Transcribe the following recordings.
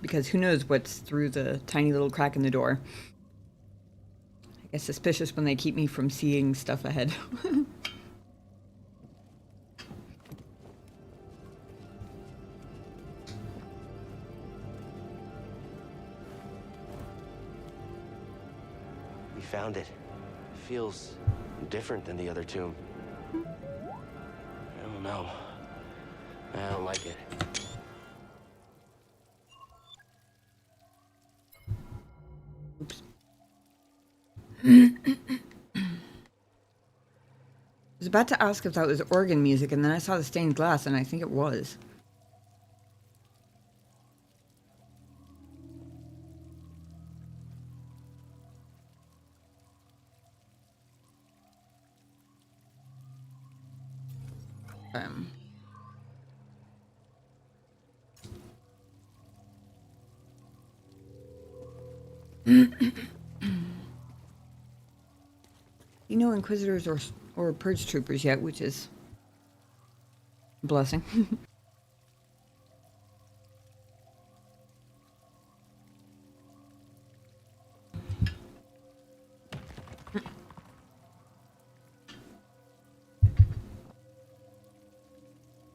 because who knows what's through the tiny little crack in the door. I get suspicious when they keep me from seeing stuff ahead. We found it. Feels different than the other tomb. I don't know. I don't like it. Oops. I was about to ask if that was organ music, and then I saw the stained glass, and I think it was. You know, Inquisitors or Purge Troopers yet, which is a blessing.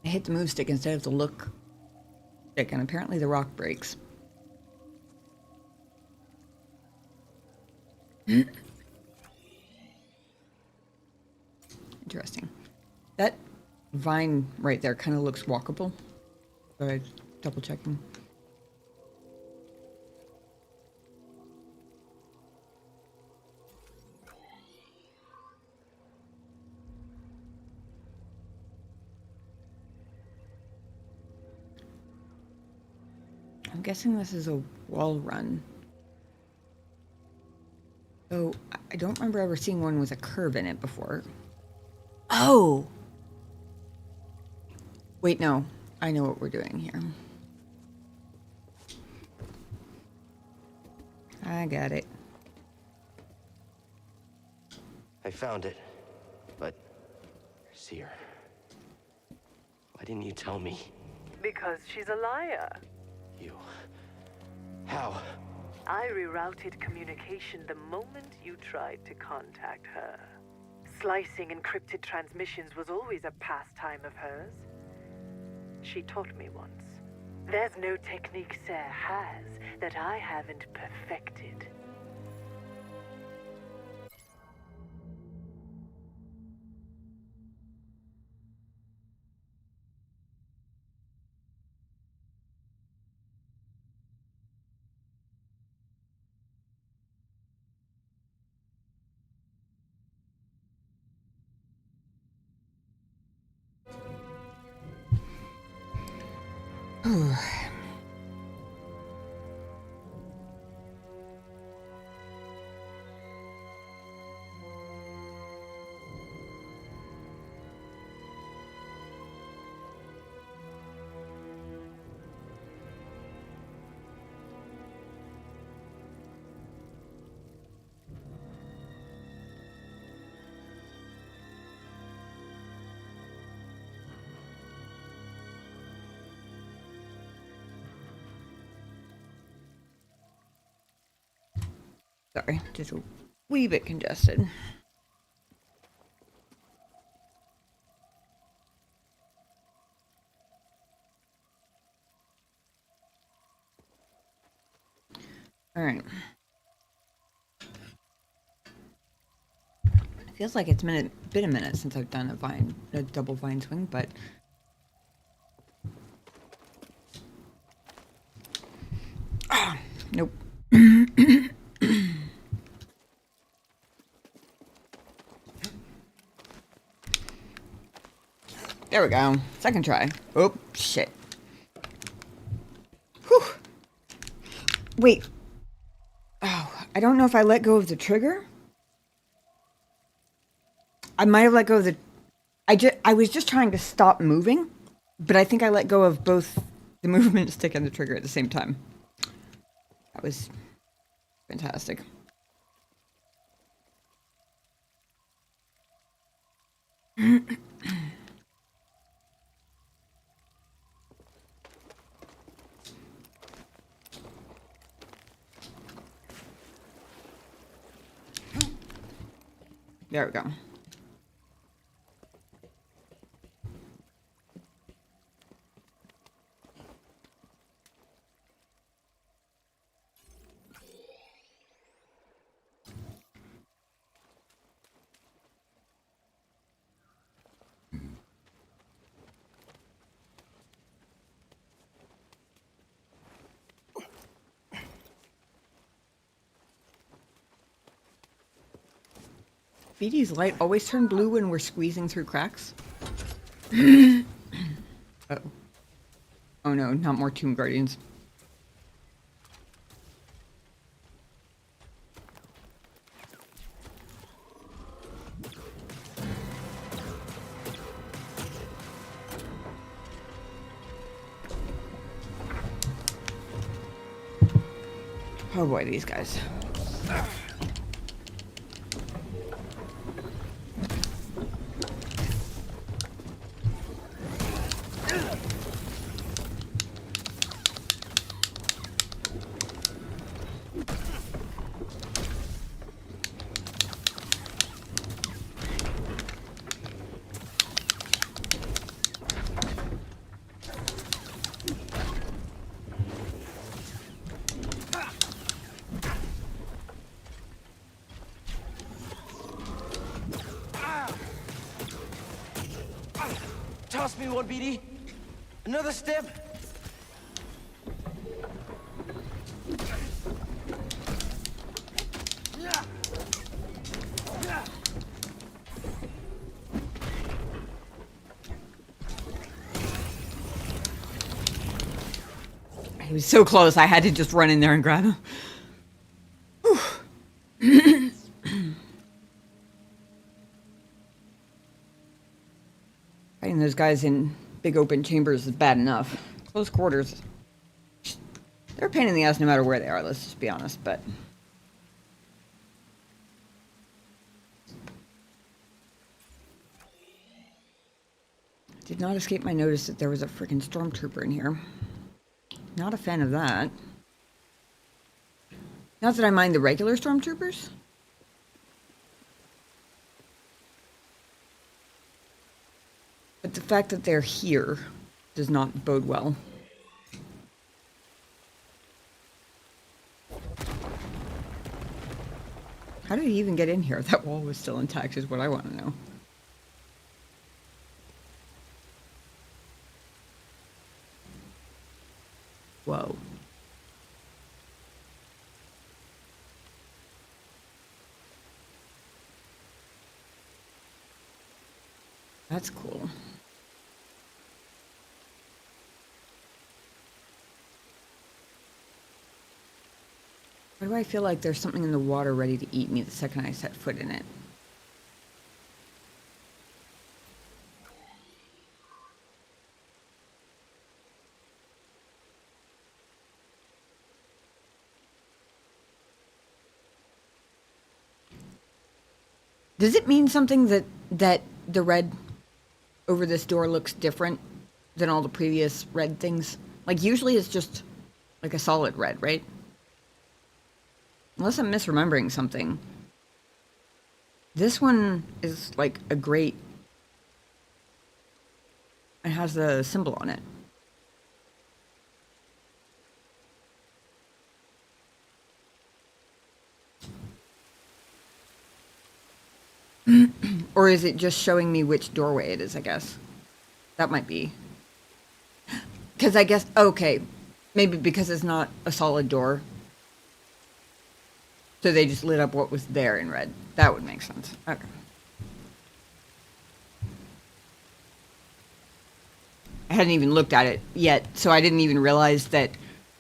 I hit the move stick instead of the look stick, and apparently the rock breaks. Interesting. That vine right there kind of looks walkable. But double checking. I'm guessing this is a wall run. So I don't remember ever seeing one with a curve in it before. Oh! Wait, no. I know what we're doing here. I got it. I found it, but Seer, why didn't you tell me? Because she's a liar. You... How? I rerouted communication the moment you tried to contact her. Slicing encrypted transmissions was always a pastime of hers. She taught me once. There's no technique Sarah has that I haven't perfected. Sorry, just a wee bit congested. All right. It feels like it's been a minute since I've done a double vine swing, but nope. There we go. Second try. Oh, shit. Whew. Wait. Oh, I don't know if I let go of the trigger. I might have let go of the... I was just trying to stop moving, but I think I let go of both the movement stick and the trigger at the same time. That was fantastic. There we go. BD's light always turn blue when we're squeezing through cracks? Uh-oh. Oh no, not more Tomb Guardians. Oh boy, these guys. Toss me one, BD. Another step. He was so close, I had to just run in there and grab him. Fighting those guys in big open chambers is bad enough. Close quarters, they're a pain in the ass no matter where they are, let's just be honest, but... Did not escape my notice that there was a freaking stormtrooper in here. Not a fan of that. Not that I mind the regular stormtroopers. But the fact that they're here does not bode well. How did he even get in here? That wall was still intact is what I want to know. Whoa. That's cool. Why do I feel like there's something in the water ready to eat me the second I set foot in it? Does it mean something that the red over this door looks different than all the previous red things? Like, usually it's just like a solid red, right? Unless I'm misremembering something. This one is like a grate. It has a symbol on it. Or is it just showing me which doorway it is, I guess? That might be. Because I guess, okay, maybe because it's not a solid door. So they just lit up what was there in red. That would make sense. Okay. I hadn't even looked at it yet, so I didn't even realize that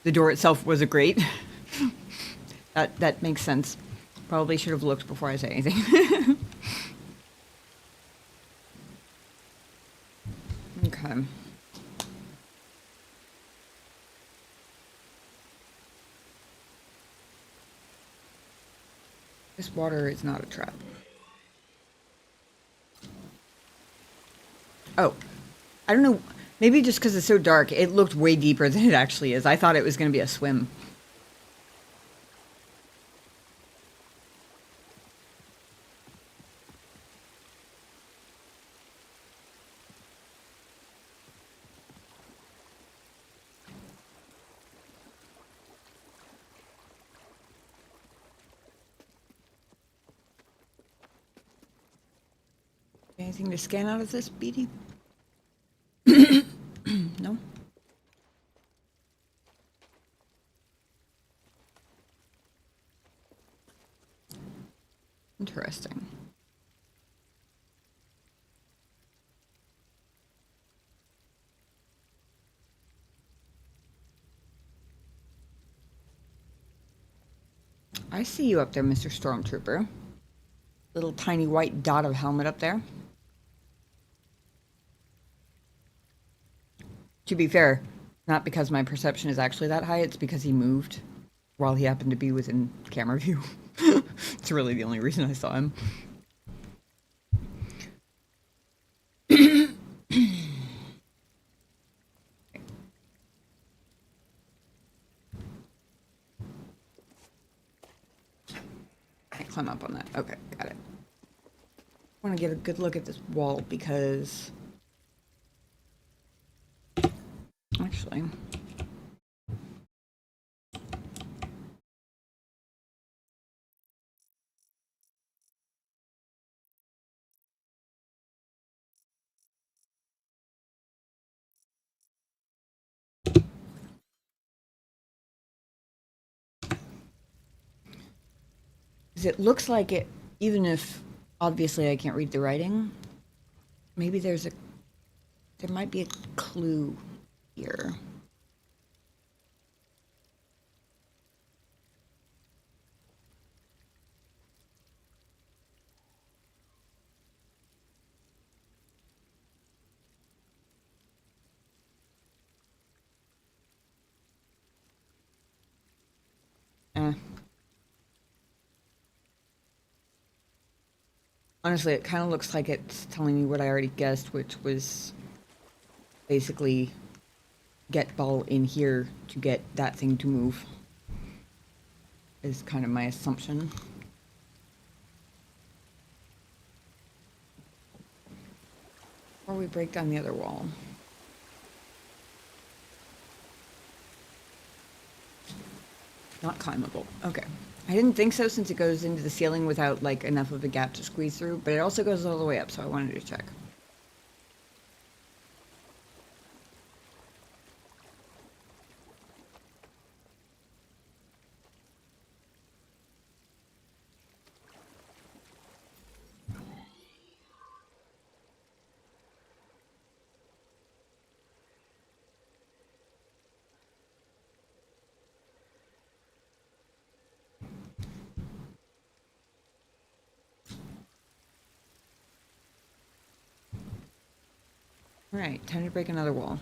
the door itself was a grate. That makes sense. Probably should have looked before I say anything. Okay. This water is not a trap. Oh, I don't know. Maybe just because it's so dark, it looked way deeper than it actually is. I thought it was going to be a swim. Anything to scan out of this, Beatty? No? Interesting. I see you up there, Mr. Stormtrooper. Little tiny white dot of helmet up there. To be fair, not because my perception is actually that high, it's because he moved while he happened to be within camera view. It's really the only reason I saw him. Can't climb up on that. Okay, got it. I want to get a good look at this wall because... Actually... It looks like it, even if obviously I can't read the writing, maybe there might be a clue here. Honestly, it kind of looks like it's telling me what I already guessed, which was basically get ball in here to get that thing to move. Is kind of my assumption. Or we break down the other wall. Not climbable. Okay. I didn't think so since it goes into the ceiling without like enough of a gap to squeeze through, but it also goes all the way up, so I wanted to check. Alright, time to break another wall.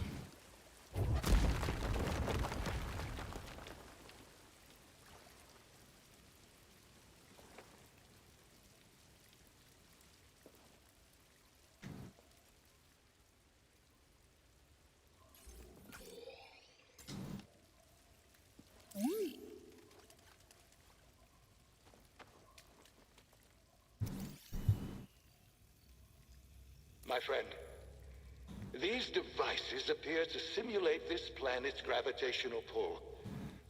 My friend, these devices appear to simulate this planet's gravitational pull.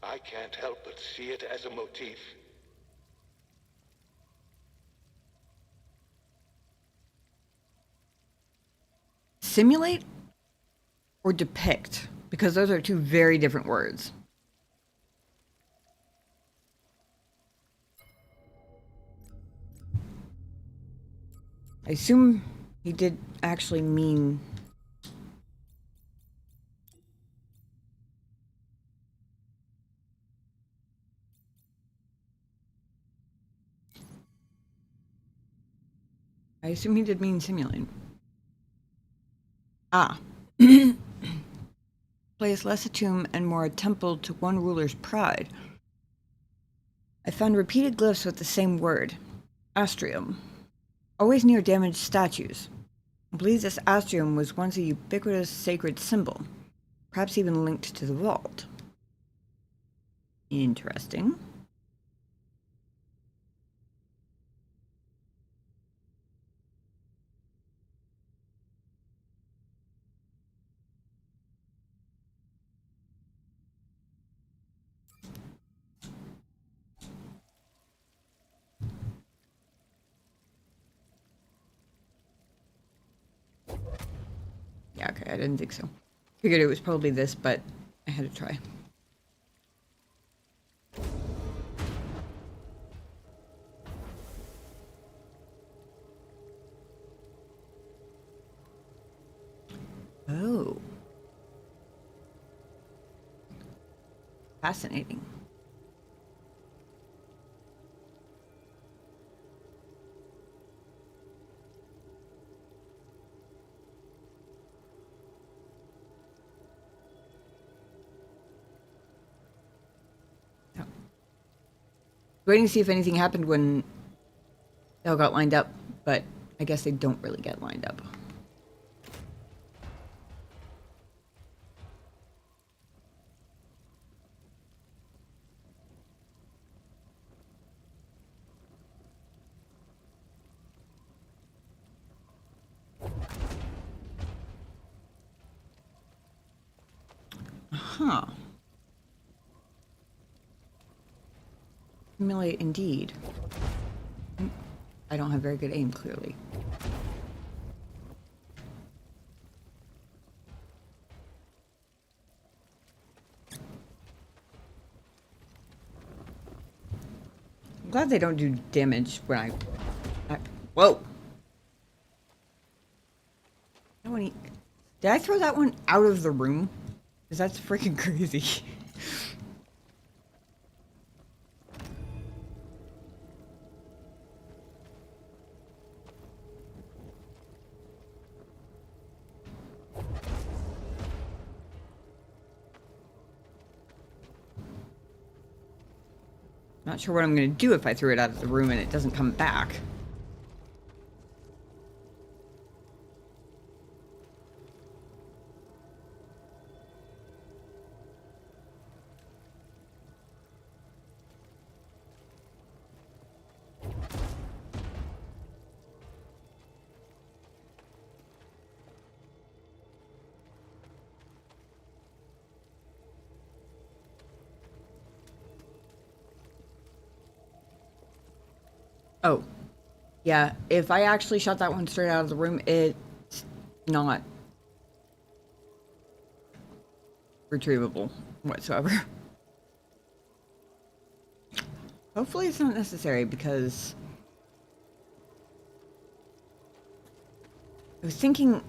I can't help but see it as a motif. Simulate or depict? Because those are two very different words. I assume he did actually mean... I assume he did mean simulate. Ah. Place less a tomb and more a temple to one ruler's pride. I found repeated glyphs with the same word. Astrium. Always near damaged statues. I believe this astrium was once a ubiquitous sacred symbol, perhaps even linked to the vault. Interesting. Okay, I didn't think so. Figured it was probably this, but I had to try. Oh. Fascinating. Oh. Waiting to see if anything happened when they all got lined up, but I guess they don't really get lined up. Huh. Simulate indeed. I don't have very good aim, clearly. I'm glad they don't do damage when I whoa! Did I throw that one out of the room? Because that's freaking crazy. Not sure what I'm going to do if I threw it out of the room and it doesn't come back. Oh. Yeah, if I actually shot that one straight out of the room, it's not retrievable whatsoever. Hopefully it's not necessary, because I was thinking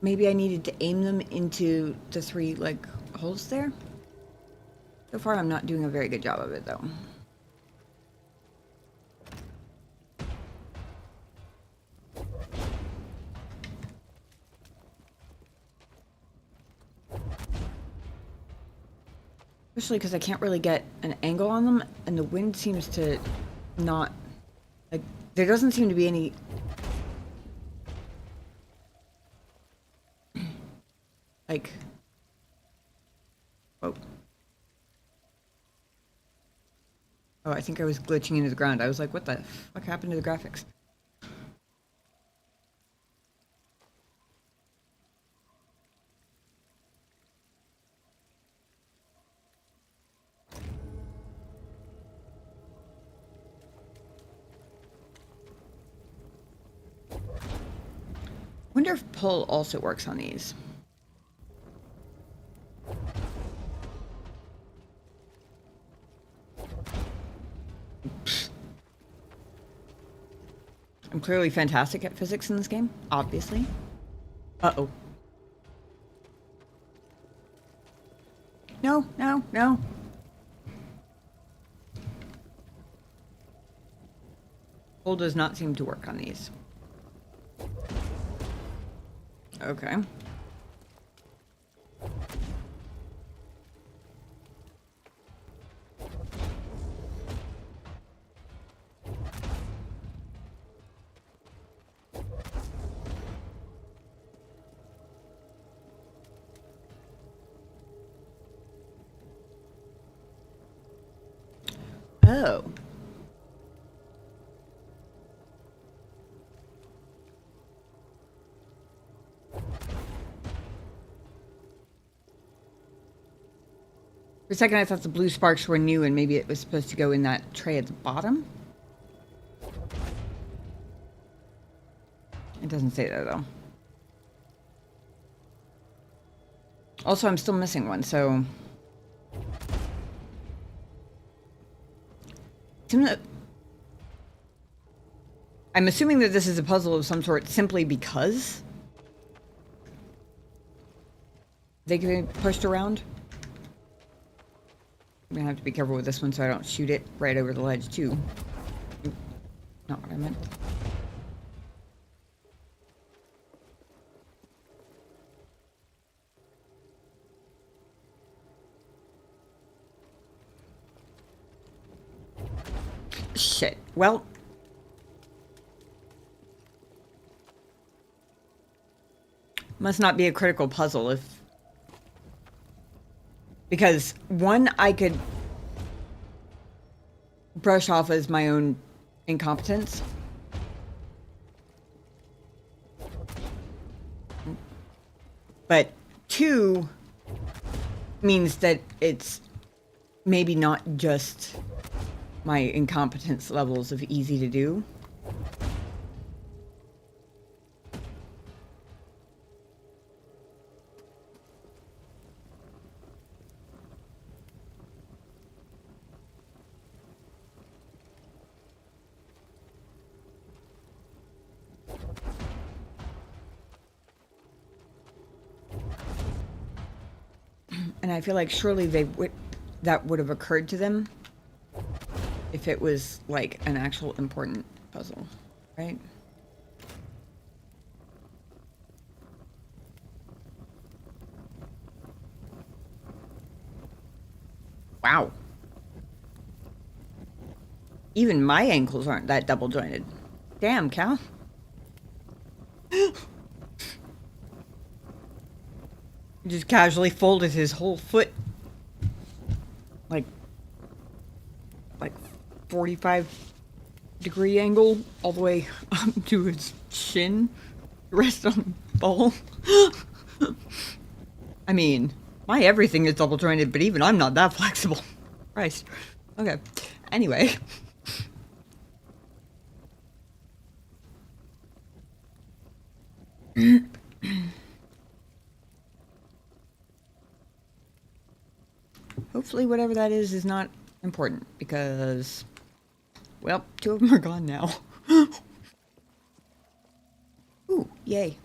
maybe I needed to aim them into the 3, like, holes there. So far I'm not doing a very good job of it, though. Especially because I can't really get an angle on them, and the wind seems to not... Like, there doesn't seem to be any... Like... Oh. Oh, I think I was glitching into the ground. I was like, what the fuck happened to the graphics? Wonder if pull also works on these. I'm clearly fantastic at physics in this game, obviously. Uh-oh. No, no, no. Pull does not seem to work on these. Okay. Oh. For a second, I thought the blue sparks were new and maybe it was supposed to go in that tray at the bottom. It doesn't say that, though. Also, I'm still missing one, so... I'm assuming that this is a puzzle of some sort simply because they can be pushed around. I'm gonna have to be careful with this one so I don't shoot it right over the ledge, too. Oop, not what I meant. Shit. Well... must not be a critical puzzle if... because, one, I could brush off as my own incompetence. But, two, means that it's maybe not just my incompetence levels of easy to do. And I feel like surely that would have occurred to them if it was like an actual important puzzle, right? Wow. Even my ankles aren't that double jointed. Damn, Cal. He just casually folded his whole foot like 45-degree angle all the way up to his shin, rest on the ball. I mean, my everything is double jointed, but even I'm not that flexible. Christ. Okay. Anyway. Hopefully whatever that is not important, because, well, 2 of them are gone now. Ooh, yay.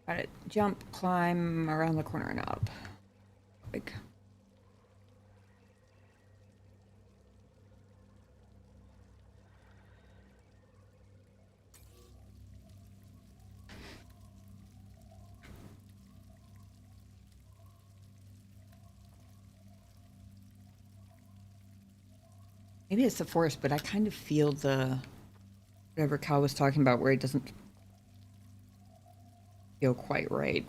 Got it. Jump, climb around the corner and up. Like. Maybe it's the forest, but I kind of feel the whatever Cal was talking about where it doesn't feel quite right.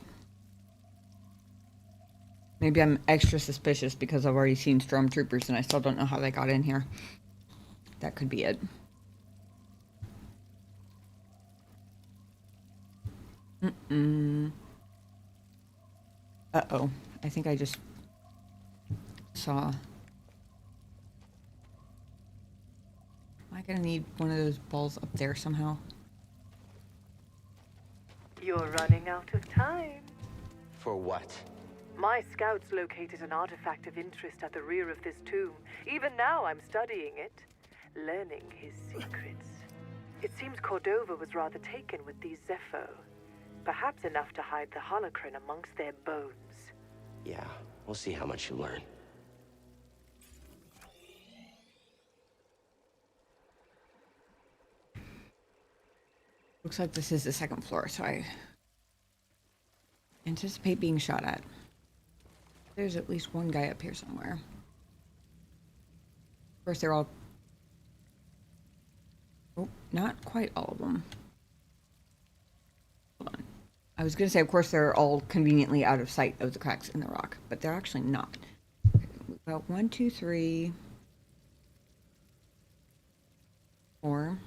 Maybe I'm extra suspicious because I've already seen stormtroopers and I still don't know how they got in here. That could be it. Uh-oh. I think I just saw... Am I gonna need one of those balls up there somehow? You're running out of time. For what? My scouts located an artifact of interest at the rear of this tomb. Even now I'm studying it, learning his secrets. It seems Cordova was rather taken with these Zeffo. Perhaps enough to hide the holocron amongst their bones. Yeah, we'll see how much you learn. Looks like this is the second floor, so I anticipate being shot at. There's at least one guy up here somewhere. Of course, they're all... Oh, not quite all of them. Hold on. I was going to say, of course, they're all conveniently out of sight of the cracks in the rock, but they're actually not. Okay, move About 1, 2, 3, 4.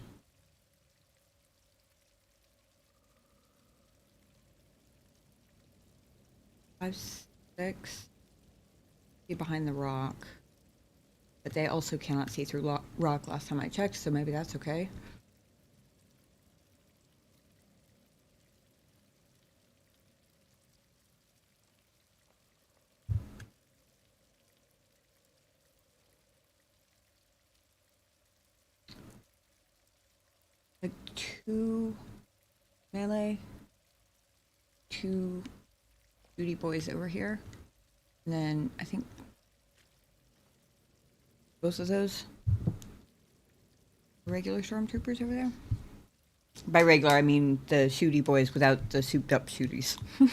Five, 6. See behind the rock. But they also cannot see through rock last time I checked, so maybe that's okay. Like 2 melee, 2 duty boys over here, and then I think both of those regular stormtroopers over there. By regular, I mean the shooty boys without the souped up shooties. I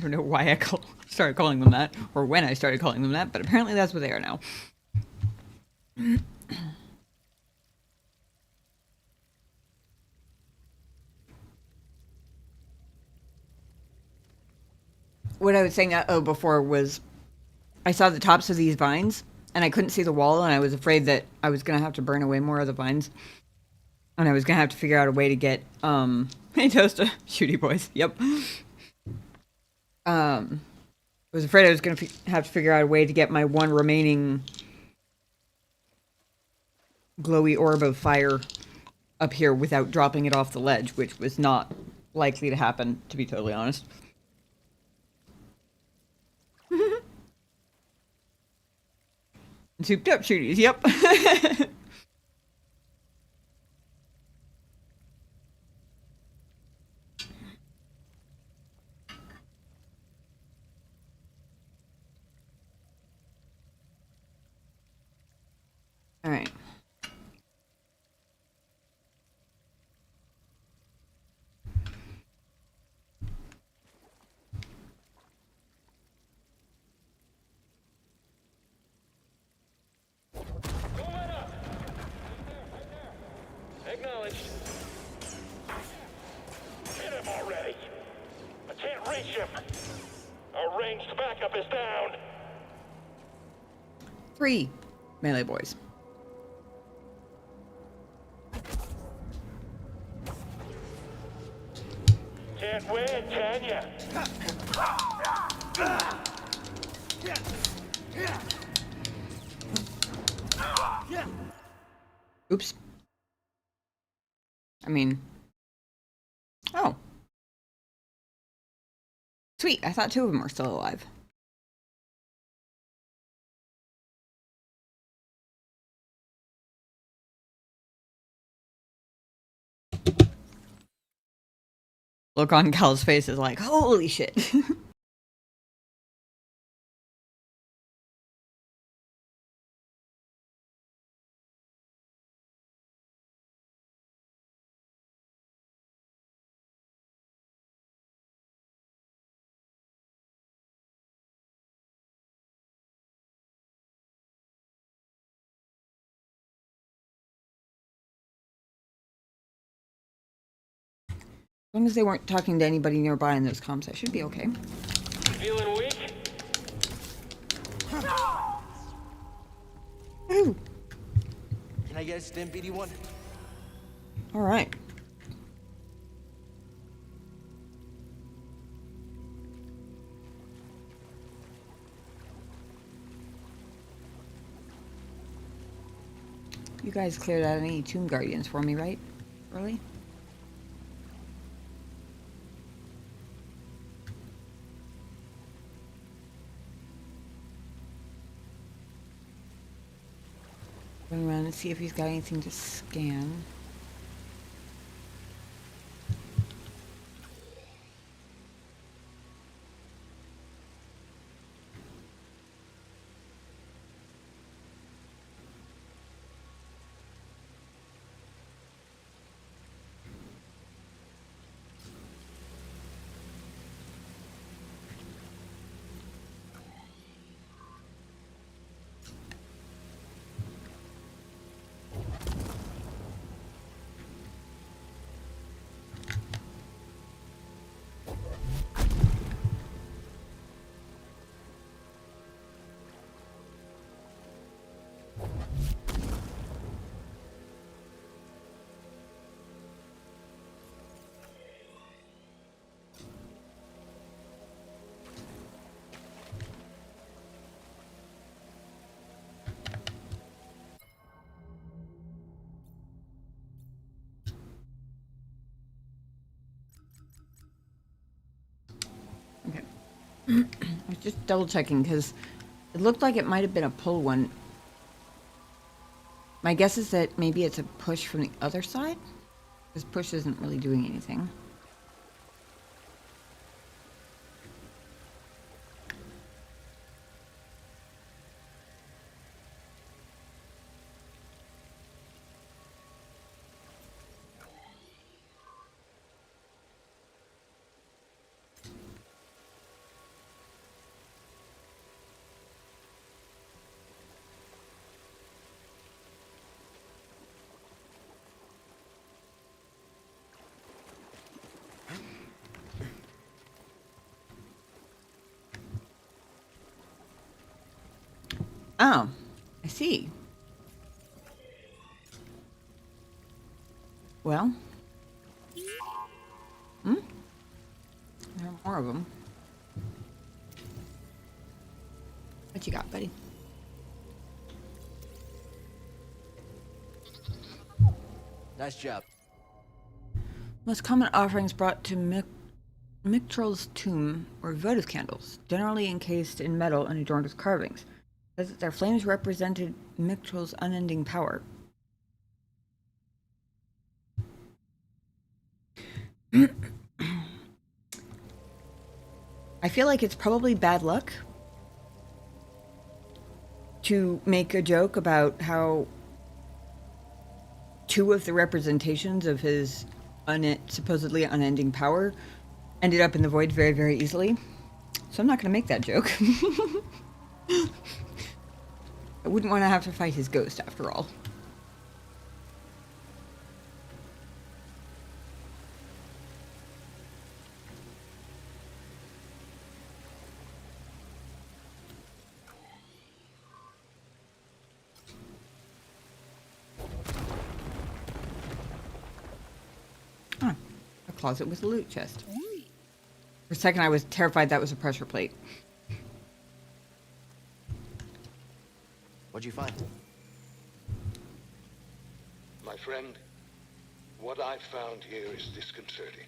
don't know why I started calling them that, or when I started calling them that, but apparently that's what they are now. What I was saying before was I saw the tops of these vines and I couldn't see the wall, and I was afraid that I was gonna have to burn away more of the vines, and I was gonna have to figure out a way to get hey Toaster, shooty boys, yep. I was afraid I was gonna have to figure out a way to get my one remaining glowy orb of fire up here without dropping it off the ledge, which was not likely to happen, to be totally honest. Souped up shooties, yep. All right. Acknowledged. Hit him already. I can't reach him. Our ranged backup is down. 3 melee boys. Can't win, can ya? Oops. I mean... Oh. Sweet, I thought 2 of them were still alive. Look on Cal's face is like, holy shit. As long as they weren't talking to anybody nearby in those comms, that should be okay. Feeling weak? Ooh. Can I get a stim, BD1? All right. You guys cleared out any Tomb Guardians for me, right? Early? Run around and see if he's got anything to scan. I was just double checking because it looked like it might have been a pull one. My guess is that maybe it's a push from the other side. This push isn't really doing anything. Oh, I see. Well, there are more of them. What you got, buddy? Nice job. Most common offerings brought to Mictrol's tomb were votive candles, generally encased in metal and adorned with carvings. Says that their flames represented Mictrol's unending power. I feel like it's probably bad luck to make a joke about how two of the representations of his supposedly unending power ended up in the void very, very easily. So I'm not going to make that joke. I wouldn't want to have to fight his ghost after all. Ah, a closet with a loot chest. For a second I was terrified that was a pressure plate. What'd you find? My friend, what I found here is disconcerting.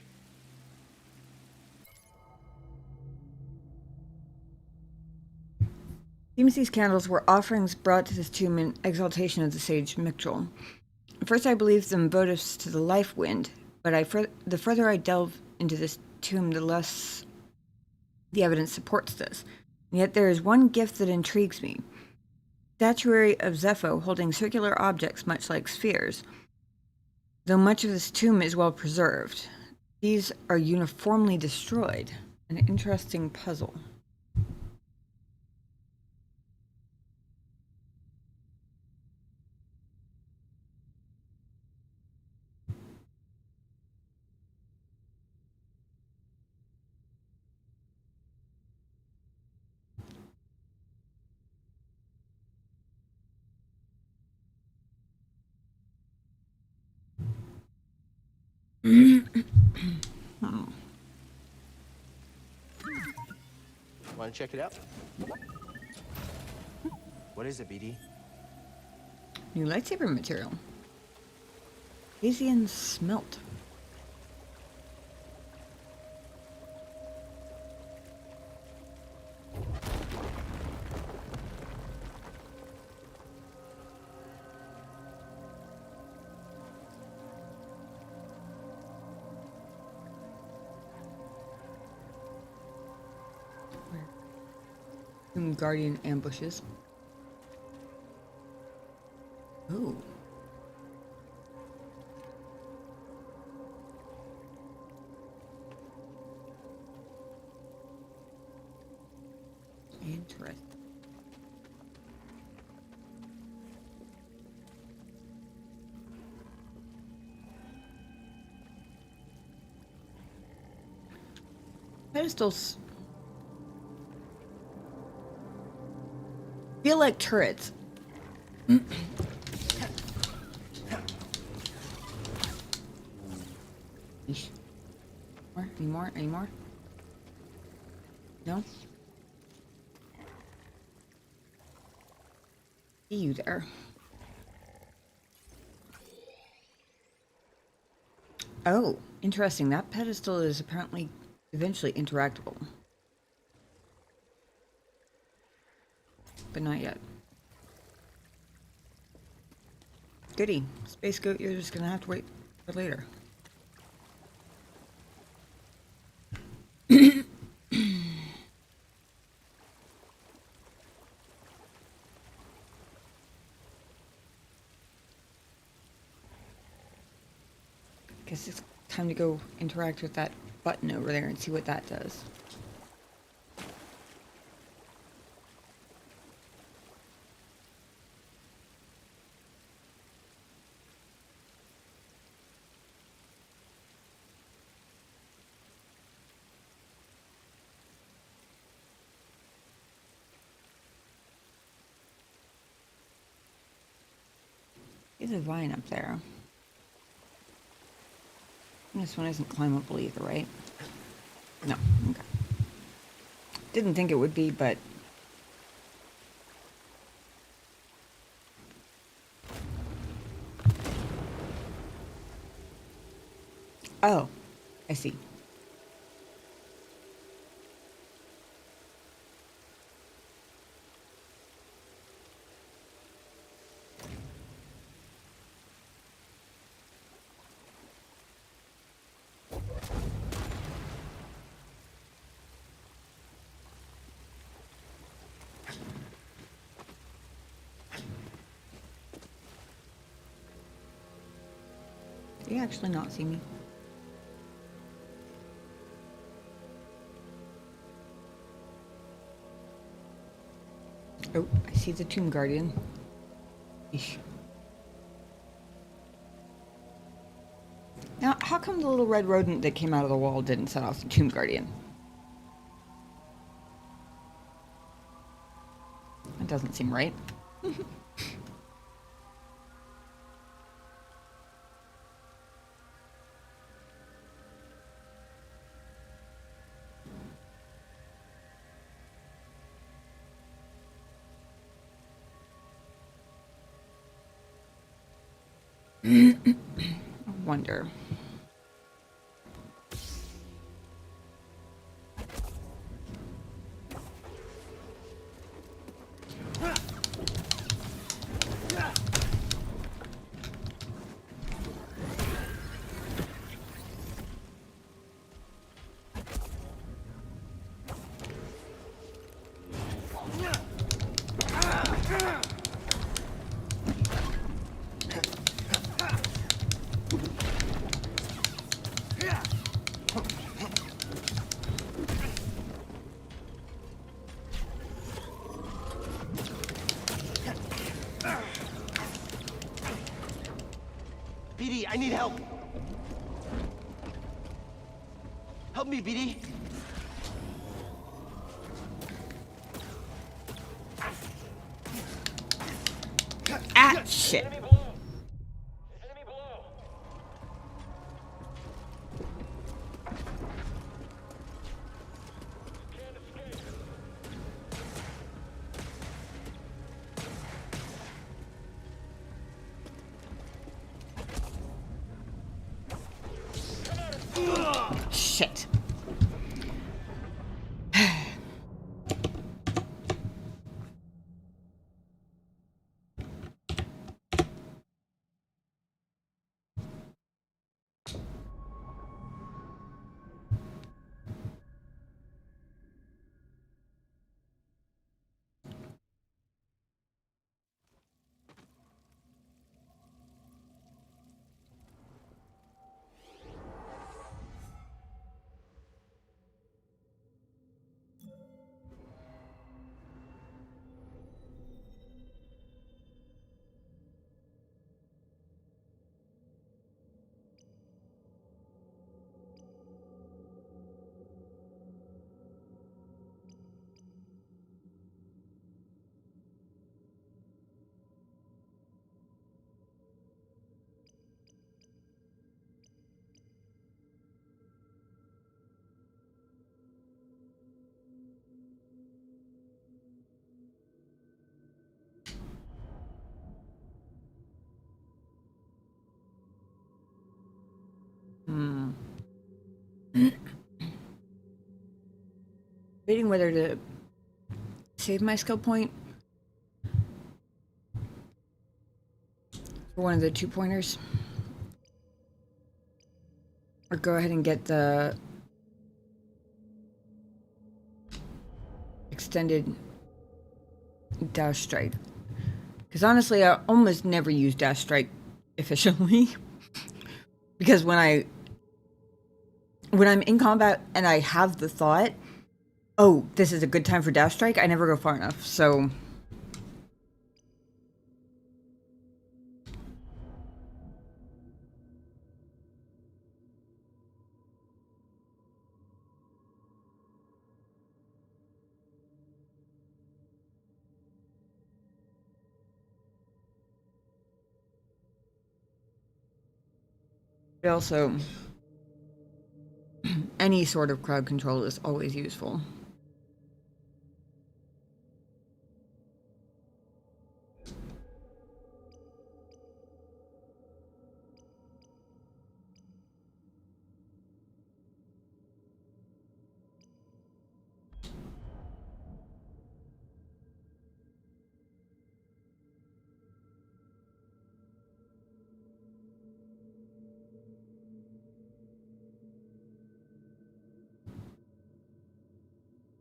Seems these candles were offerings brought to this tomb in exaltation of the sage Mictrol. At first I believed them votives to the life wind, but the further I delve into this tomb, the less the evidence supports this. And yet there is one gift that intrigues me. Statuary of Zeffo holding circular objects much like spheres. Though much of this tomb is well preserved, these are uniformly destroyed. An interesting puzzle. Want to check it out? What is it, BD? New lightsaber material. Asian smelt. Some guardian ambushes. Ooh. Interesting. Pedestals feel like turrets. Yeesh. Any more? Any more? No? See you there. Oh, interesting. That pedestal is apparently eventually interactable. but not yet. Goody. Space Goat, you're just gonna have to wait for later. Guess it's time to go interact with that button over there and see what that does. There's a vine up there. This one isn't climbable either, right? No. Okay. Didn't think it would be, but... Oh, I see. Do you actually not see me? Oh, I see the Tomb Guardian. Eesh. Now, how come the little red rodent that came out of the wall didn't set off the Tomb Guardian? That doesn't seem right. I wonder. BD, I need help. Help me, BD. Ah, shit. Enemy below. Enemy below. Can't escape. Shit. Debating whether to save my skill point one of the 2-pointers. Or go ahead and get the extended dash strike. Because honestly, I almost never use dash strike efficiently. Because when I'm in combat and I have the thought, oh, this is a good time for dash strike, I never go far enough. So but also any sort of crowd control is always useful.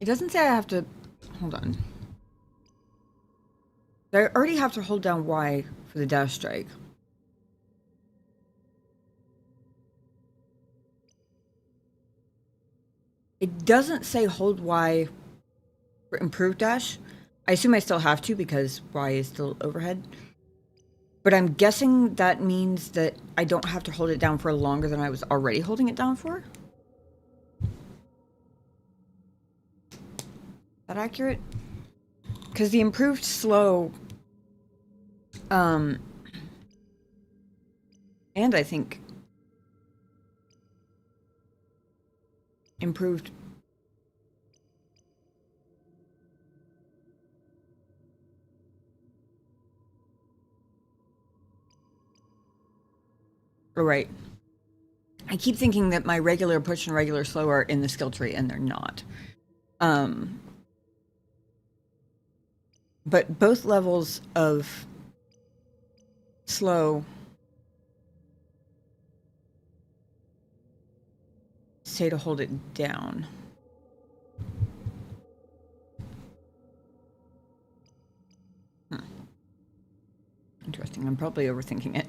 It doesn't say I have to... Hold on. I already have to hold down Y for the dash strike. It doesn't say hold Y for improved dash. I assume I still have to because Y is still overhead. But I'm guessing that means that I don't have to hold it down for longer than I was already holding it down for. Is that accurate? Because the improved slow, and I think improved. Oh, right. I keep thinking that my regular push and regular slow are in the skill tree, and they're not. But both levels of slow say to hold it down. Interesting. I'm probably overthinking it.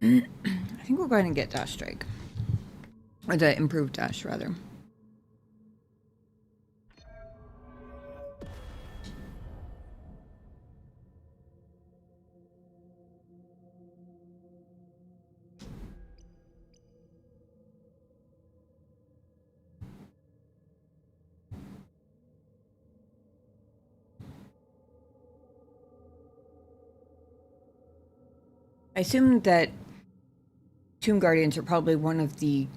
I think we'll go ahead and get dash strike. Or the improved dash, rather. I assume that Tomb Guardians are probably one of the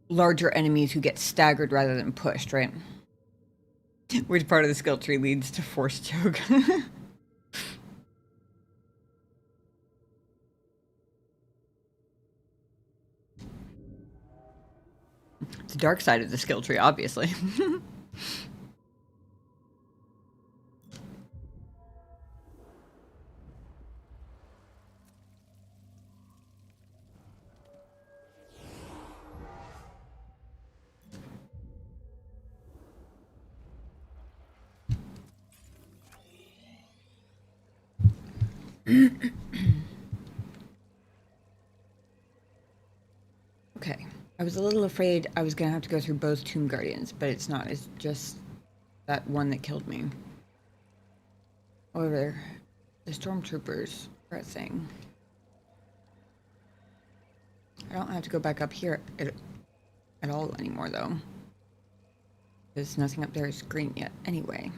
larger enemies who get staggered rather than pushed, right? Which part of the skill tree leads to force choke? It's the dark side of the skill tree, obviously. Okay. I was a little afraid I was going to have to go through both Tomb Guardians, but it's not. It's just that one that killed me. However, the stormtroopers are a thing. I don't have to go back up here at all anymore, though. There's nothing up there is green yet, anyway.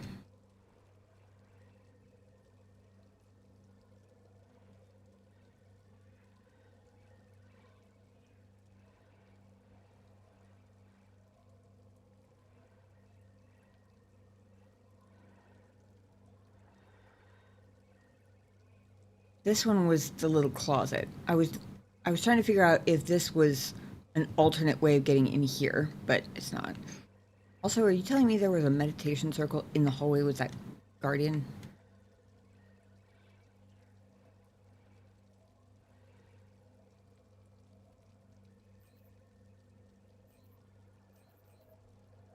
This one was the little closet. I was trying to figure out if this was an alternate way of getting in here, but it's not. Also, are you telling me there was a meditation circle in the hallway with that guardian?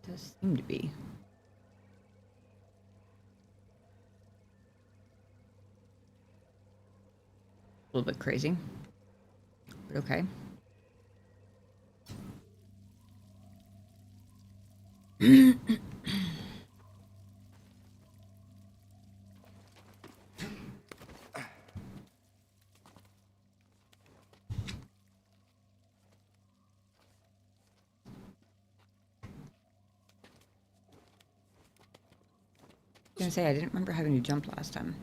Does seem to be. A little bit crazy, but okay. I was gonna say, I didn't remember having to jump last time.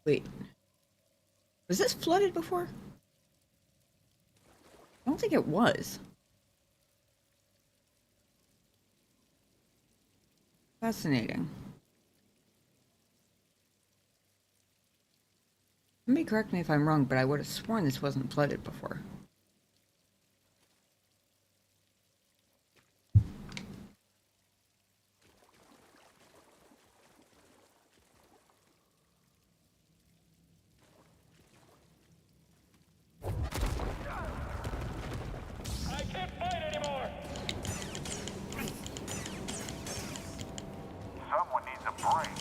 Wait. Was this flooded before? I don't think it was. Fascinating. Somebody correct me if I'm wrong, but I would have sworn this wasn't flooded before. I can't fight anymore. Someone needs a break.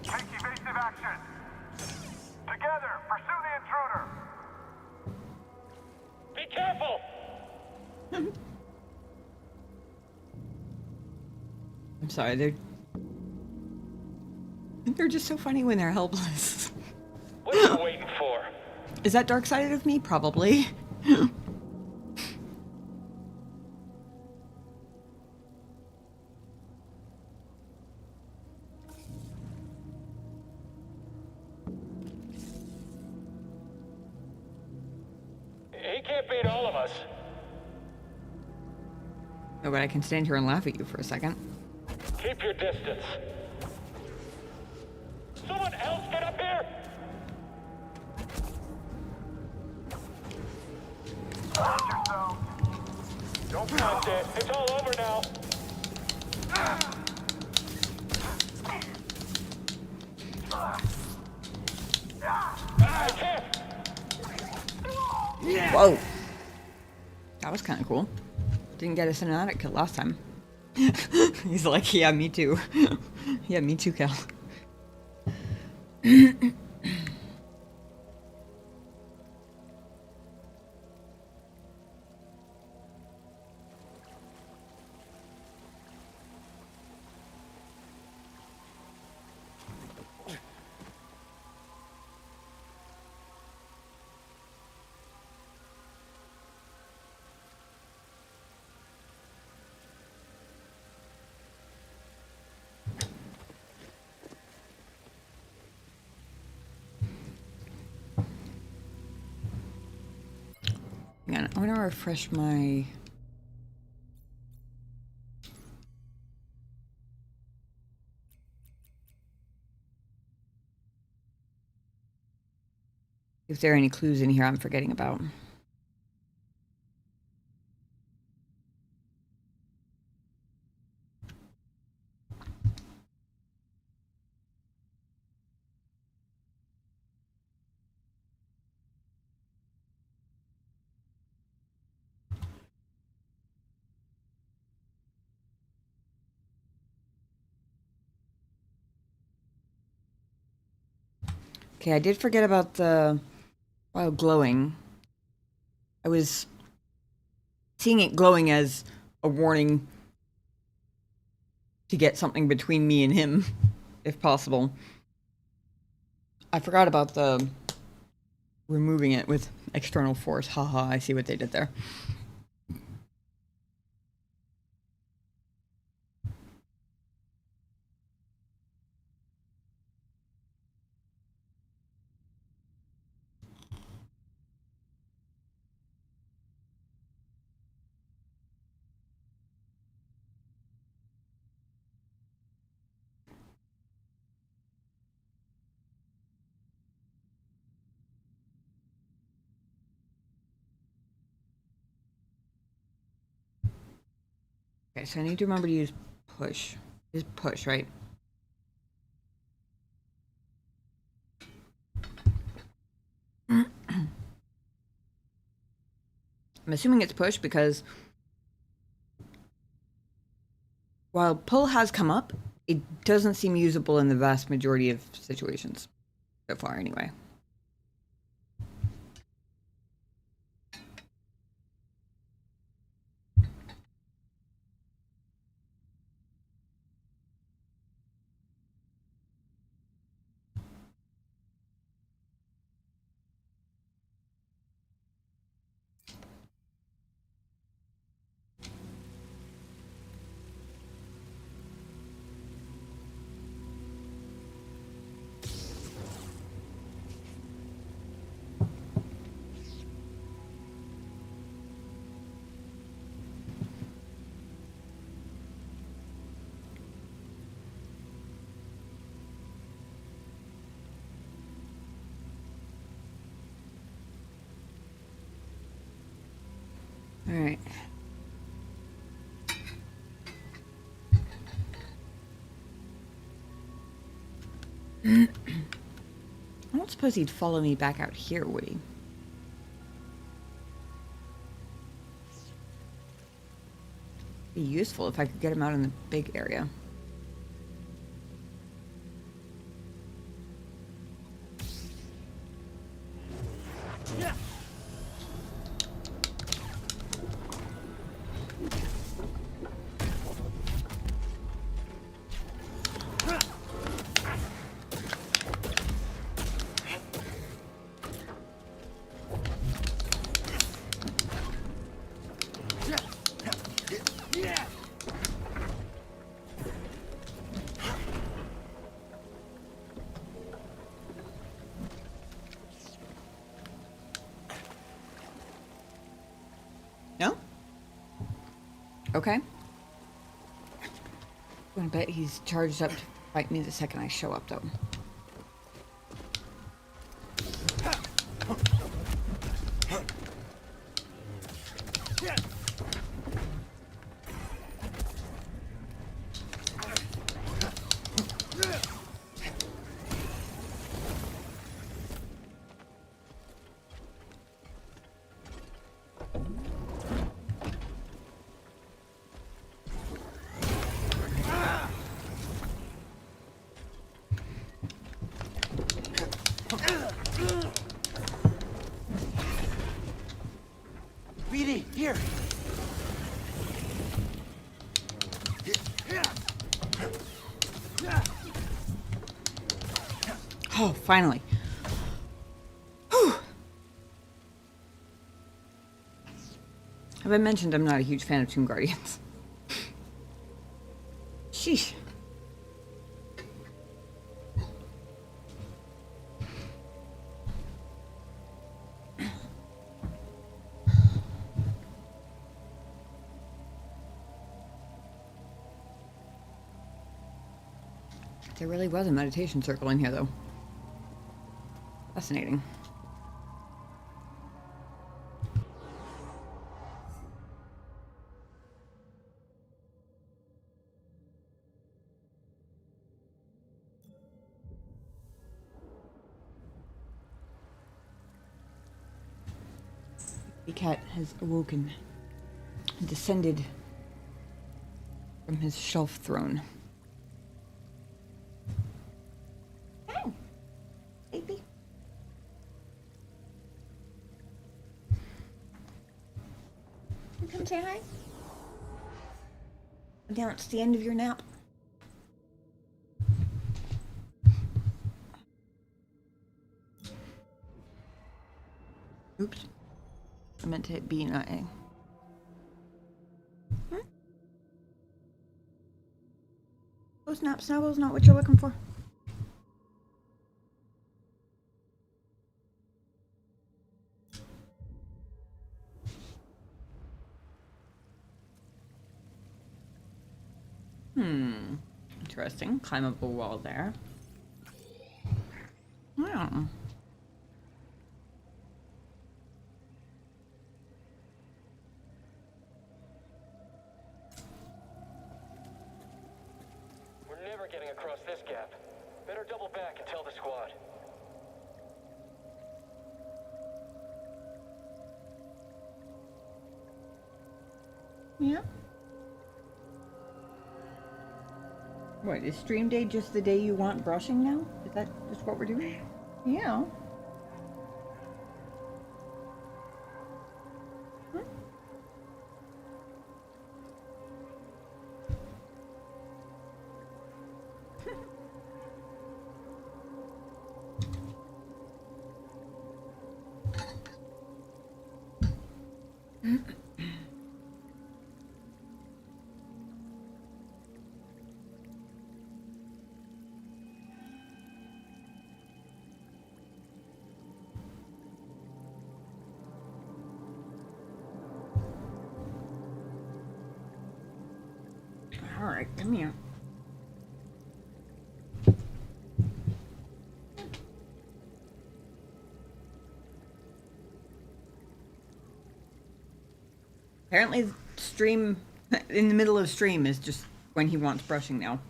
Take evasive action. Together, pursue the intruder. Be careful. I'm sorry, they're just so funny when they're helpless. What are you waiting for? Is that dark-sided of me? Probably. He can't beat all of us. No, but I can stand here and laugh at you for a second. Keep your distance. Someone else get up here! Watch yourself. Don't touch it. It's all over now. I can't. Whoa! That was kind of cool. Didn't get a cinematic kill last time. He's like, yeah, me too. Yeah, me too, Cal. Hang on, I want to refresh my... If there are any clues in here I'm forgetting about. Okay, I did forget about the... While glowing, I was seeing it glowing as a warning to get something between me and him, if possible. I forgot about the removing it with external force. Haha, I see what they did there. Okay, so I need to remember to use push. Is push, right? I'm assuming it's push because while pull has come up, it doesn't seem usable in the vast majority of situations. So far, anyway. All right. I don't suppose he'd follow me back out here, would he? Be useful if I could get him out in the big area. No? Okay. I'm gonna bet he's charged up to fight me the second I show up, though. BD, here. Oh, finally. Whew. Have I mentioned I'm not a huge fan of Tomb Guardians? Sheesh. There really was a meditation circle in here, though. Fascinating. The cat has awoken and descended from his shelf throne. Oh, baby. You come say hi? Now it's the end of your nap. Oops. I meant to hit B, not A. Oh snap, Snowball's not what you're looking for. Interesting. Climbable wall there. Yeah. never getting across this gap. Better double back and tell the squad. Yeah. What, is stream day just the day you want brushing now? Is that just what we're doing? Yeah. All right, come here. Apparently, stream in the middle of stream is just when he wants brushing now.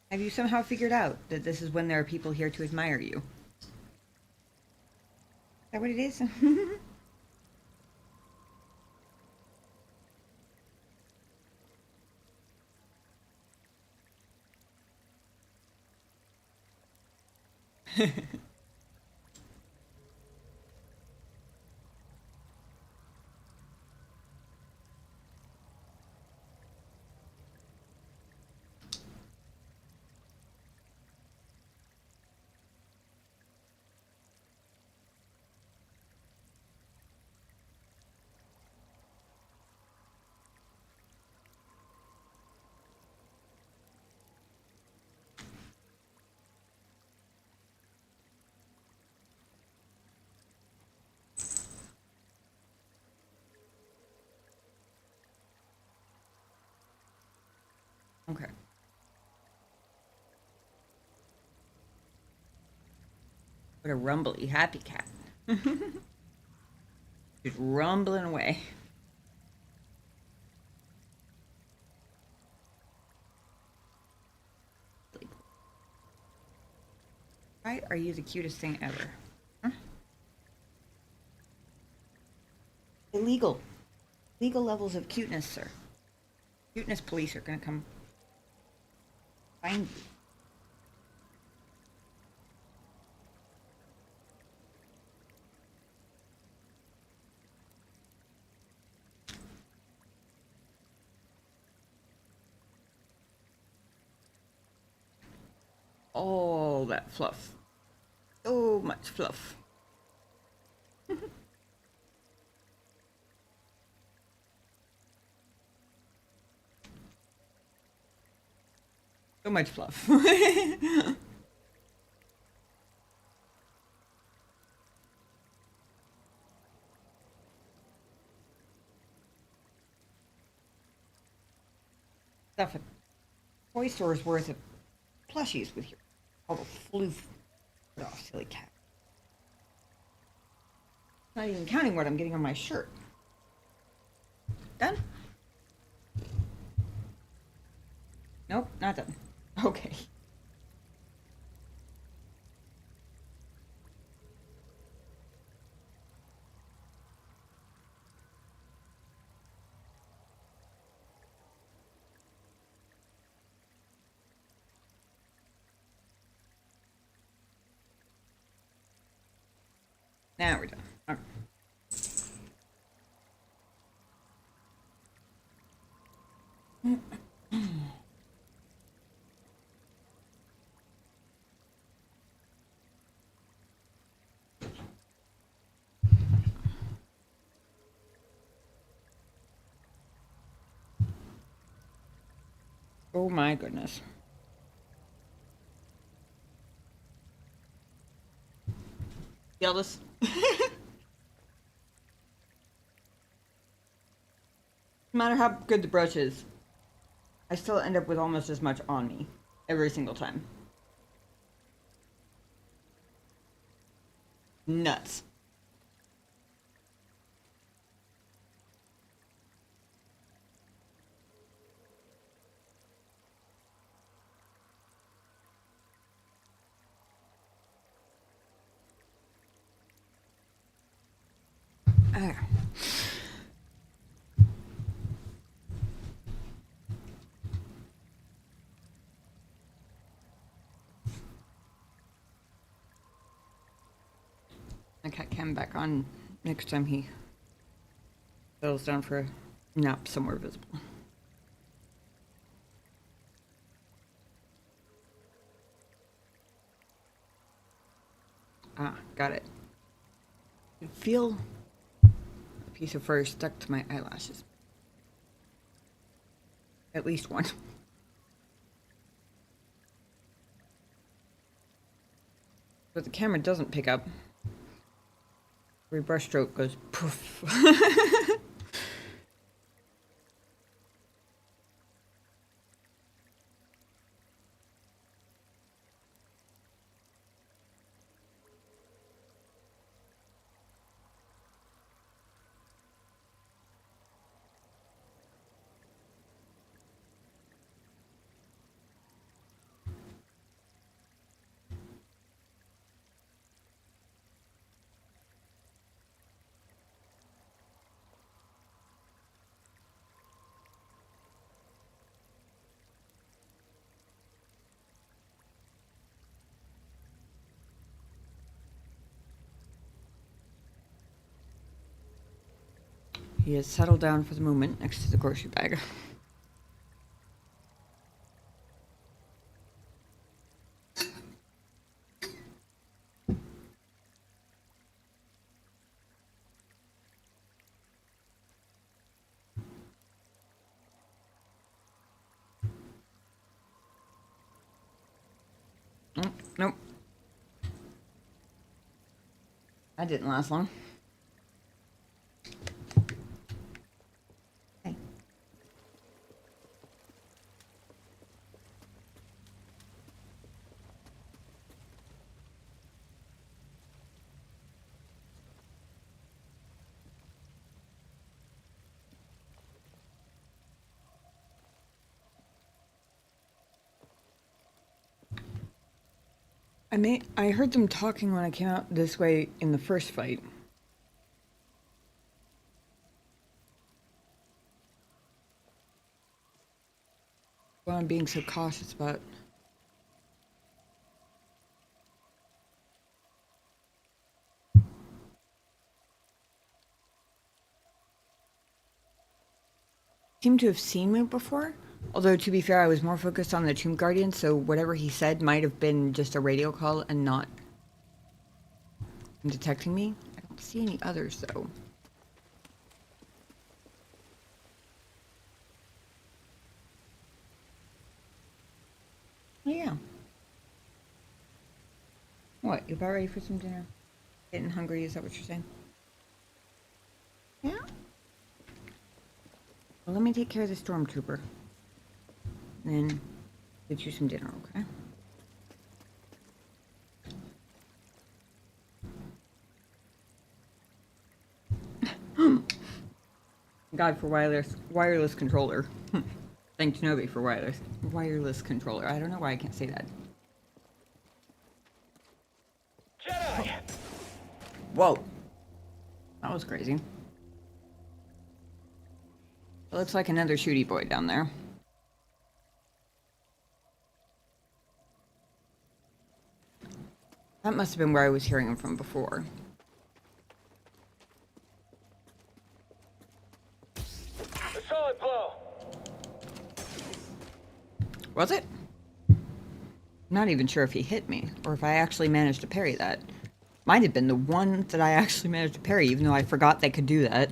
Have you somehow figured out that this is when there are people here to admire you? Is that what it is? Okay. What a rumbly happy cat. Just rumbling away. Why are you the cutest thing ever? Huh? Illegal. Legal levels of cuteness, sir. Cuteness police are gonna come find you. All that fluff. So much fluff. So much fluff. Stuff at toy stores worth of plushies with your all the floof. Get off, silly cat. Not even counting what I'm getting on my shirt. Done? Nope, not done. Okay. Now we're done. Okay. Oh my goodness. Feel this? No matter how good the brush is, I still end up with almost as much on me every single time. Nuts. Okay. I got Cam back on next time he settles down for a nap somewhere visible. Ah, got it. I feel a piece of fur stuck to my eyelashes. At least one. But the camera doesn't pick up. Every brush stroke goes poof. He has settled down for the moment next to the grocery bag. Oh, nope. That didn't last long. Hey. I heard them talking when I came out this way in the first fight. Well, I'm being so cautious about. Seem to have seen me before. Although, to be fair, I was more focused on the Tomb Guardian, so whatever he said might have been just a radio call and not detecting me. I don't see any others, though. Oh, yeah. What, you about ready for some dinner? Getting hungry, is that what you're saying? Yeah? Well, let me take care of the stormtrooper. Then get you some dinner, okay? God for wireless controller. Thank Nobi for wireless controller. I don't know why I can't say that. Jedi! Whoa. That was crazy. It looks like another shooty boy down there. That must have been where I was hearing him from before. A solid blow. Was it? I'm not even sure if he hit me, or if I actually managed to parry that. Might have been the one that I actually managed to parry, even though I forgot they could do that.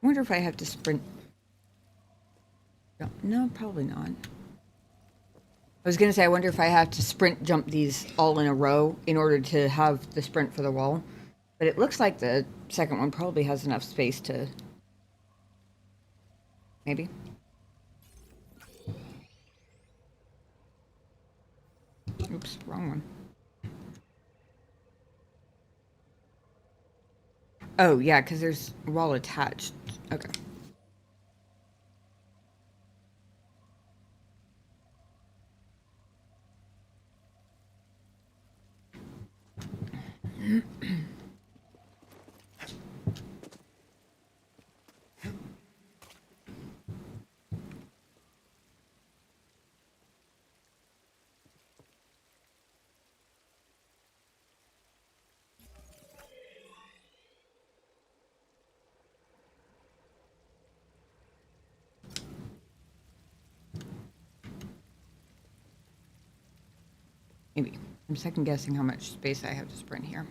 I wonder if I have to sprint. No, probably not. I was gonna say, I wonder if I have to sprint jump these all in a row in order to have the sprint for the wall. But it looks like the second one probably has enough space to... Maybe? Oops, wrong one. Oh, yeah, because there's a wall attached. Okay. Maybe. I'm second guessing how much space I have to sprint here.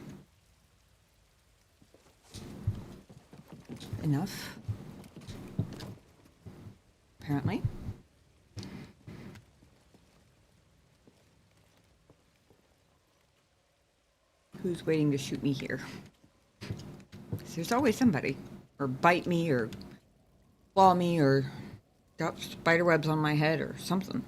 Enough. Apparently. Who's waiting to shoot me here? 'Cause there's always somebody. Or bite me, or claw me, or drop spider webs on my head, or something.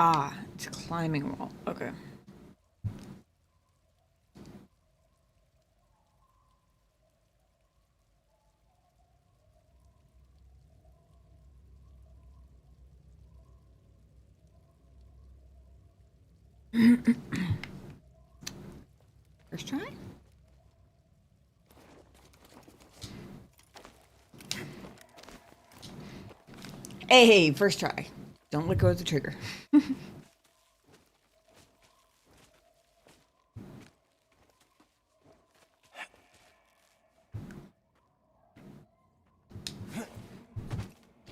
Ah, it's a climbing wall. Okay. First try? Hey, first try. Don't let go of the trigger.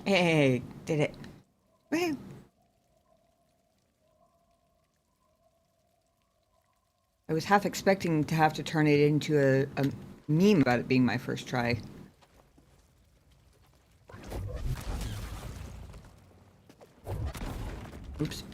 Hey, did it. Woohoo. I was half expecting to have to turn it into a meme about it being my first try. Oops.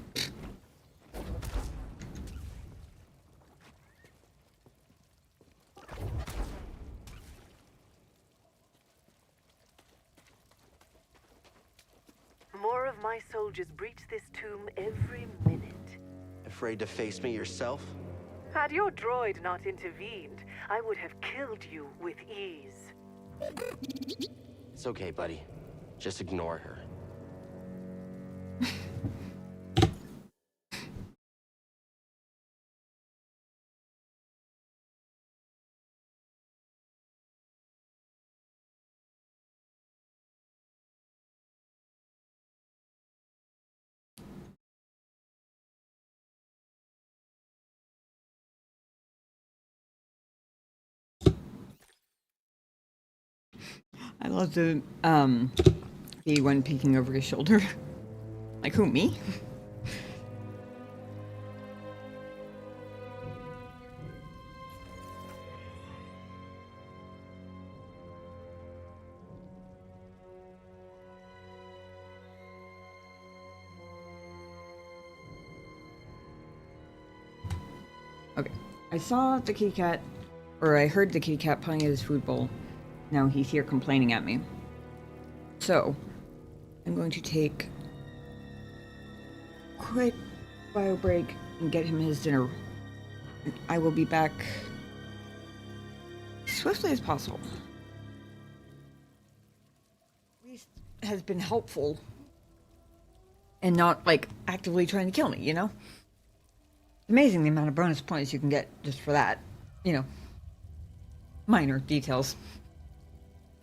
More of my soldiers breach this tomb every minute. Afraid to face me yourself? Had your droid not intervened, I would have killed you with ease. It's okay, buddy. Just ignore her. I love the one peeking over his shoulder. Like who, me? Okay. I saw the kitty cat, or I heard the kitty cat playing at his food bowl. Now he's here complaining at me. So, I'm going to take a quick bio break and get him his dinner. I will be back as swiftly as possible. At least has been helpful and not, like, actively trying to kill me, you know? Amazing the amount of bonus points you can get just for that. You know, minor details.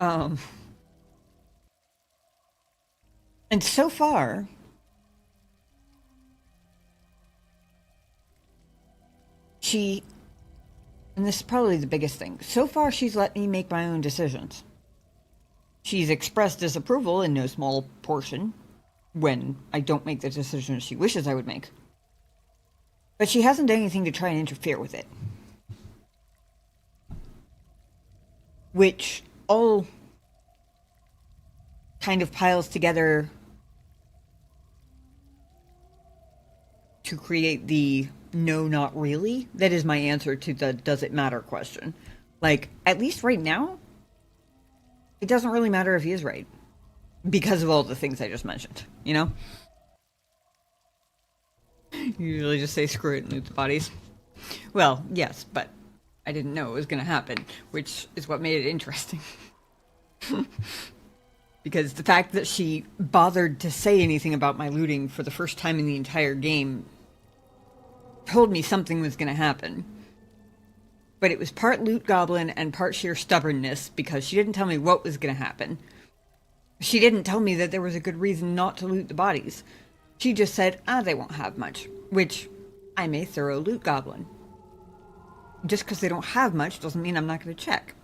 And so far, and this is probably the biggest thing, so far she's let me make my own decisions. She's expressed disapproval in no small portion when I don't make the decisions she wishes I would make. But she hasn't done anything to try and interfere with it. Which all kind of piles together to create the no, not really. That is my answer to the does it matter question. Like, at least right now, it doesn't really matter if he is right. Because of all the things I just mentioned, you know? Usually just say screw it and loot the bodies. Well, yes, but I didn't know it was going to happen, which is what made it interesting. Because the fact that she bothered to say anything about my looting for the first time in the entire game told me something was going to happen. But it was part loot goblin and part sheer stubbornness, because she didn't tell me what was going to happen. She didn't tell me that there was a good reason not to loot the bodies. She just said, they won't have much, which I'm a thorough loot goblin. Just because they don't have much doesn't mean I'm not going to check.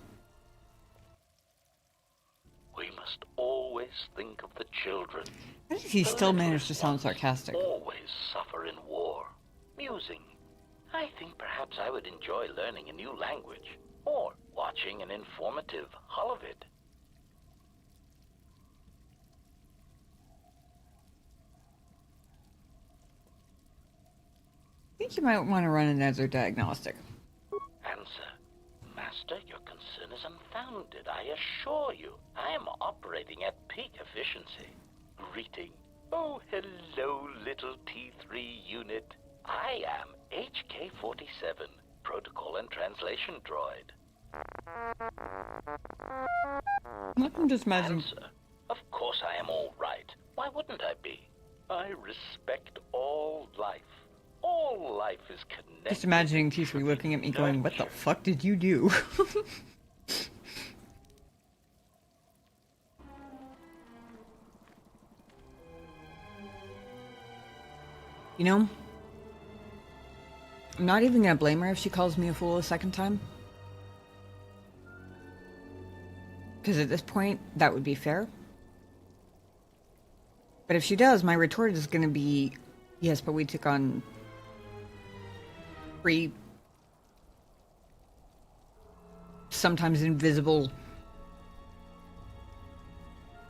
We must always think of the children. How does he still manage to sound sarcastic? Always suffer in war. Musing. I think perhaps I would enjoy learning a new language, or watching an informative holovid. I think you might want to run another diagnostic. Answer. Master, your concern is unfounded, I assure you. I am operating at peak efficiency. Greeting. Oh, hello, little T3 unit. I am HK-47, Protocol and Translation Droid. I'm just imagining. Answer. Of course I am all right. Why wouldn't I be? I respect all life. All life is connected. Just imagining T3 looking at me going, what the fuck did you do? You know, I'm not even gonna blame her if she calls me a fool a second time. Because at this point, that would be fair. But if she does, my retort is gonna be, yes, but we took on 3 sometimes invisible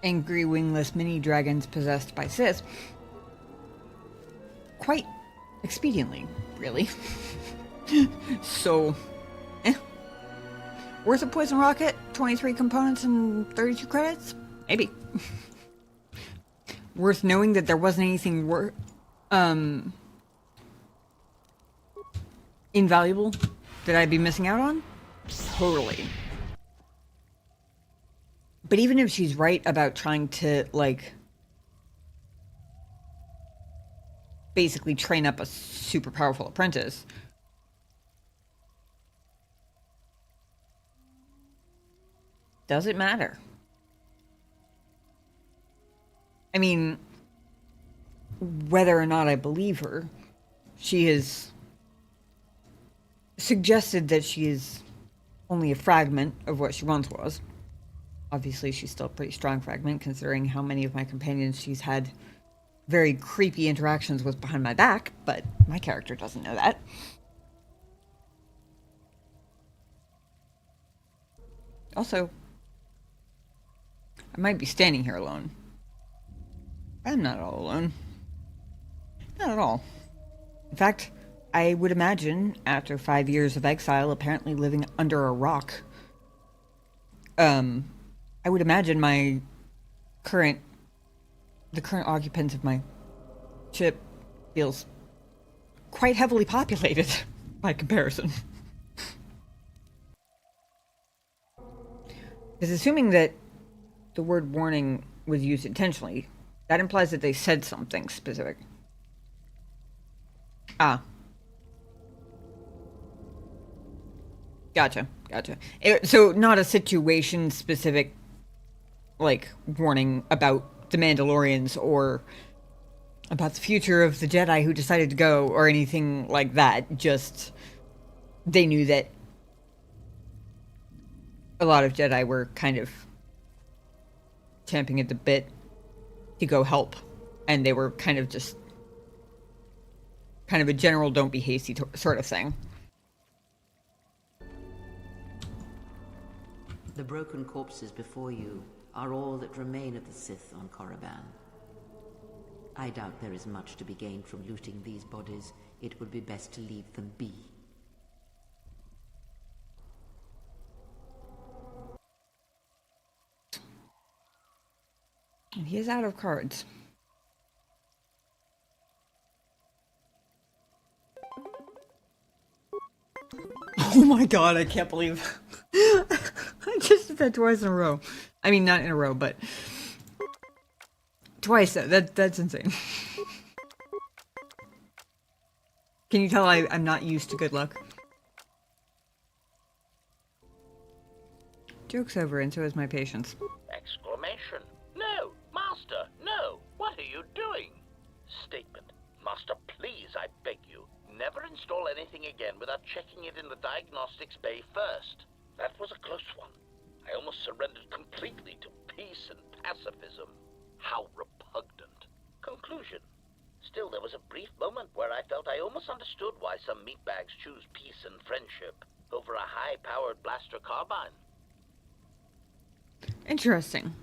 angry wingless mini dragons possessed by Sith. Quite expediently, really. So, worth a poison rocket, 23 components and 32 credits? Maybe. Worth knowing that there wasn't anything invaluable that I'd be missing out on? Totally. But even if she's right about trying to, like, basically train up a super powerful apprentice, does it matter? I mean, whether or not I believe her, she has suggested that she is only a fragment of what she once was. Obviously, she's still a pretty strong fragment, considering how many of my companions she's had very creepy interactions with behind my back, but my character doesn't know that. Also, I might be standing here alone. I'm not all alone. Not at all. In fact, I would imagine, after 5 years of exile, apparently living under a rock, I would imagine the current occupants of my ship feels quite heavily populated by comparison. Because assuming that the word warning was used intentionally, That implies that they said something specific. Ah. Gotcha. So not a situation specific, like, warning about the Mandalorians or about the future of the Jedi who decided to go or anything like that. Just they knew that a lot of Jedi were kind of champing at the bit to go help, and they were kind of just kind of a general don't be hasty sort of thing. The broken corpses before you are all that remain of the Sith on Korriban. I doubt there is much to be gained from looting these bodies. It would be best to leave them be. He is out of cards. Oh my god, I can't believe I just did that twice in a row. I mean, not in a row, but twice. That's insane. Can you tell I'm not used to good luck? Joke's over, and so is my patience. Exclamation. No, Master, no. What are you doing? Statement. Master, please, I beg you, never install anything again without checking it in the diagnostics bay first. That was a close one. I almost surrendered completely to peace and pacifism. How repugnant. Conclusion. Still, there was a brief moment where I felt I almost understood why some meatbags choose peace and friendship over a high-powered blaster carbine. Interesting.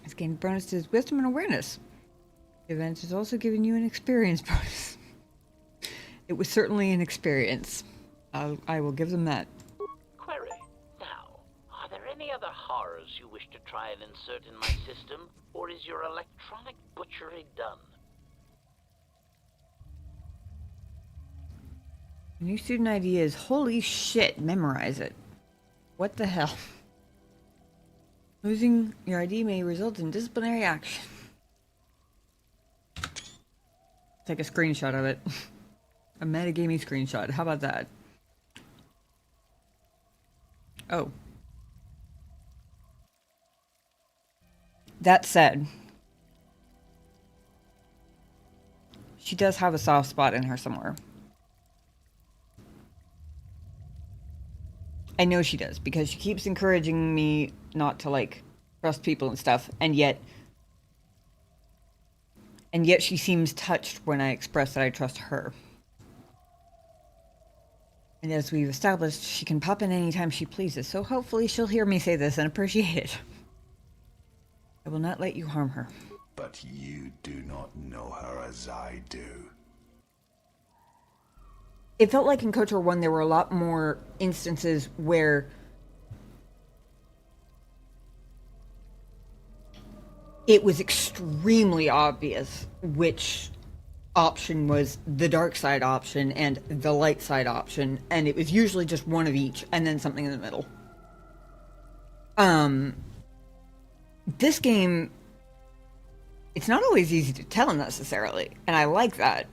It's gained bonus to his wisdom and awareness. The event has also given you an experience bonus. It was certainly an experience. I will give them that. Query. Now, are there any other horrors you wish to try and insert in my system, or is your electronic butchery done? New student ID is holy shit, memorize it. What the hell? Losing your ID may result in disciplinary action. Take a screenshot of it. A metagaming screenshot. How about that? Oh. That said, she does have a soft spot in her somewhere. I know she does, because she keeps encouraging me not to, like, trust people and stuff, and yet she seems touched when I express that I trust her. And as we've established, she can pop in anytime she pleases, so hopefully she'll hear me say this and appreciate it. I will not let you harm her. But you do not know her as I do. It felt like in KOTOR 1 there were a lot more instances where it was extremely obvious which option was the dark side option and the light side option, and it was usually just one of each and then something in the middle. This game, it's not always easy to tell necessarily, and I like that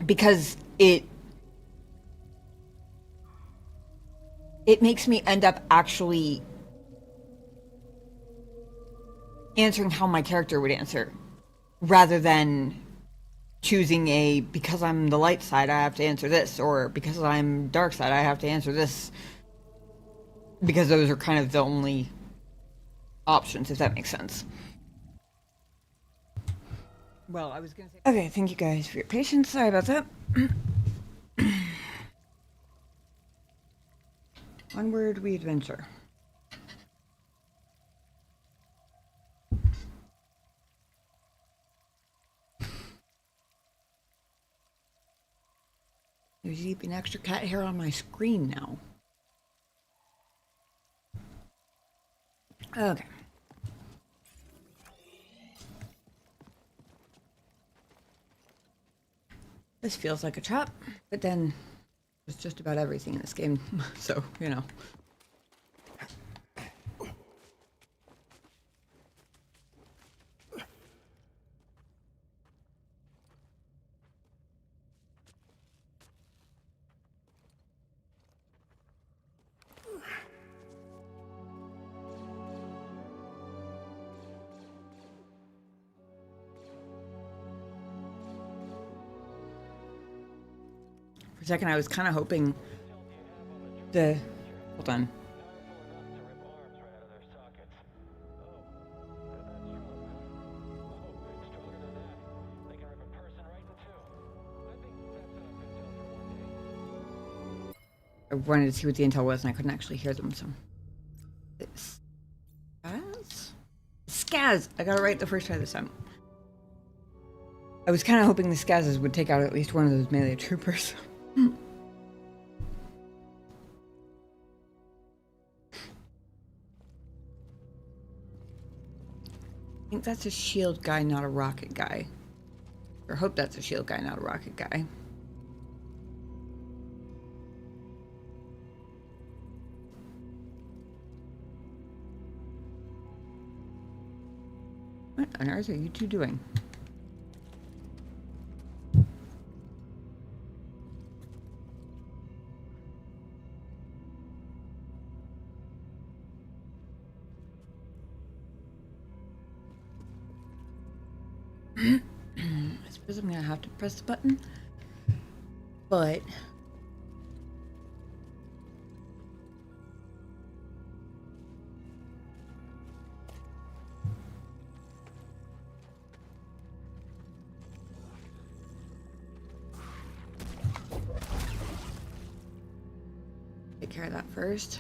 because it makes me end up actually answering how my character would answer, rather than choosing because I'm the light side, I have to answer this, or because I'm dark side, I have to answer this, because those are kind of the only options, if that makes sense. Well, I was gonna say... Okay, thank you guys for your patience. Sorry about that. Onward we adventure. There's even extra cat hair on my screen now. Okay. This feels like a trap, but then there's just about everything in this game, so, you know. For a second, I was kind of hoping the... Hold on. I wanted to see what the intel was, and I couldn't actually hear them, so... It's... Scaz? Scaz! I got it right the first try this time. I was kind of hoping the Scazes would take out at least one of those melee troopers. I think that's a shield guy, not a rocket guy. Or hope that's a shield guy, not a rocket guy. What on earth are you two doing? I suppose I'm gonna have to press the button, but take care of that first.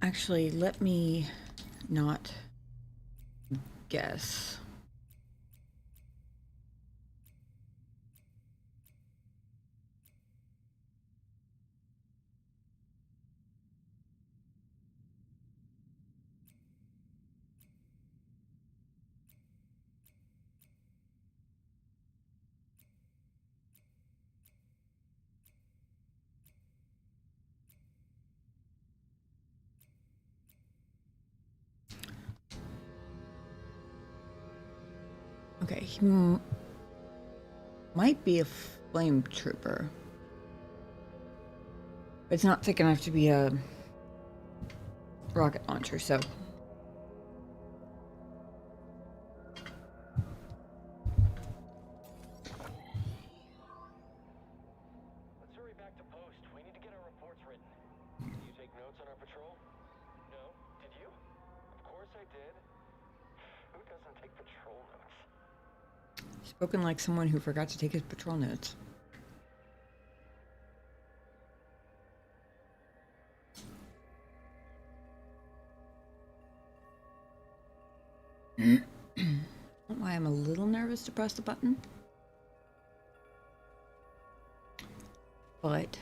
Actually, let me not guess. Okay, he might be a flame trooper. But it's not thick enough to be a rocket launcher, so. Let's hurry back to post. We need to get our reports written. Did you take notes on our patrol? No. Did you? Of course I did. Who doesn't take patrol notes? Spoken like someone who forgot to take his patrol notes. I don't know why I'm a little nervous to press the button. But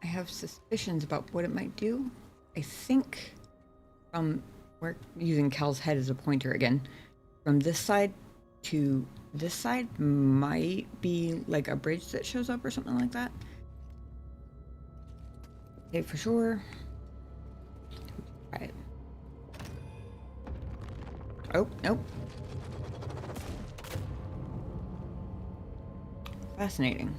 I have suspicions about what it might do. I think we're using Cal's head as a pointer again. From this side to this side might be like a bridge that shows up or something like that. Okay, for sure. Try it. Oh, nope. Fascinating.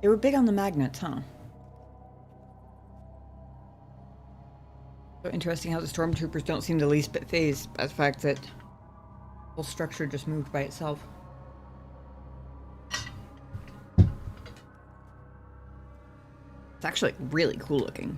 They were big on the magnets, huh? So interesting how the stormtroopers don't seem the least bit phased by the fact that the whole structure just moved by itself. It's actually really cool looking.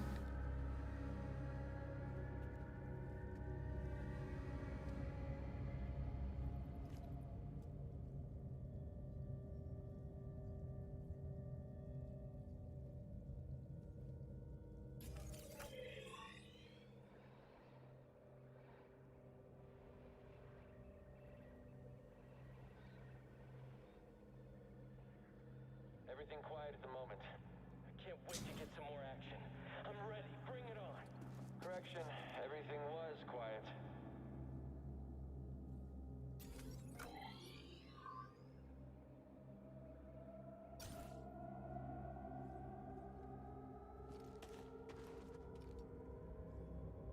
Everything quiet at the moment. I can't wait to get some more action. I'm ready. Bring it on. Correction. Everything was quiet.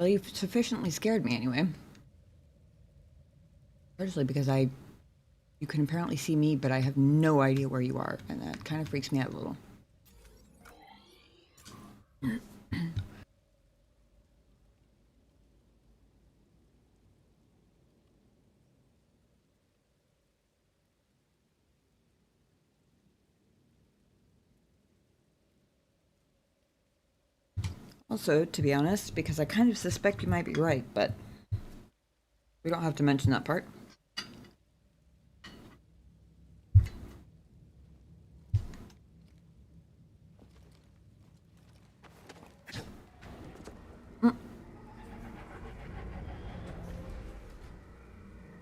Well, you've sufficiently scared me anyway. Largely because you can apparently see me, but I have no idea where you are, and that kind of freaks me out a little. Also, to be honest, because I kind of suspect you might be right, but we don't have to mention that part.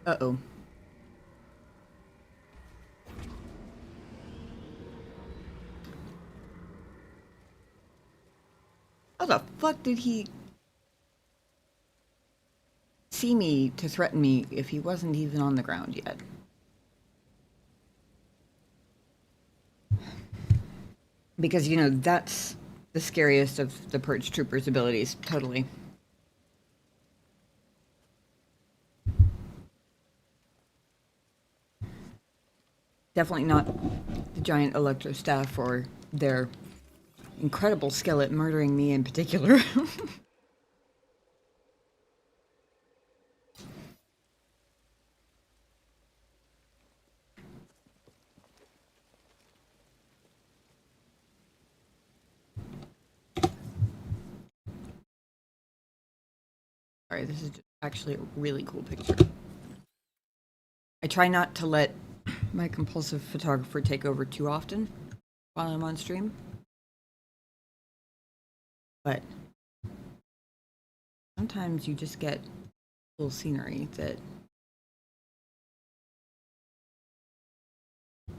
Uh-oh. How the fuck did he see me to threaten me if he wasn't even on the ground yet? Because, you know, that's the scariest of the Purge Trooper's abilities, totally. Definitely not the giant electro staff or their incredible skill at murdering me in particular. Sorry, this is actually a really cool picture. I try not to let my compulsive photographer take over too often while I'm on stream. But sometimes you just get cool scenery that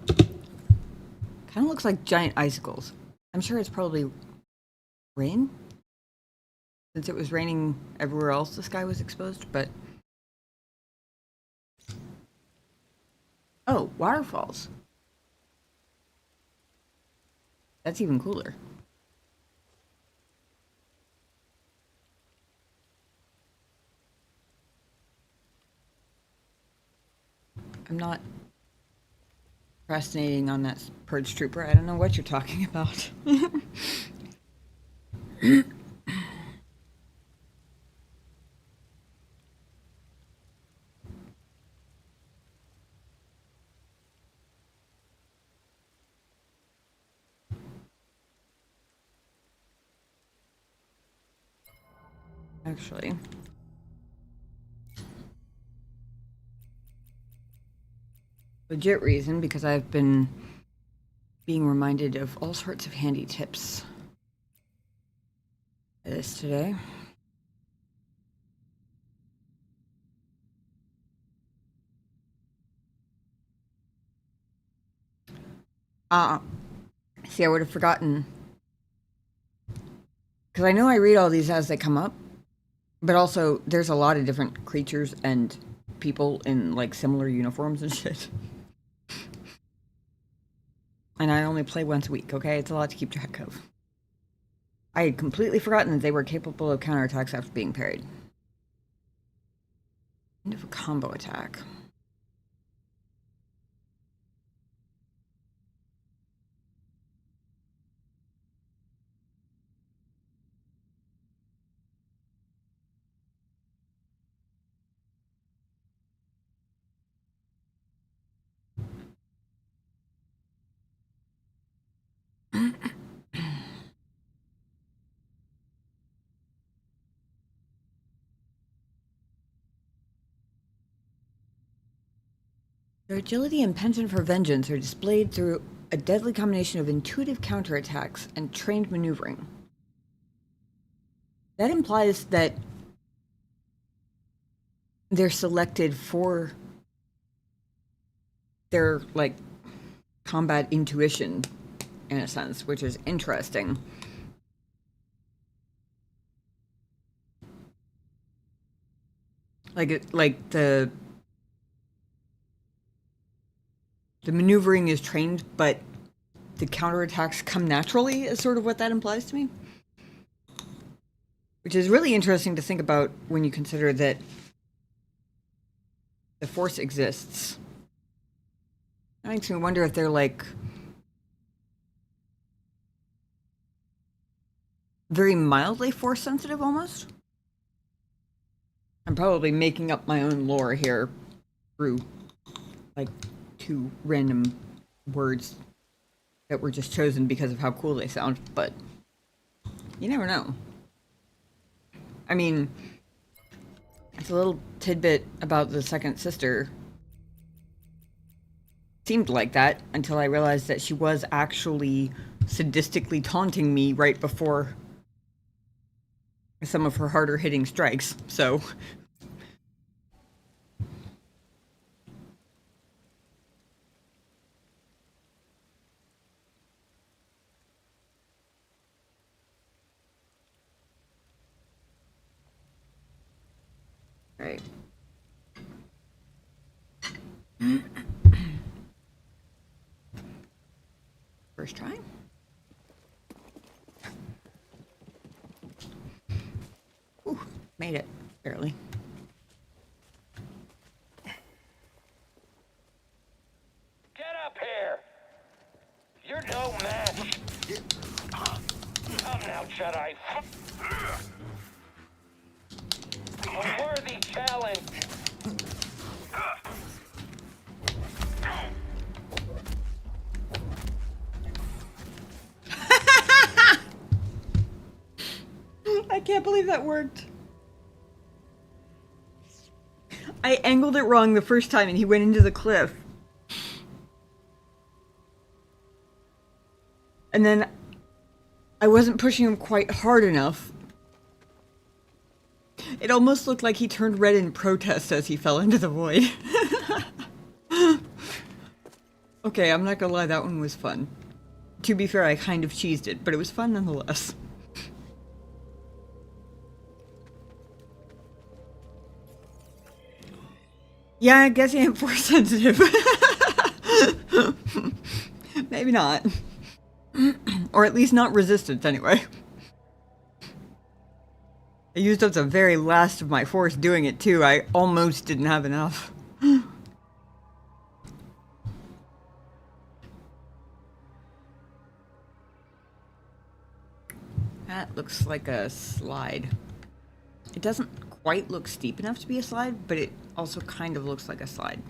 kind of looks like giant icicles. I'm sure it's probably rain, since it was raining everywhere else the sky was exposed, but... Oh, waterfalls. That's even cooler. I'm not procrastinating on that Purge Trooper. I don't know what you're talking about. Actually. Legit reason, because I've been being reminded of all sorts of handy tips this today. See, I would have forgotten. Because I know I read all these as they come up, but also there's a lot of different creatures and people in like similar uniforms and shit. And I only play once a week, okay? It's a lot to keep track of. I had completely forgotten that they were capable of counterattacks after being parried. End of a combo attack. Their agility and penchant for vengeance are displayed through a deadly combination of intuitive counterattacks and trained maneuvering. That implies that they're selected for their, like, combat intuition, in a sense, which is interesting. Like the maneuvering is trained, but the counterattacks come naturally, is sort of what that implies to me. Which is really interesting to think about when you consider that the Force exists. That makes me wonder if they're like very mildly Force sensitive almost. I'm probably making up my own lore here through like 2 random words that were just chosen because of how cool they sound, but you never know. I mean, it's a little tidbit about the second sister. Seemed like that until I realized that she was actually sadistically taunting me right before some of her harder hitting strikes, so. Right. First try. Ooh, made it, barely. Get up here! You're no match! Come now, Jedi. A worthy challenge! I can't believe that worked. I angled it wrong the first time and he went into the cliff. And then I wasn't pushing him quite hard enough. It almost looked like he turned red in protest as he fell into the void. Okay, I'm not gonna lie, that one was fun. To be fair, I kind of cheesed it, but it was fun nonetheless. Yeah, I guess I am force sensitive. Maybe not. Or at least not resistance, anyway. I used up the very last of my force doing it, too. I almost didn't have enough. That looks like a slide. It doesn't quite look steep enough to be a slide, but it also kind of looks like a slide.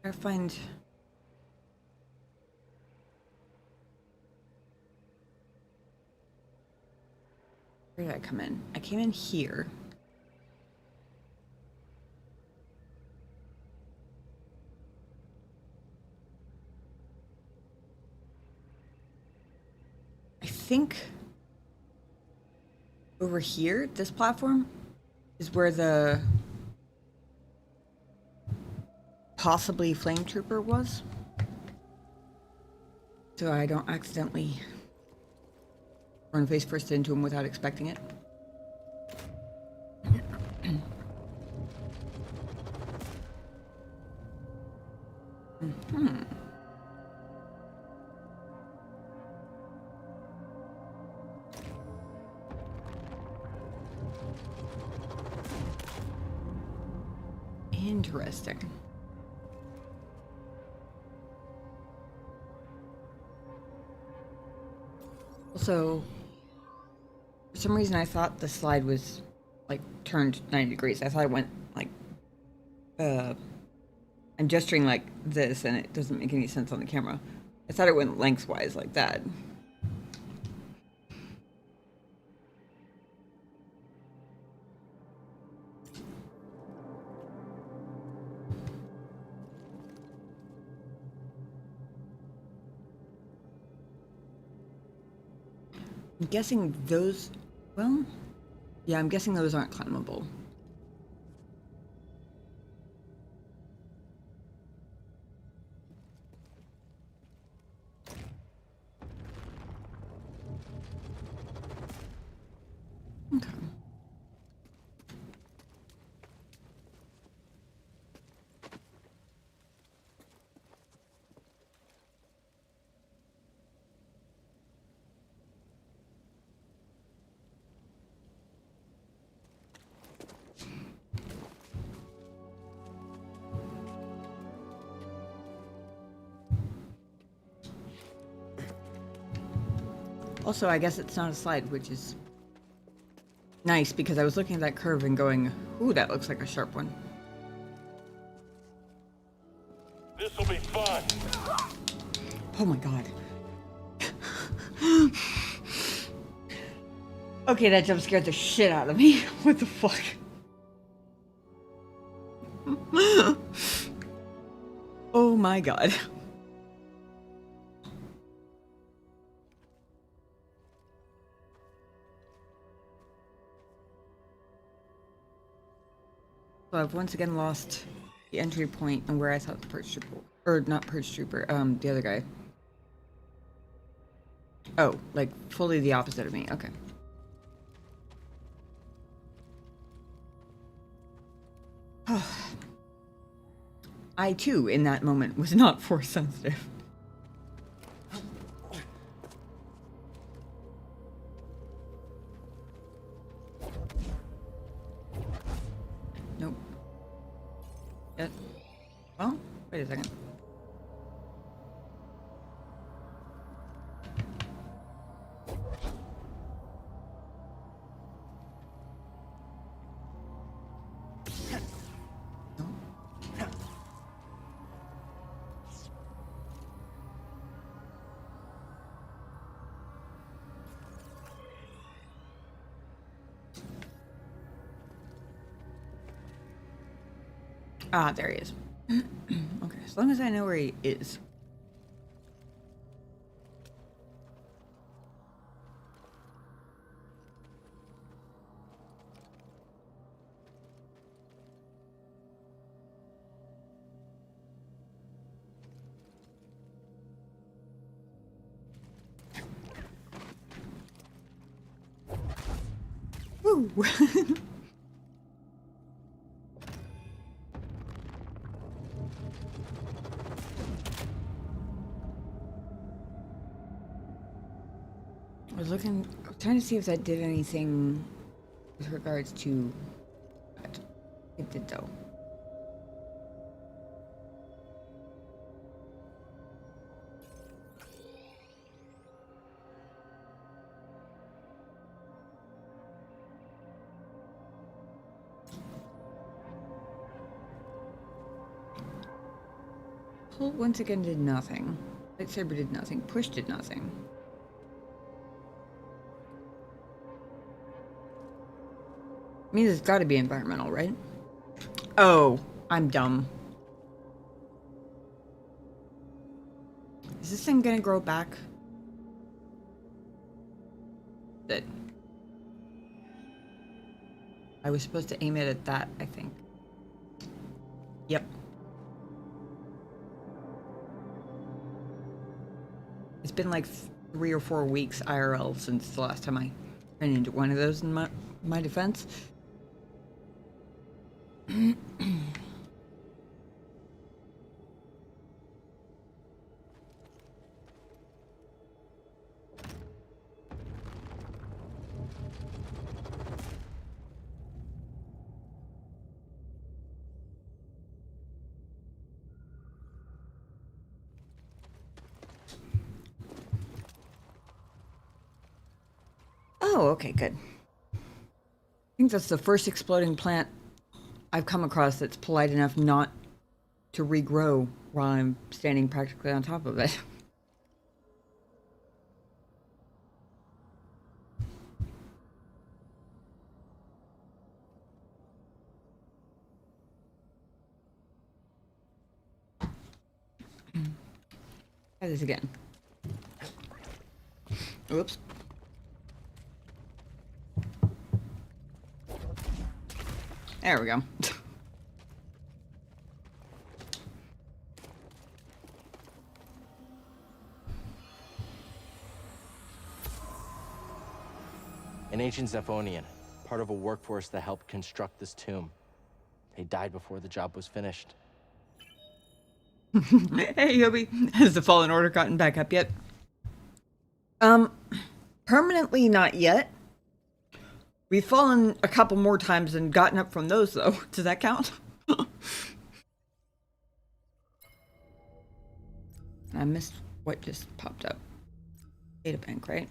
I find... Where did I come in? I came in here. I think over here, this platform, is where the possibly flame trooper was. So I don't accidentally run face first into him without expecting it. Interesting. Also, for some reason I thought the slide was like turned 90 degrees. I thought it went like I'm gesturing like this and it doesn't make any sense on the camera. I thought it went lengthwise like that. I'm guessing those, well, yeah, I'm guessing those aren't climbable. Okay. Also, I guess it's not a slide, which is nice because I was looking at that curve and going, ooh, that looks like a sharp one. This'll be fun. Oh my god. Okay, that jump scared the shit out of me. What the fuck? Oh my god. So I've once again lost the entry point and where I thought the Purge Trooper, or not Purge Trooper, the other guy. Oh, like fully the opposite of me. Okay. I too, in that moment, was not force sensitive. Nope. Yet. Well, wait a second. Ah, there he is. Okay, as long as I know where he is. Woo! I was trying to see if that did anything with regards to. It did though. Pull once again did nothing. Lightsaber did nothing. Push did nothing. Means it's got to be environmental, right? Oh, I'm dumb. Is this thing gonna grow back? That I was supposed to aim it at that, I think. Yep. It's been like 3 or 4 weeks IRL since the last time I ran into one of those in my defense. Oh, okay, good. I think that's the first exploding plant I've come across that's polite enough not to regrow while I'm standing practically on top of it. Try this again. Oops. There we go. An ancient Zephonian, part of a workforce that helped construct this tomb. They died before the job was finished. Hey, Yobi. Has the Fallen Order gotten back up yet? Permanently not yet. We've fallen a couple more times and gotten up from those, though. Does that count? I missed what just popped up. Data bank, right?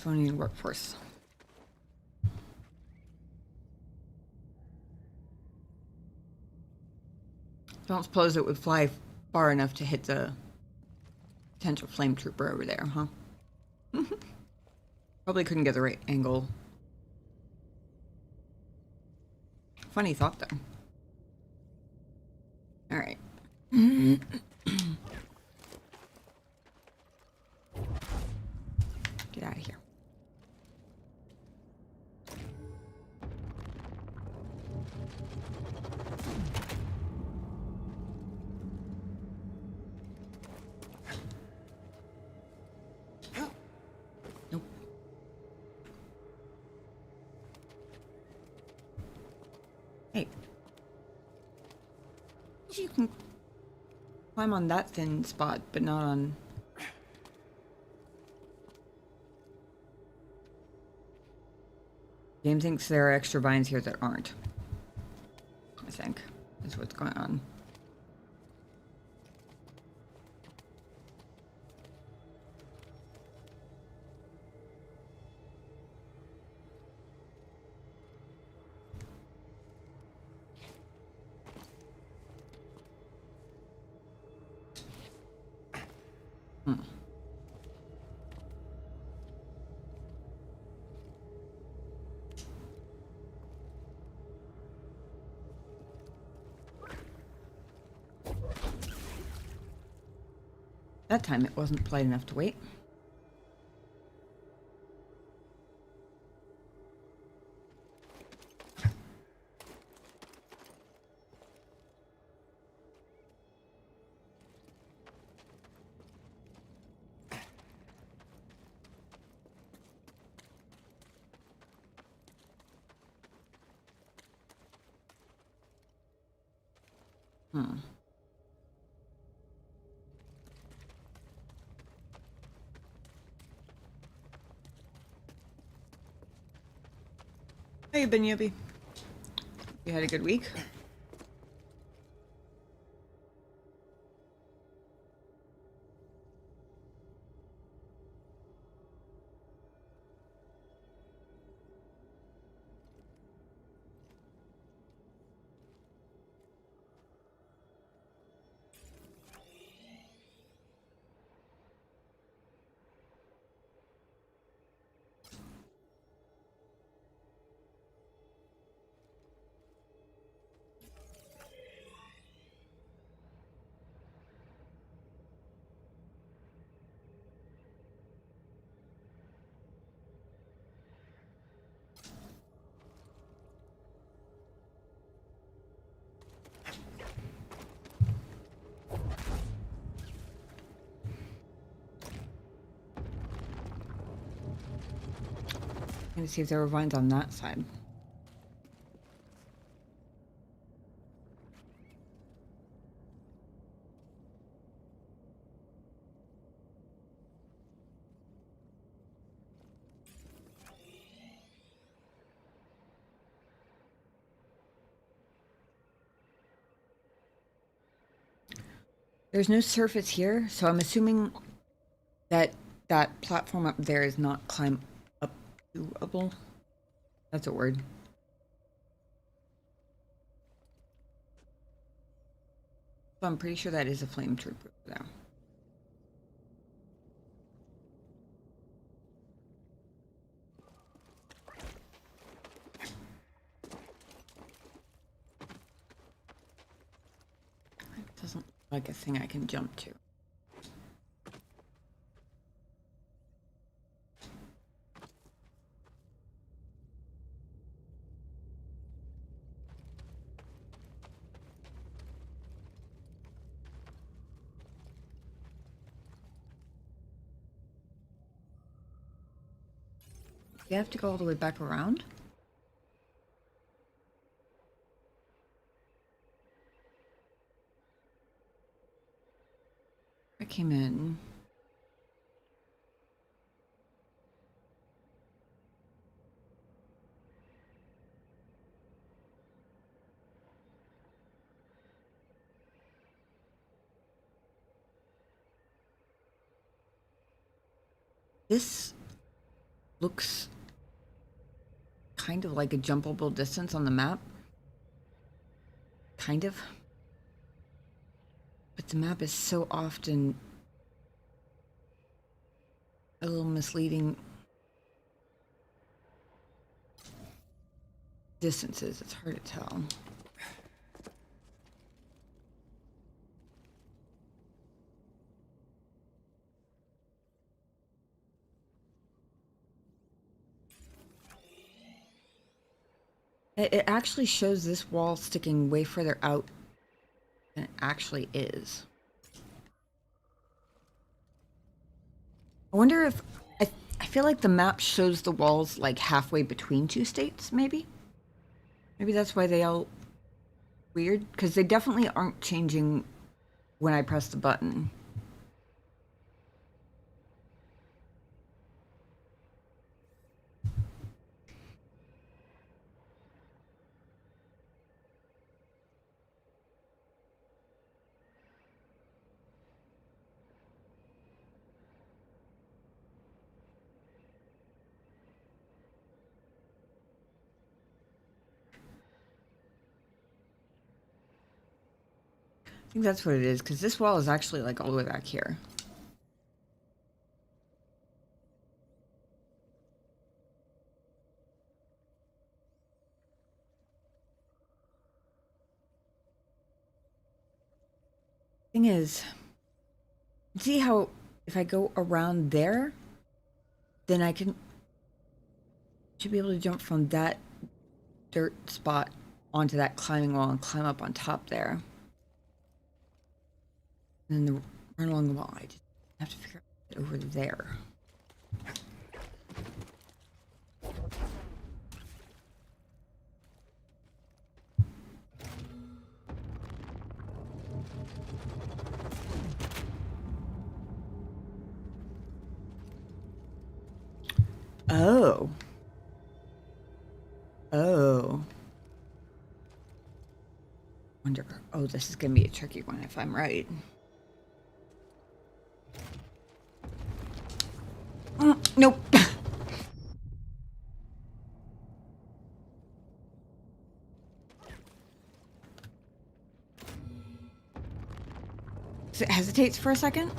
Estonian workforce. Don't suppose it would fly far enough to hit the potential flame trooper over there, huh? Probably couldn't get the right angle. Funny thought there. All right. Get out of here. Nope. Hey. You can climb on that thin spot, but not on... Game thinks there are extra vines here that aren't. I think is what's going on. That time it wasn't polite enough to wait. How you been, Yubi? You had a good week? Gonna see if there were vines on that side. There's no surface here, so I'm assuming that that platform up there is not climb up-able. That's a word. So I'm pretty sure that is a flame trooper though. It doesn't look like a thing I can jump to. You have to go all the way back around? I came in. This looks kind of like a jumpable distance on the map. Kind of. But the map is so often a little misleading. Distances, it's hard to tell. It actually shows this wall sticking way further out than it actually is. I wonder if... I feel like the map shows the walls like halfway between two states, maybe? Maybe that's why they all... Weird? Because they definitely aren't changing when I press the button. I think that's what it is, because this wall is actually like all the way back here. Thing is, see how if I go around there, then I should be able to jump from that dirt spot onto that climbing wall and climb up on top there. And then run along the wall. I just have to figure out over there. Oh. Oh. Wonder. Oh, this is gonna be a tricky one if I'm right. Nope. So it hesitates for a second.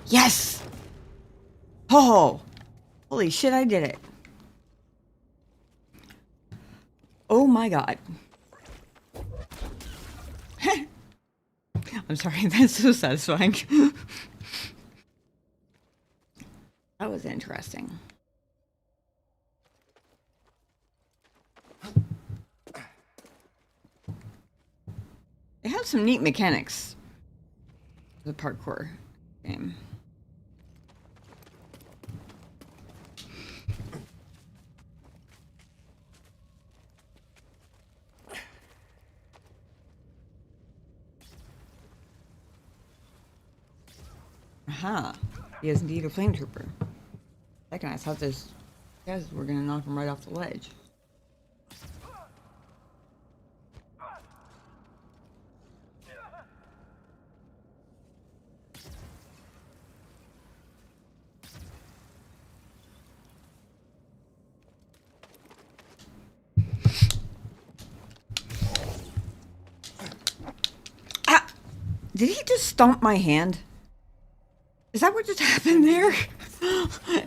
Yes! Oh! Holy shit, I did it. Oh my god. I'm sorry, that's so satisfying. That was interesting. They have some neat mechanics. The parkour game. Aha. He is indeed a flame trooper. Second, I thought those guys were gonna knock him right off the ledge. Ah! Did he just stomp my hand? Is that what just happened there?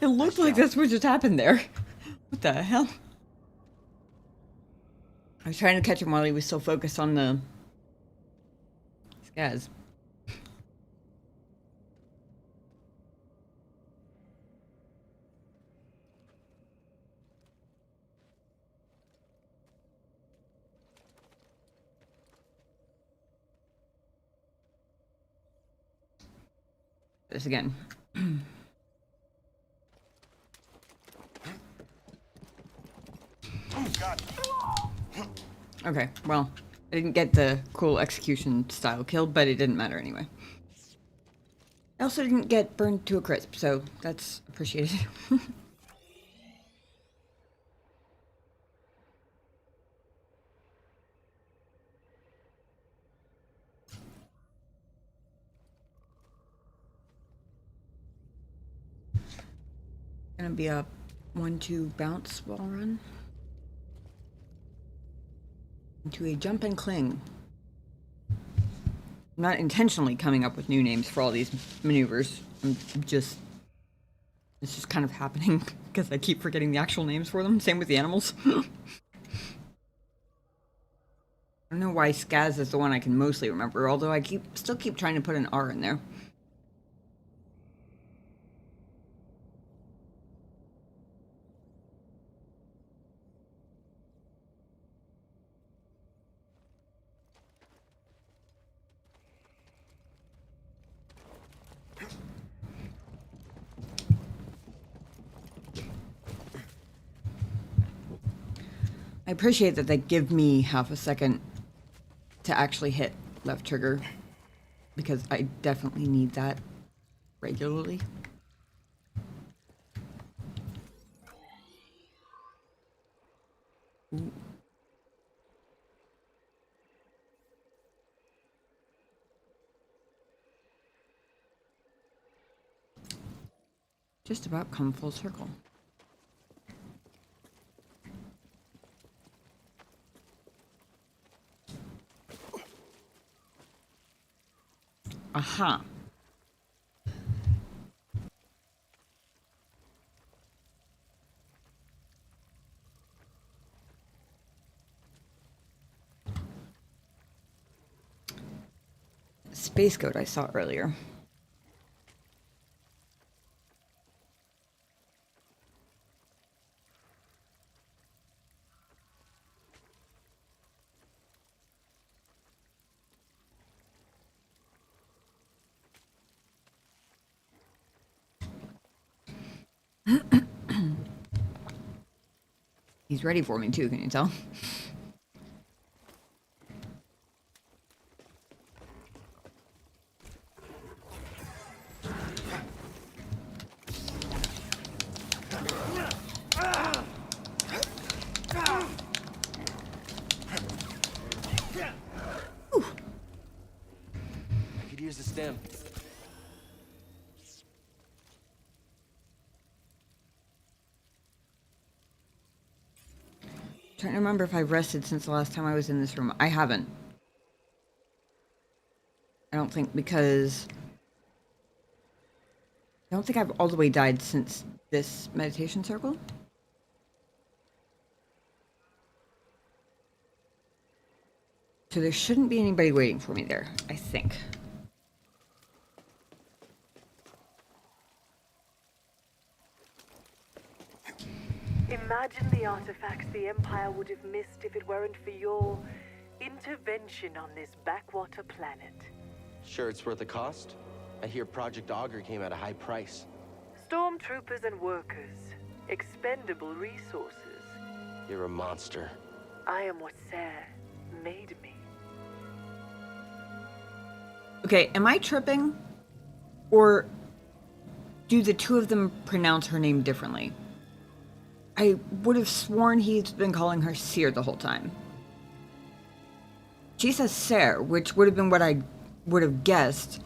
It looked like that's what just happened there. What the hell? I was trying to catch him while he was still focused on the scaz. This again. Okay, well, I didn't get the cool execution style kill, but it didn't matter anyway. I also didn't get burned to a crisp, so that's appreciated. Gonna be a 1-2 bounce wall run. Into a jump and cling. I'm not intentionally coming up with new names for all these maneuvers. It's just kind of happening because I keep forgetting the actual names for them. Same with the animals. I don't know why Skaz is the one I can mostly remember, although I still keep trying to put an R in there. I appreciate that they give me half a second to actually hit left trigger, because I definitely need that regularly. Ooh. Just about come full circle. Aha. Space goat I saw earlier. He's ready for me too, can you tell? I could use the stem. Trying to remember if I've rested since the last time I was in this room. I haven't. I don't think, because I don't think I've all the way died since this meditation circle. So there shouldn't be anybody waiting for me there, I think. Imagine the artifacts the Empire would have missed if it weren't for your intervention on this backwater planet. Sure it's worth the cost? I hear Project Augur came at a high price. Stormtroopers and workers. Expendable resources. You're a monster. I am what Ser made me. Okay, am I tripping? Or do the two of them pronounce her name differently? I would have sworn he's been calling her Seer the whole time. She says Ser, which would have been what I would have guessed.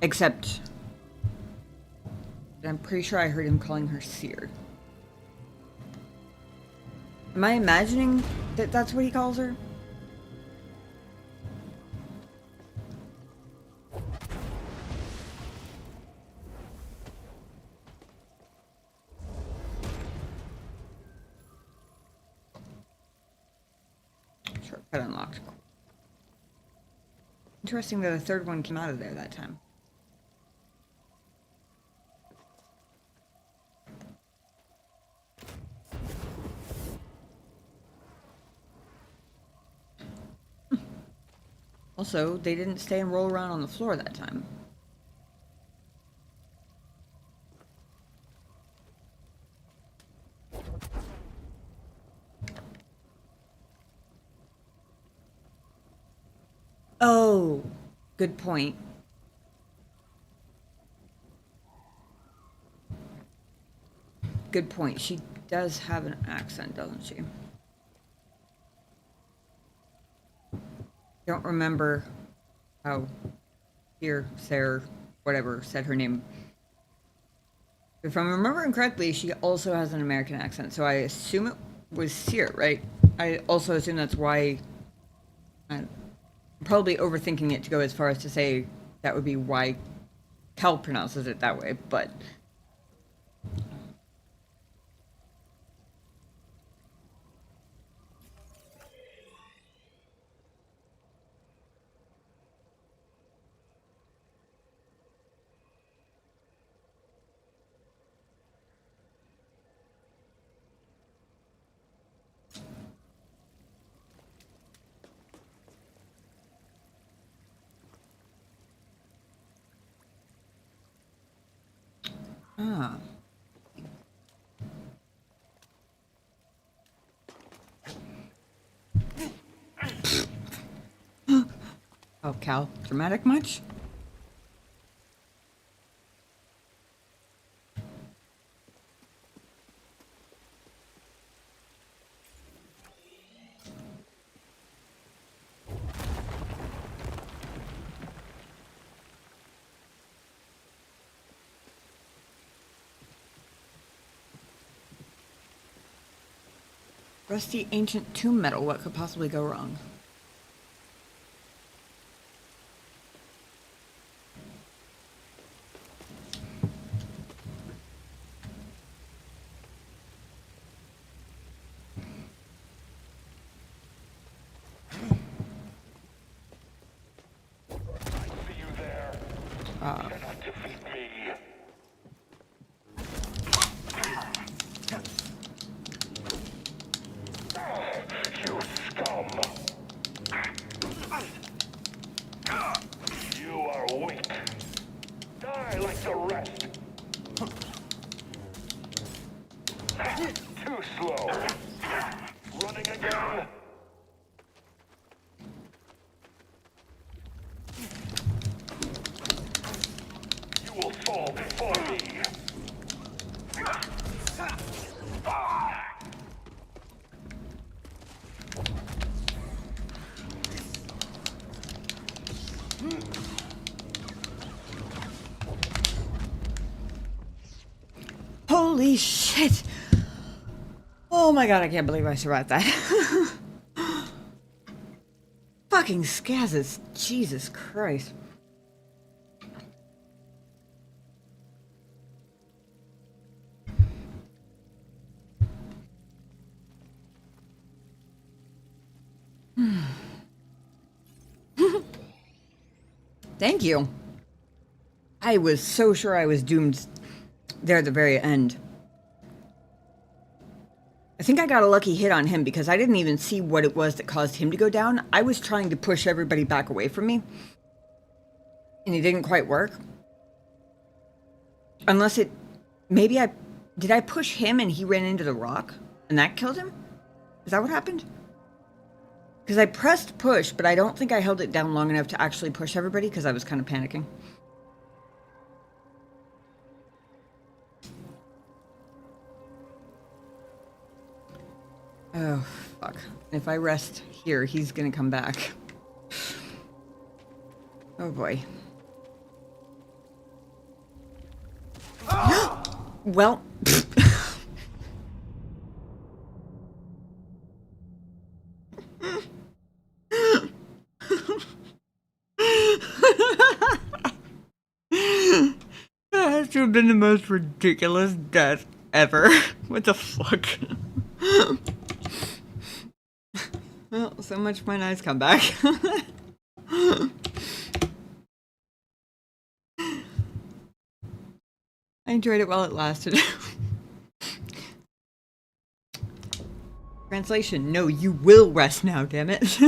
Except I'm pretty sure I heard him calling her Seer. Am I imagining that that's what he calls her? Shortcut unlocked. Interesting that a third one came out of there that time. Also, they didn't stay and roll around on the floor that time. Oh, good point. good point. She does have an accent, doesn't she? Don't remember how here Sarah, whatever, said her name. If I'm remembering correctly, she also has an American accent, so I assume it was Seer, right? I also assume that's why. I'm probably overthinking it to go as far as to say that would be why Cal pronounces it that way, but. Ah. Oh, Cal, dramatic much? Rusty ancient tomb metal, what could possibly go wrong? See you there. You cannot defeat me. You scum! You are weak. Die like the rest. Too slow. Running again. You will fall before me. Holy shit! Oh my god, I can't believe I survived that. Fucking scazzes. Jesus Christ. Thank you. I was so sure I was doomed there at the very end. I think I got a lucky hit on him because I didn't even see what it was that caused him to go down. I was trying to push everybody back away from me. And it didn't quite work. Unless it... Maybe I... Did I push him and he ran into the rock? And that killed him? Is that what happened? Because I pressed push, but I don't think I held it down long enough to actually push everybody because I was kind of panicking. Oh, fuck. If I rest here, he's gonna come back. Oh, boy. Well... That has to have been the most ridiculous death ever. What the fuck? Well, so much for my nice comeback. I enjoyed it while it lasted. Translation, no, you will rest now, damn it.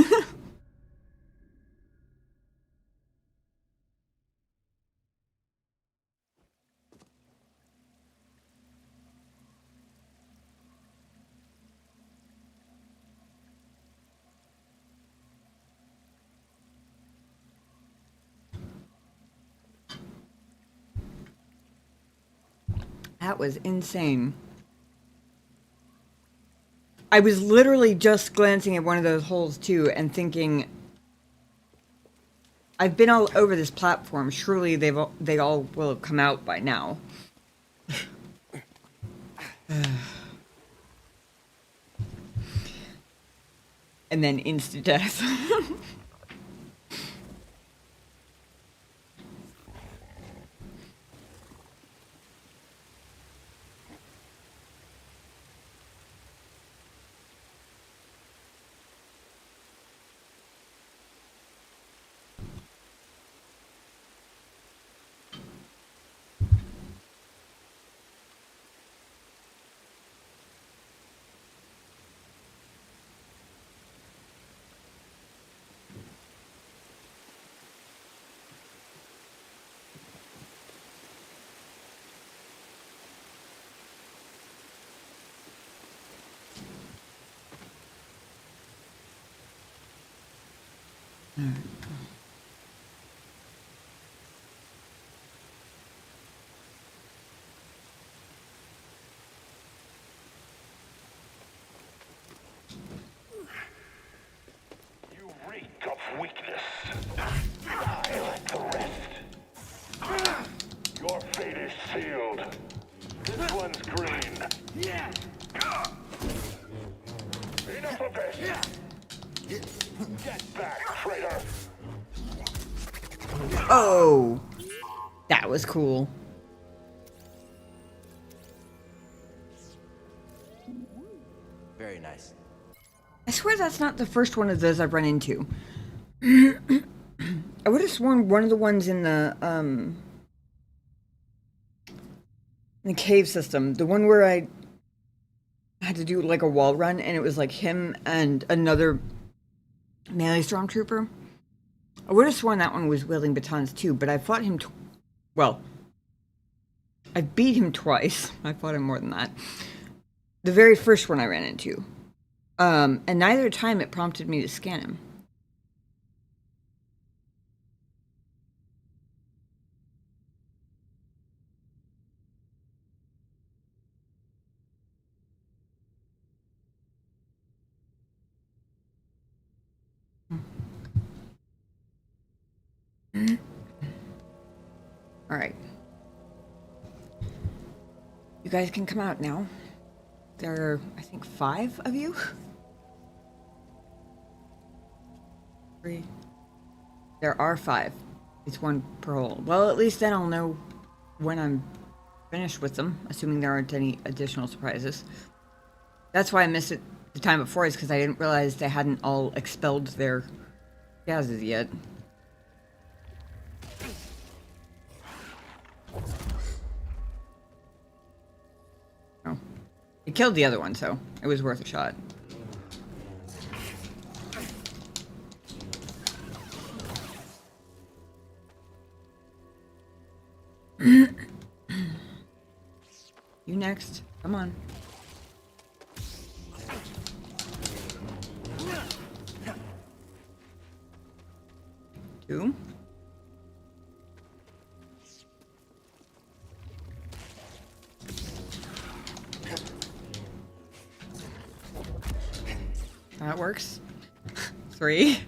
That was insane. I was literally just glancing at one of those holes too and thinking, I've been all over this platform. Surely they all will have come out by now. And then instant death. You reek of weakness. Die like the rest. Your fate is sealed. This one's green. Yeah. Enough of this. Get back, traitor. Oh, that was cool. Very nice. I swear that's not the first one of those I've run into. I would have sworn one of the ones in the cave system, the one where I had to do like a wall run, and it was like him and another melee stormtrooper. I would have sworn that one was wielding batons too, but I fought him. Well, I beat him twice. I fought him more than that. The very first one I ran into. And neither time it prompted me to scan him. All right. You guys can come out now. There are, I think, 5 of you. 3. There are 5. It's 1 per hole. Well, at least then I'll know when I'm finished with them, assuming there aren't any additional surprises. That's why I missed it the time before, is because I didn't realize they hadn't all expelled their gases yet. Oh. It killed the other one, so it was worth a shot. You next. Come on. Two. That works. 3.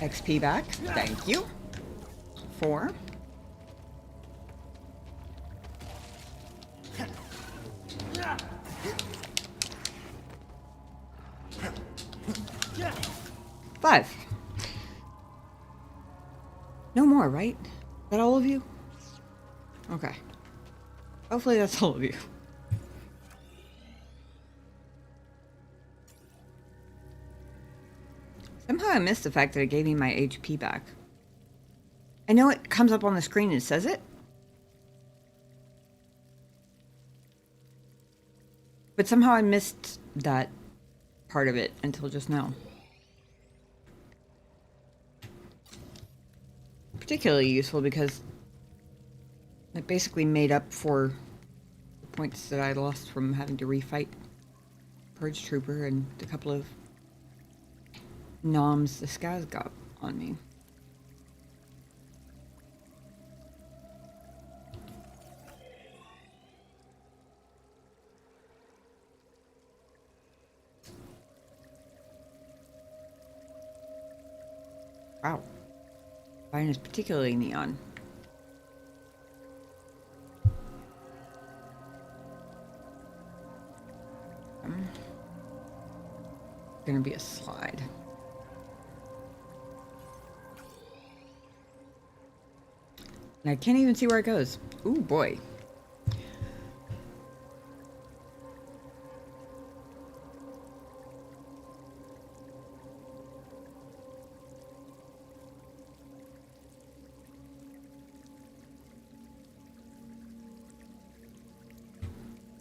XP back. Thank you. 4. Five. No more, right? Is that all of you? Okay. Hopefully that's all of you. Somehow I missed the fact that it gave me my HP back. I know it comes up on the screen and says it. But somehow I missed that part of it until just now. Particularly useful because it basically made up for the points that I lost from having to refight Purge Trooper and a couple of noms the Skaz got on me. Wow. Mine is particularly neon. Gonna be a slide. And I can't even see where it goes. Ooh, boy.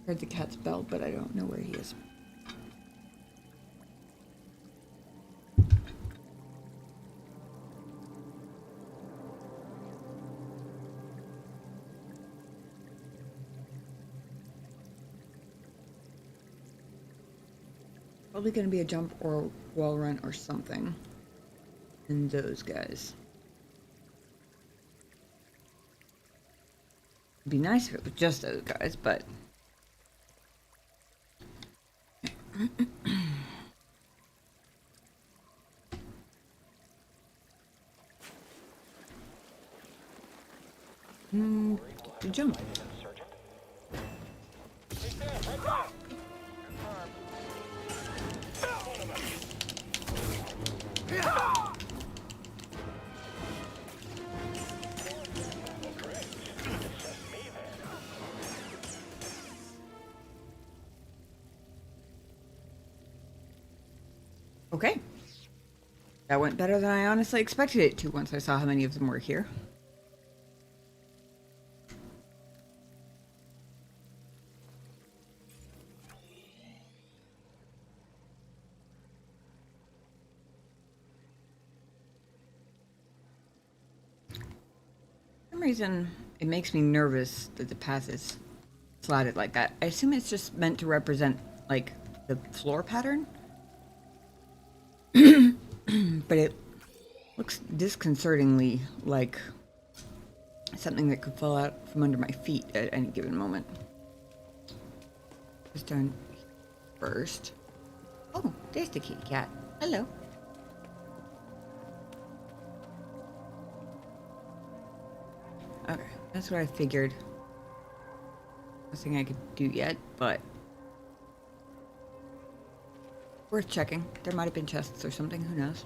Heard the cat's bell, but I don't know where he is. Probably gonna be a jump or wall run or something. And those guys. It'd be nice if it was just those guys, but to jump. Okay. That went better than I honestly expected it to once I saw how many of them were here. For some reason, it makes me nervous that the path is slatted like that. I assume it's just meant to represent, like, the floor pattern? But it looks disconcertingly like something that could fall out from under my feet at any given moment. Just done first. Oh, there's the kitty cat. Hello. Okay, that's what I figured. Nothing I could do yet, but worth checking. There might have been chests or something, who knows?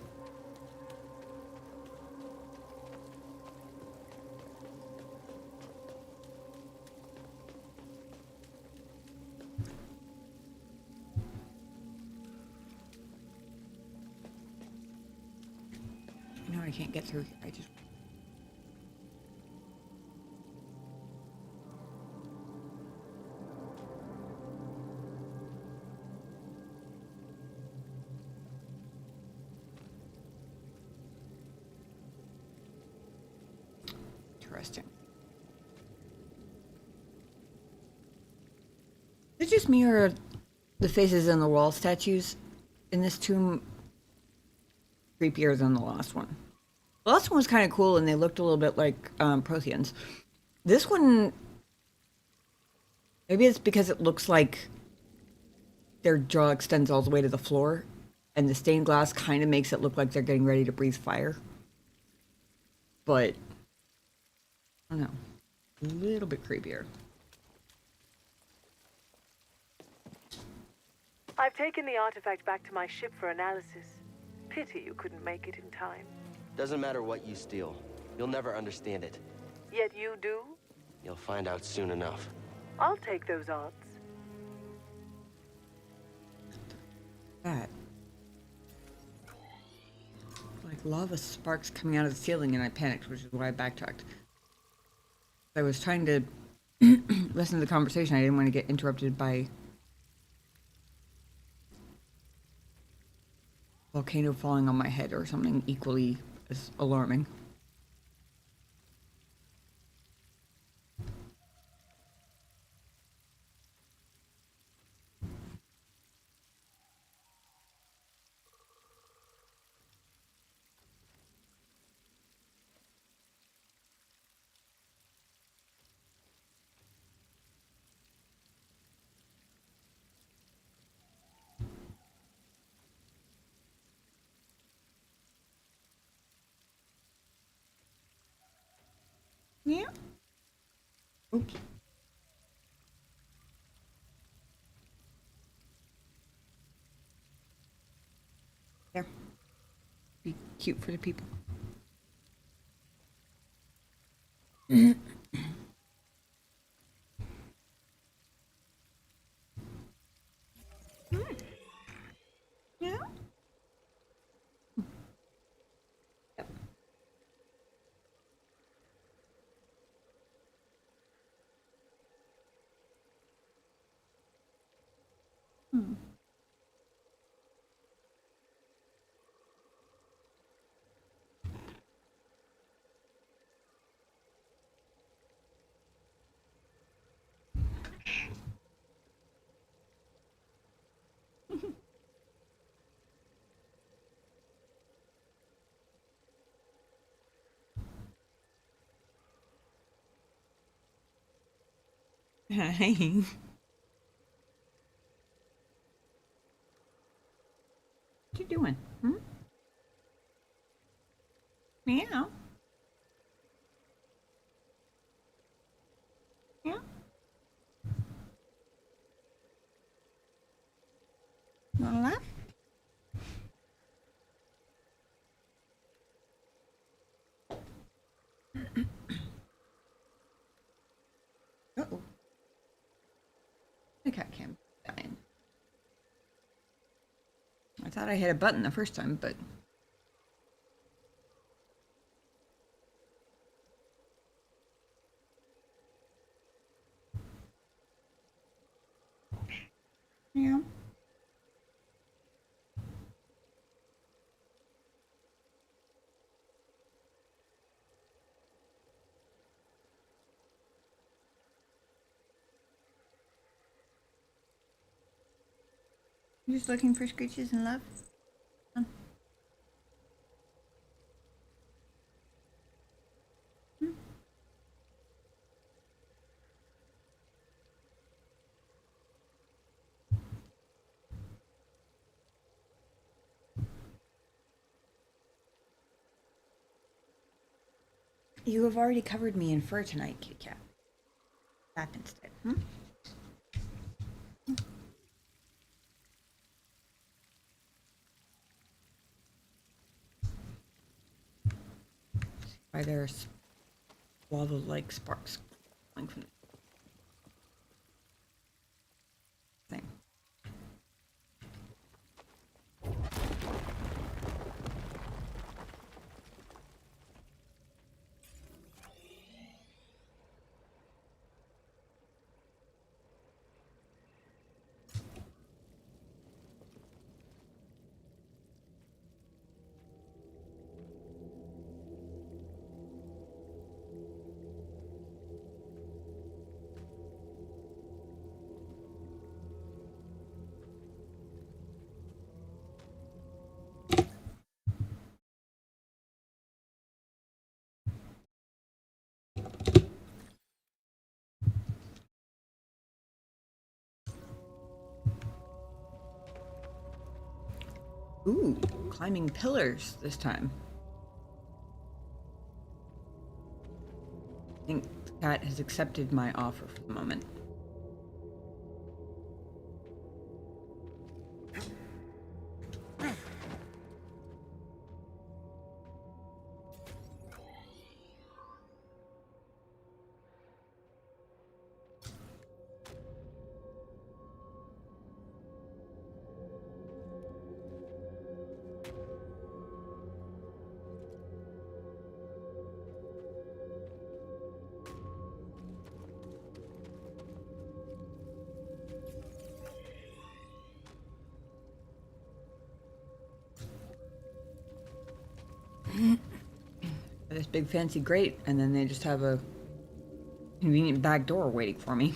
I know I can't get through here. I just... Interesting. Is it just me or the faces in the wall statues in this tomb creepier than the last one? The last one was kind of cool and they looked a little bit like Protheans. This one, maybe it's because it looks like their jaw extends all the way to the floor and the stained glass kind of makes it look like they're getting ready to breathe fire. But I don't know, a little bit creepier. I've taken the artifact back to my ship for analysis. Pity you couldn't make it in time. Doesn't matter what you steal. You'll never understand it. Yet you do? You'll find out soon enough. I'll take those odds. That. Like lava sparks coming out of the ceiling and I panicked, which is why I backtracked. I was trying to listen to the conversation. I didn't want to get interrupted by volcano falling on my head or something equally as alarming. Yeah. Oops. There. Be cute for the people. Yeah. Yep. Hey. What you doing? Hmm? Meow. Yeah. You wanna laugh? Uh-oh. The cat cam dying. I thought I hit a button the first time, but... Yeah. You just looking for screeches and love? Huh? Hmm? You have already covered me in fur tonight, kitty cat. Back instead. Hmm? Why there's lava-like sparks coming from the thing. Ooh, climbing pillars this time. I think the cat has accepted my offer for the moment. This big fancy grate, and then they just have a convenient back door waiting for me.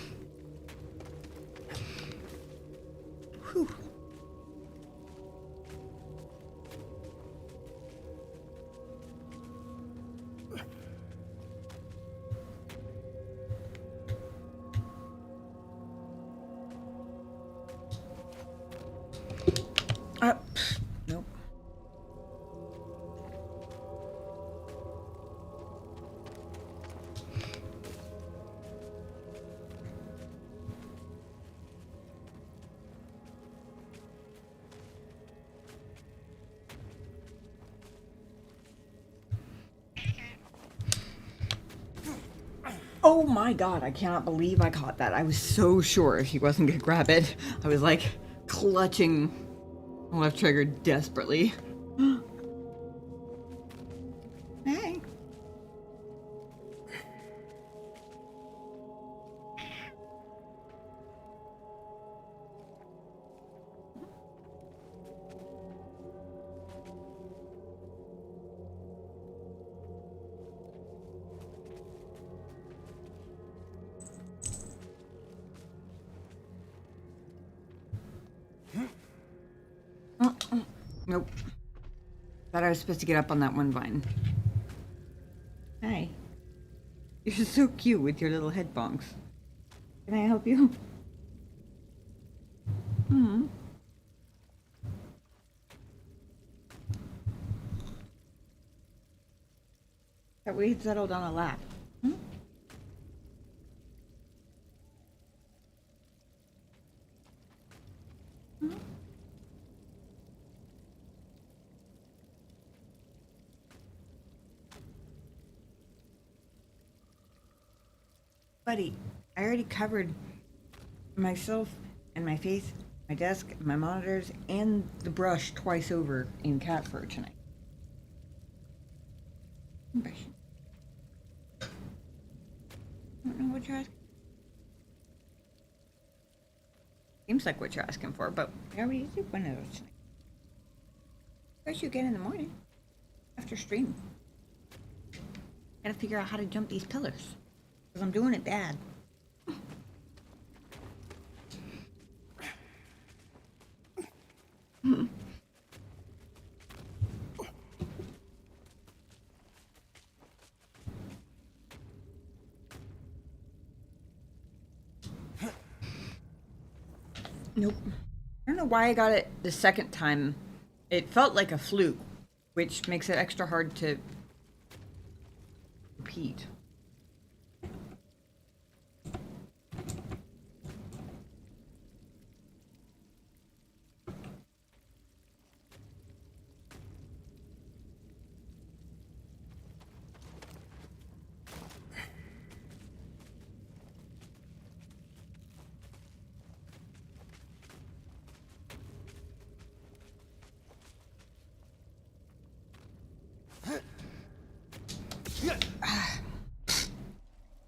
Whew. Nope. Oh my god, I cannot believe I caught that. I was so sure he wasn't gonna grab it. I was like clutching the left trigger desperately. Hey. Nope. Thought I was supposed to get up on that one vine. Hi. You're so cute with your little head bonks. Can I help you? Hmm. That we settled on a lap. Hmm? Hmm? Buddy, I already covered myself and my face, my desk, my monitors, and the brush twice over in cat fur tonight. I don't know what you're asking. Seems like what you're asking for, but I already did one of those tonight. First you get in the morning, after stream. Gotta figure out how to jump these pillars, because I'm doing it bad. Nope. I don't know why I got it the second time. It felt like a fluke, which makes it extra hard to repeat.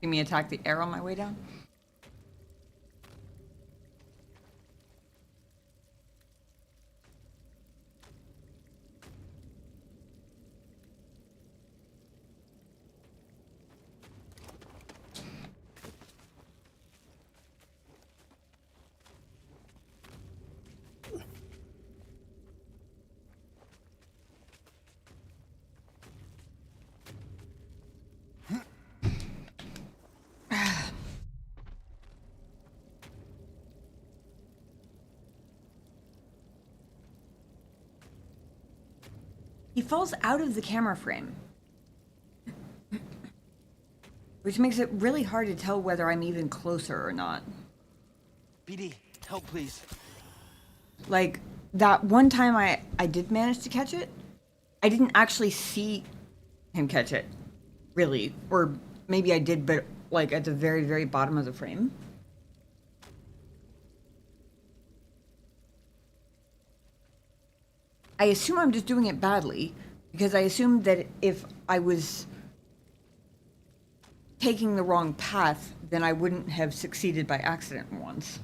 See me attack the air on my way down? He falls out of the camera frame, which makes it really hard to tell whether I'm even closer or not. BD, help please. Like, that one time I did manage to catch it, I didn't actually see him catch it, really. Or maybe I did, but like at the very, very bottom of the frame. I assume I'm just doing it badly, because I assumed that if I was taking the wrong path, then I wouldn't have succeeded by accident once.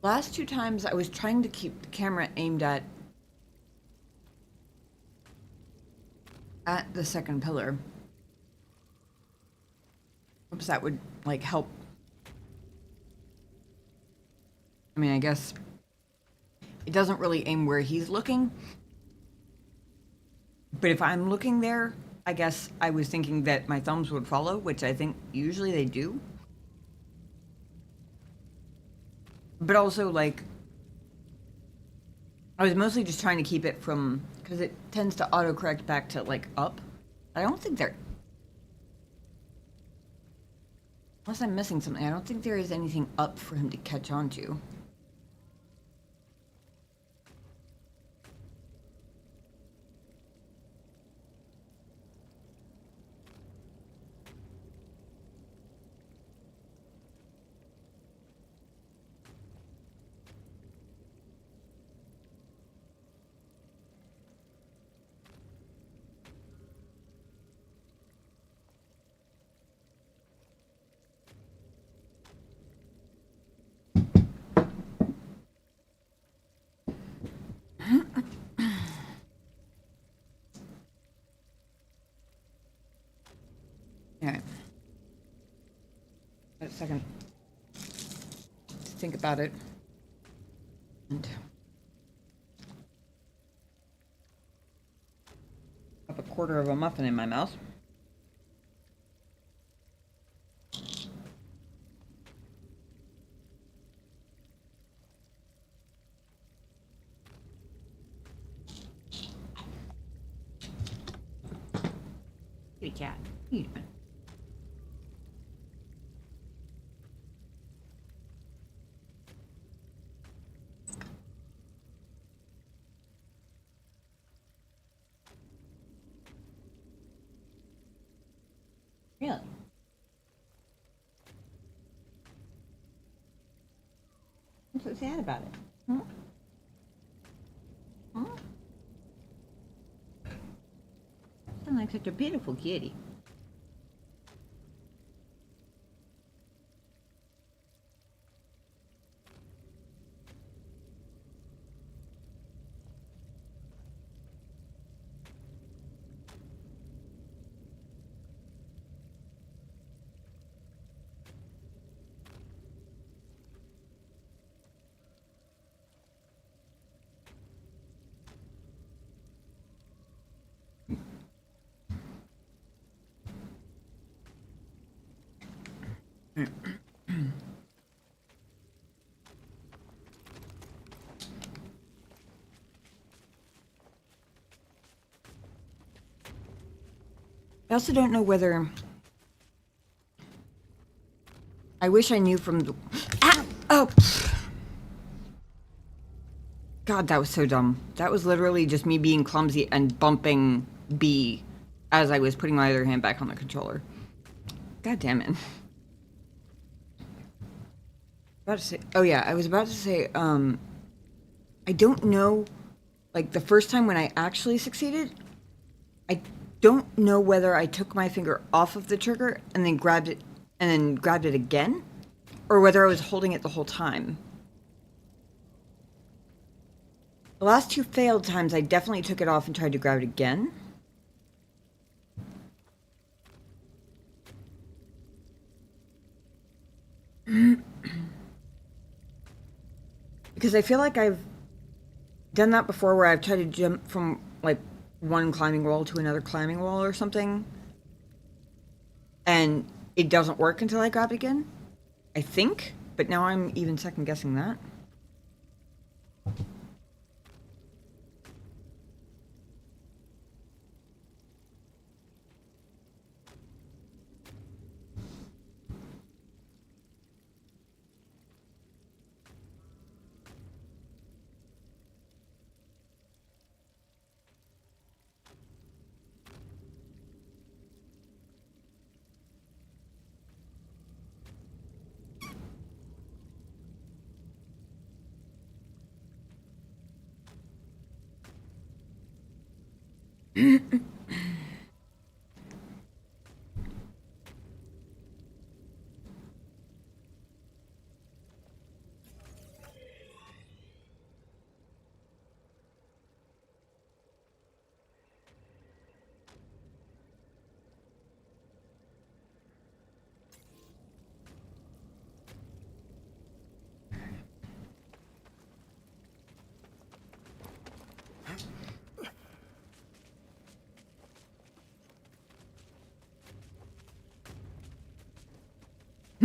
Last two times I was trying to keep the camera aimed at the second pillar. Hopes that would like help. I mean, I guess it doesn't really aim where he's looking. But if I'm looking there, I guess I was thinking that my thumbs would follow, which I think usually they do. But also, like, I was mostly just trying to keep it from, because it tends to autocorrect back to, like, up. I don't think there, unless I'm missing something, I don't think there is anything up for him to catch on to. Alright. Wait a second. Let's think about it. And up a quarter of a muffin in my mouth. Kitty cat. What are you doing? Really? What's so sad about it? Huh? Huh? Sound like such a beautiful kitty. I also don't know whether... I wish I knew from the... Ah! Oh! God, that was so dumb. That was literally just me being clumsy and bumping B as I was putting my other hand back on the controller. God damn it. About to say... Oh yeah, I was about to say, I don't know, like, the first time when I actually succeeded, I don't know whether I took my finger off of the trigger and then grabbed it again, or whether I was holding it the whole time. The last two failed times, I definitely took it off and tried to grab it again. Because I feel like I've done that before, where I've tried to jump from, like, one climbing wall to another climbing wall or something, and it doesn't work until I grab it again, I think, but now I'm even second guessing that.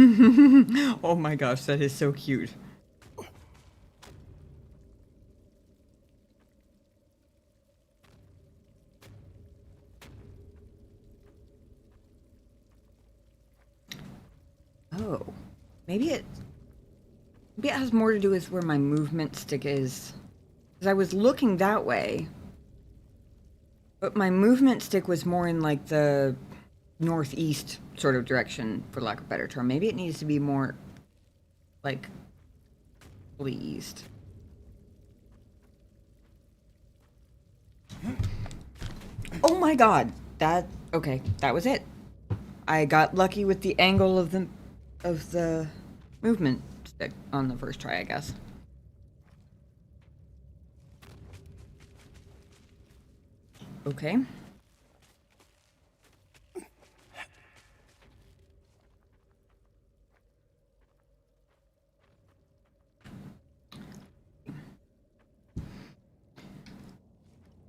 Oh my gosh, that is so cute. Oh, maybe it has more to do with where my movement stick is. Because I was looking that way, but my movement stick was more in like the northeast sort of direction, for lack of a better term. Maybe it needs to be more like fully east. Oh my god, okay, that was it. I got lucky with the angle of the movement stick on the first try, I guess. Okay.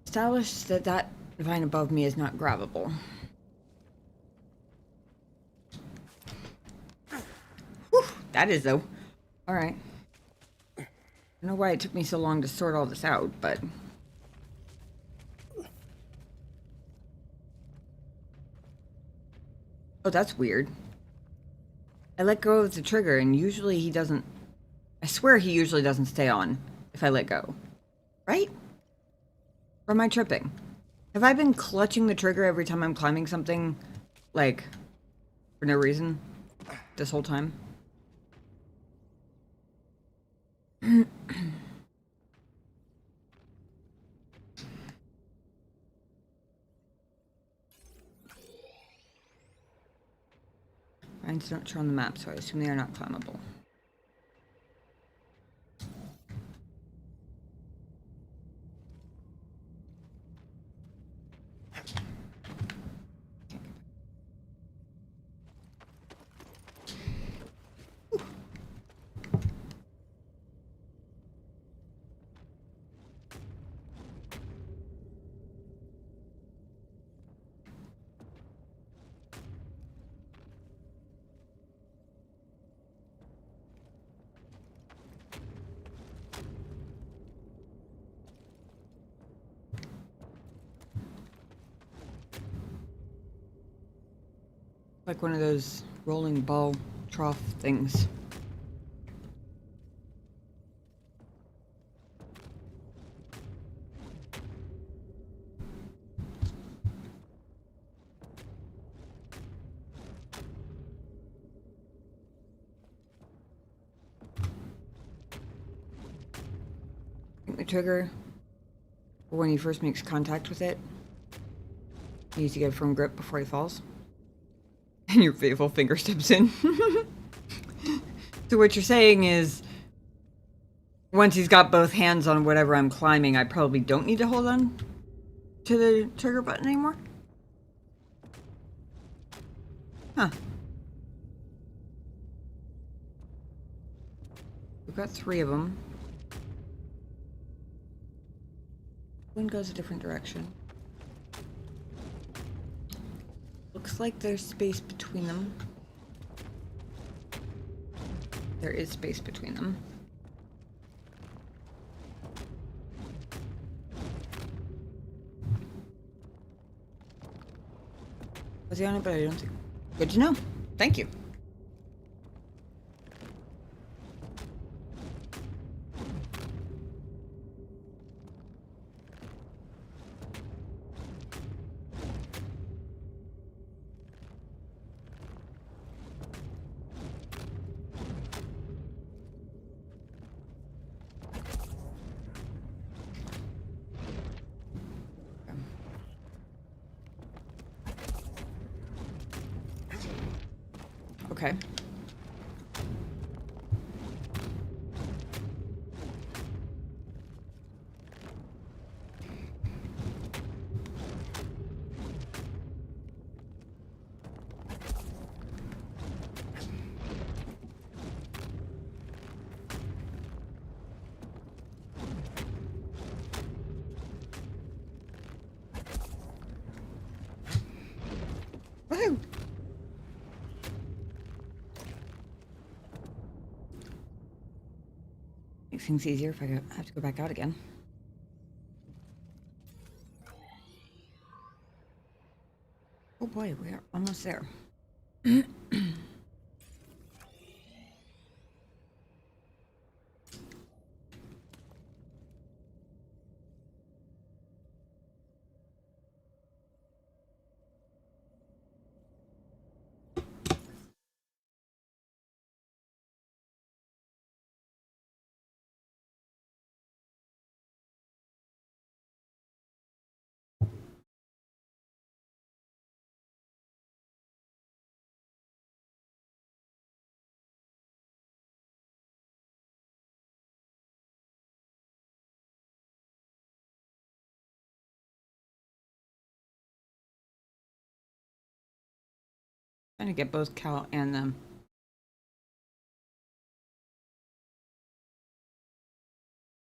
Establish that vine above me is not grabbable. Whew, that is though. Alright. I don't know why it took me so long to sort all this out, but... Oh, that's weird. I let go of the trigger and usually he doesn't... I swear he usually doesn't stay on if I let go. Right? Or am I tripping? Have I been clutching the trigger every time I'm climbing something, like, for no reason this whole time? Vines don't show on the map, so I assume they are not climbable. Like one of those rolling ball trough things. The trigger, when he first makes contact with it, he needs to get a firm grip before he falls. And your faithful finger steps in. So what you're saying is, once he's got both hands on whatever I'm climbing, I probably don't need to hold on to the trigger button anymore? Huh. We've got 3 of them. One goes a different direction. Looks like there's space between them. There is space between them. Was he on it? But I don't think. Good to know. Thank you. Okay. Woohoo! things easier if I have to go back out again. Oh boy, we're almost there. Trying to get both Cal and them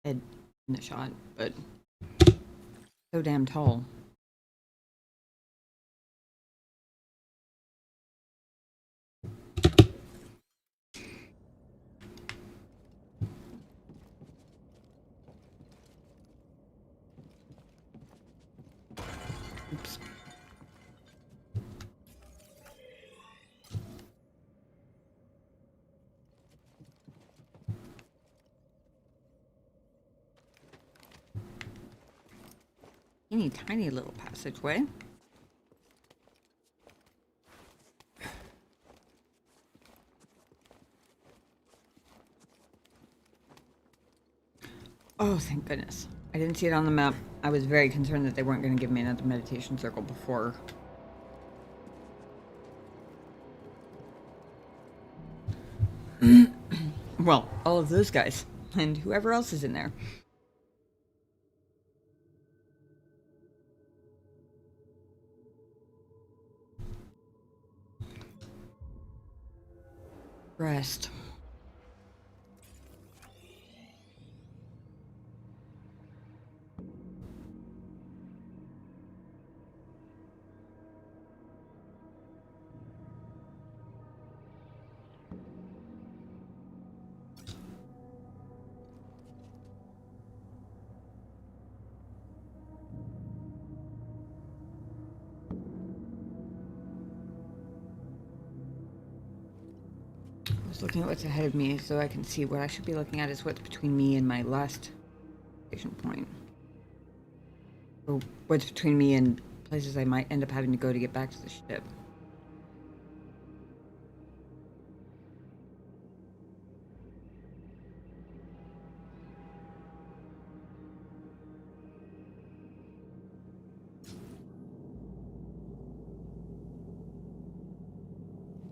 head in the shot, but so damn tall. Oops. Teeny tiny little passageway. Oh, thank goodness. I didn't see it on the map. I was very concerned that they weren't going to give me another meditation circle before. Well, all of those guys. And whoever else is in there. Rest. I was looking at what's ahead of me so I can see what I should be looking at is what's between me and my last station point. Or what's between me and places I might end up having to go to get back to the ship.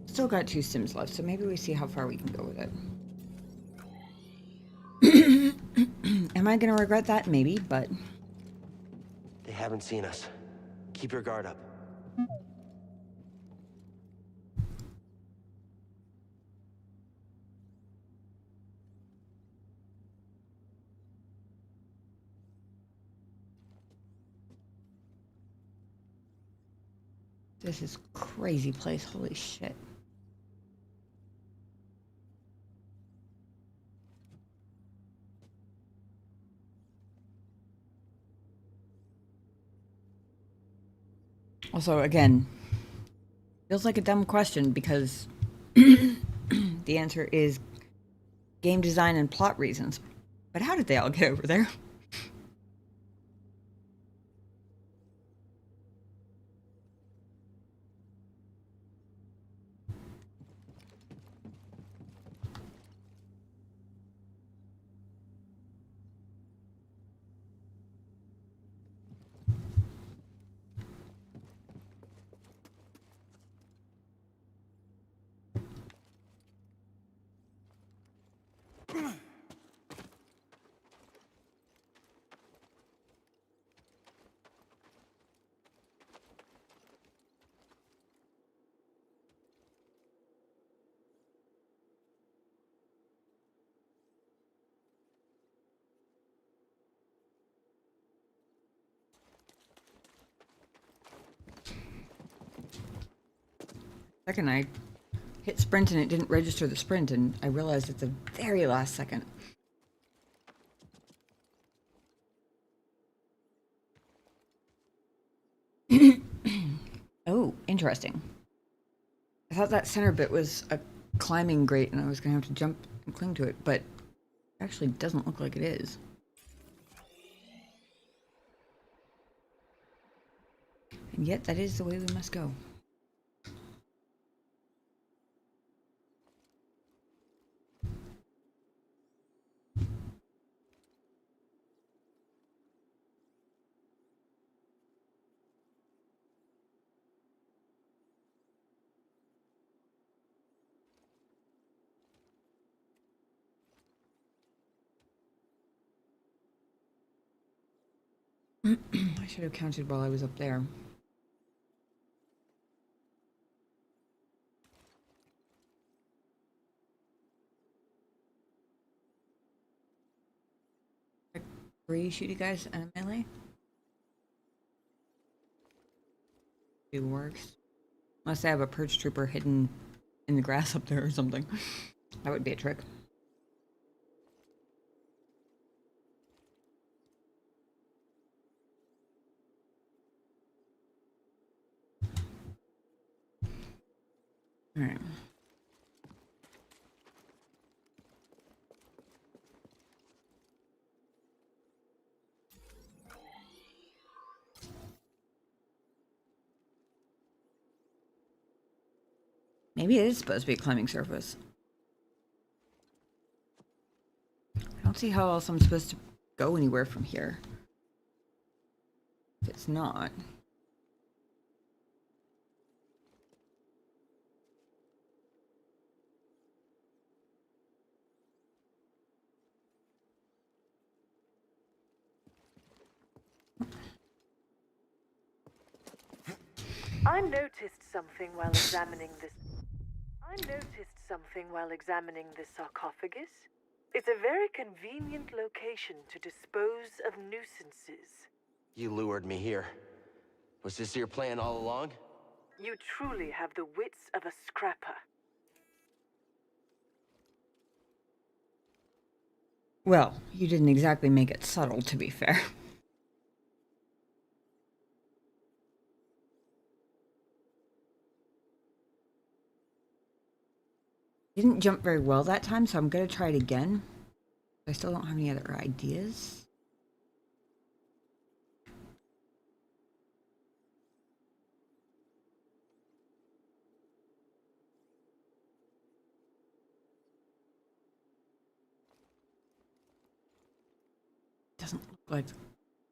Still got 2 sims left, so maybe we see how far we can go with it. Am I gonna regret that? Maybe, but... They haven't seen us. Keep your guard up. This is a crazy place, holy shit. Also, again, feels like a dumb question because the answer is game design and plot reasons. But how did they all get over there? Second, I hit sprint and it didn't register the sprint, and I realized at the very last second. Oh, interesting. I thought that center bit was a climbing grate and I was going to have to jump and cling to it, but it actually doesn't look like it is. And yet, that is the way we must go. I should have counted while I was up there. Three shooty guys and a melee? It works. Unless I have a purge trooper hidden in the grass up there or something. That would be a trick. Alright. Maybe it is supposed to be a climbing surface. I don't see how else I'm supposed to go anywhere from here. If it's not. I noticed something while examining this. Sarcophagus. It's a very convenient location to dispose of nuisances. You lured me here. Was this your plan all along? You truly have the wits of a scrapper. Well, you didn't exactly make it subtle, to be fair. Didn't jump very well that time, so I'm gonna try it again. I still don't have any other ideas. Doesn't look like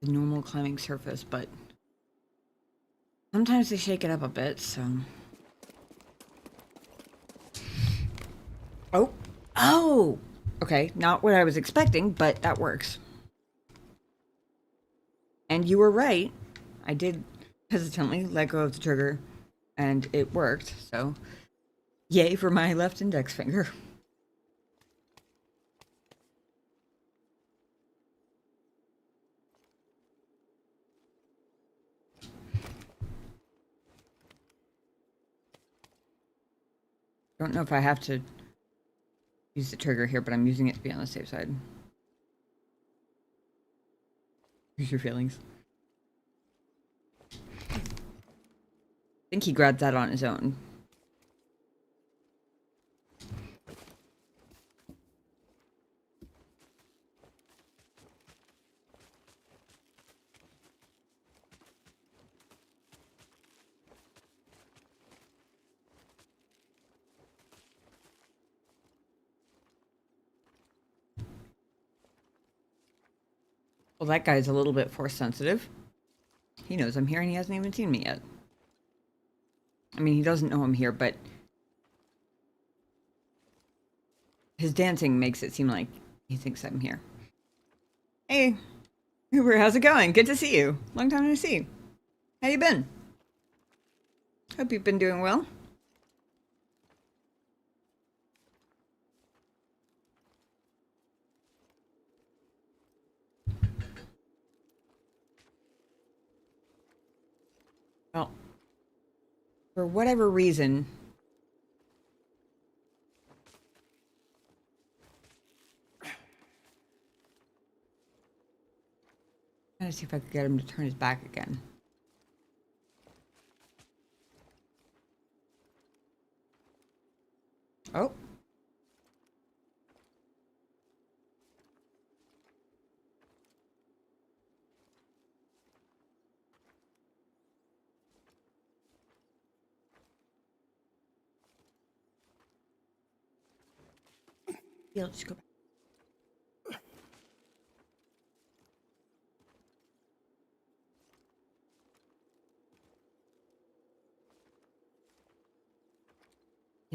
the normal climbing surface, but sometimes they shake it up a bit, so. Oh! Oh! Okay, not what I was expecting, but that works. And you were right. I did hesitantly let go of the trigger, and it worked, so yay for my left index finger. Don't know if I have to use the trigger here, but I'm using it to be on the safe side. Use your feelings. I think he grabbed that on his own. Well, that guy's a little bit force sensitive. He knows I'm here and he hasn't even seen me yet. I mean, he doesn't know I'm here, but his dancing makes it seem like he thinks I'm here. Hey, Uber, how's it going? Good to see you. Long time no see. How you been? Hope you've been doing well. Well, for whatever reason, I'm trying to see if I could get him to turn his back again. Oh. Yeah, let's go back.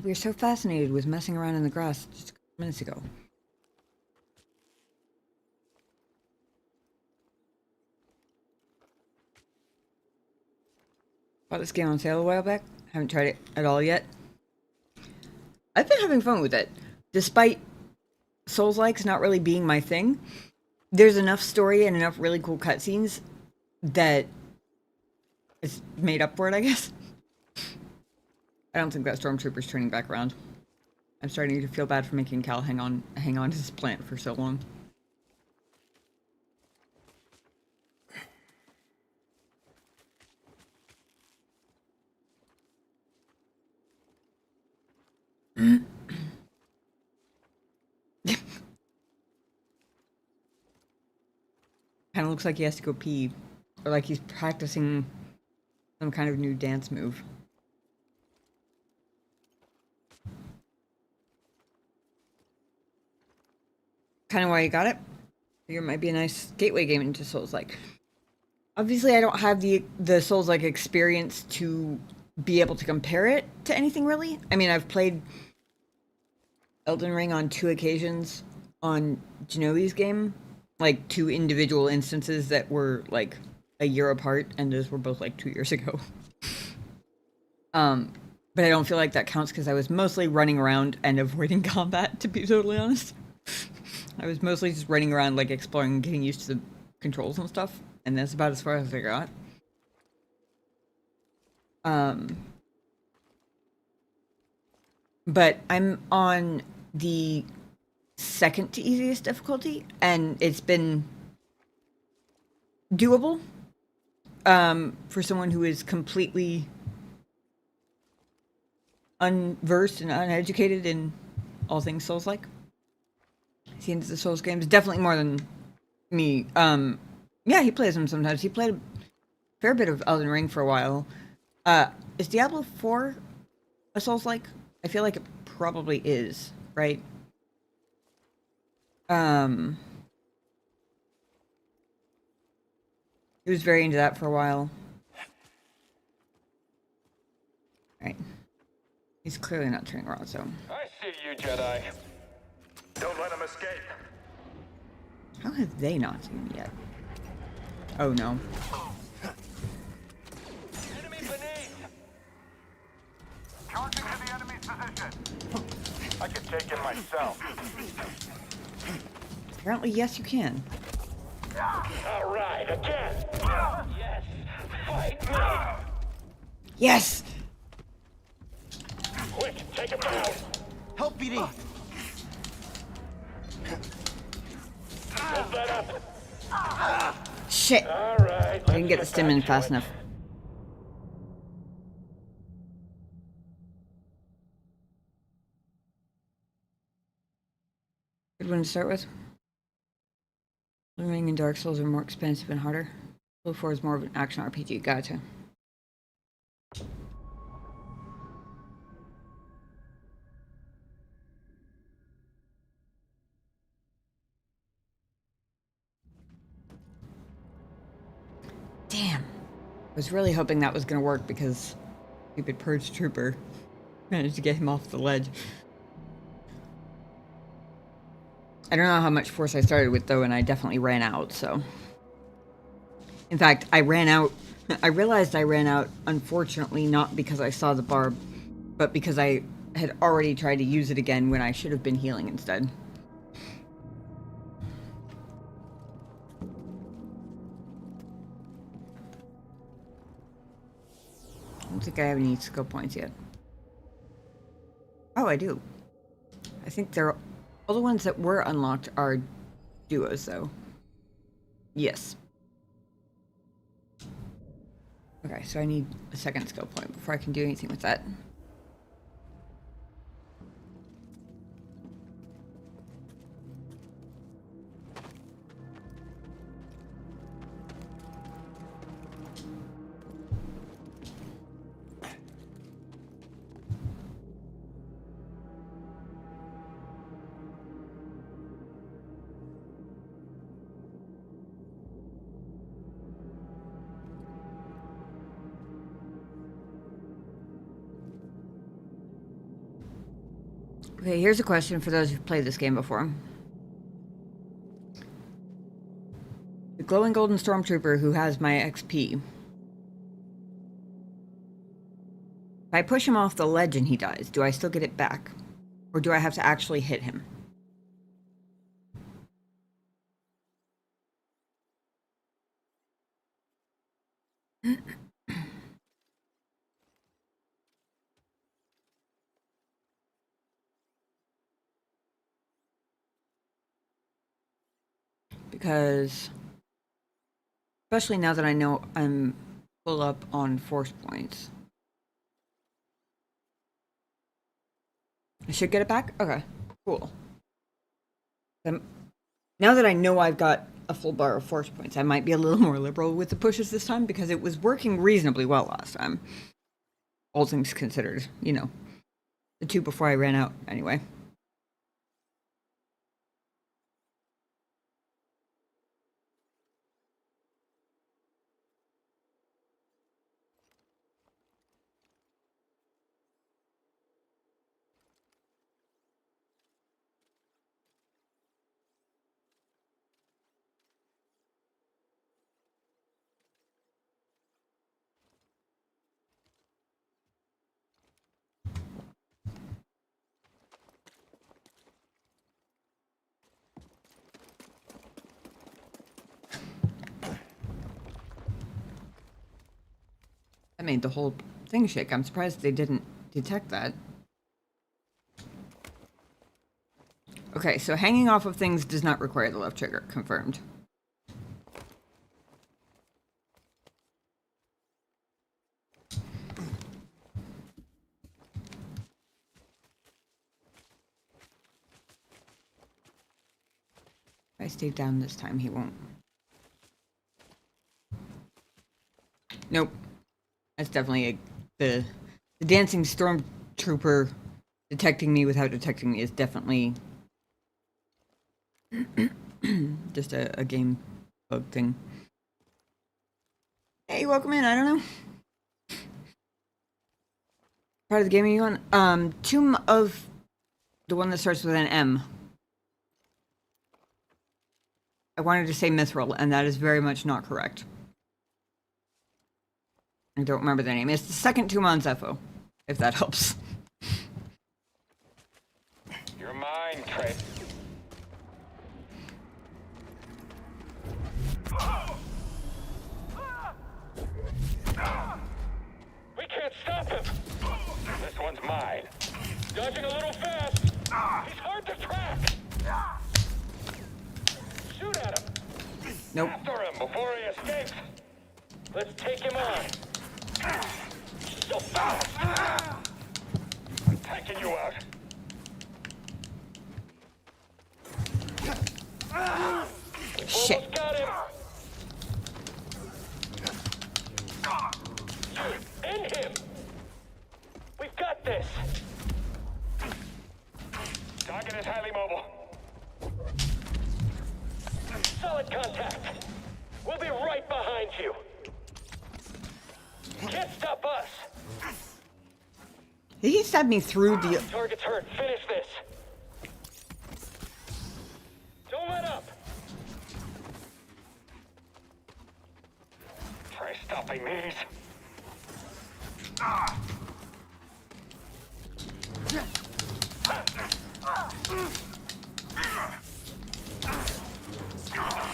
We were so fascinated with messing around in the grass just a couple minutes ago. Bought this game on sale a while back. Haven't tried it at all yet. I've been having fun with it. Despite Souls-likes not really being my thing, there's enough story and enough really cool cutscenes that it's made up for it, I guess. I don't think that Stormtrooper's turning back around. I'm starting to feel bad for making Cal hang on to this plant for so long. Kind of looks like he has to go pee, or like he's practicing some kind of new dance move. Kind of why you got it. Figure it might be a nice gateway game into Souls-like. Obviously, I don't have the Souls-like experience to be able to compare it to anything really. I mean, I've played Elden Ring on 2 occasions on Genovi's game, like 2 individual instances that were like a year apart, and those were both like 2 years ago. But I don't feel like that counts because I was mostly running around and avoiding combat, to be totally honest. I was mostly just running around, like, exploring and getting used to the controls and stuff, and that's about as far as I got. But I'm on the second to easiest difficulty, and it's been doable for someone who is completely unversed and uneducated in all things Souls-like. He's into the Souls games definitely more than me. Yeah, he plays them sometimes. He played a fair bit of Elden Ring for a while. Is Diablo 4 a Souls-like? I feel like it probably is, right? He was very into that for a while. Right. He's clearly not turning around, so. I see you, Jedi. Don't let him escape. How have they not seen me yet? Oh no. Enemy beneath! Charging to the enemy's position. I can take him myself. Apparently, yes, you can. All right, again. Yes, fight me. Yes! Quick, take him down. Help, BD! Move that up. Shit! All right. I didn't get the stim in fast enough. Good one to start with. Ring and Dark Souls are more expensive and harder. Soul 4 is more of an action RPG. Gotcha. Damn. I was really hoping that was going to work because stupid Purge Trooper managed to get him off the ledge. I don't know how much force I started with, though, and I definitely ran out, so. In fact, I ran out. I realized I ran out, unfortunately, not because I saw the barb, but because I had already tried to use it again when I should have been healing instead. I don't think I have any skill points yet. Oh, I do. I think they're all the ones that were unlocked are duos, though. Yes. Okay, so I need a second skill point before I can do anything with that. Okay, here's a question for those who've played this game before. The glowing golden stormtrooper who has my XP. If I push him off the ledge and he dies, do I still get it back? Or do I have to actually hit him? Because, especially now that I know I'm full up on force points. I should get it back? Okay, cool. Now that I know I've got a full bar of force points, I might be a little more liberal with the pushes this time because it was working reasonably well last time. All things considered, you know. The two before I ran out, anyway. That made the whole thing shake. I'm surprised they didn't detect that. Okay, so hanging off of things does not require the left trigger. Confirmed. If I stay down this time, he won't. Nope. That's definitely the dancing stormtrooper detecting me without detecting me is definitely just a game bug thing. Hey, welcome in. I don't know. Part of the game are you on? Tomb of the one that starts with an M. I wanted to say Mithril, and that is very much not correct. I don't remember the name. It's the second tomb on Zeffo, if that helps. You're mine, Trey. We can't stop him! This one's mine. Dodging a little fast! He's hard to track! Shoot at him! Nope. After him before he escapes. Let's take him on! So fast! I'm taking you out. Shit. Almost got him! You, end him! We've got this! Target is highly mobile. Solid contact! We'll be right behind you! Can't stop us! He stabbed me through the... Target's hurt. Finish this! Don't let up! Try stopping these.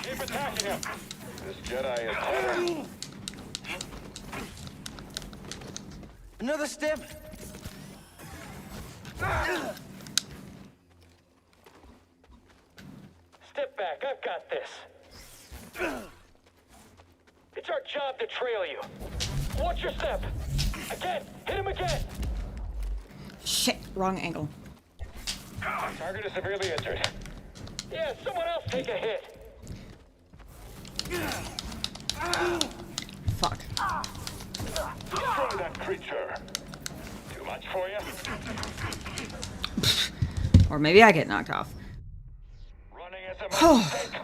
Keep attacking him! This Jedi is better. Another step. Step back, I've got this. It's our job to trail you. Watch your step. Again, hit him again. Shit, wrong angle. Target is severely injured. Yeah, someone else take a hit. Fuck. Destroy that creature. Too much for you? Or maybe I get knocked off. Running is a mistake.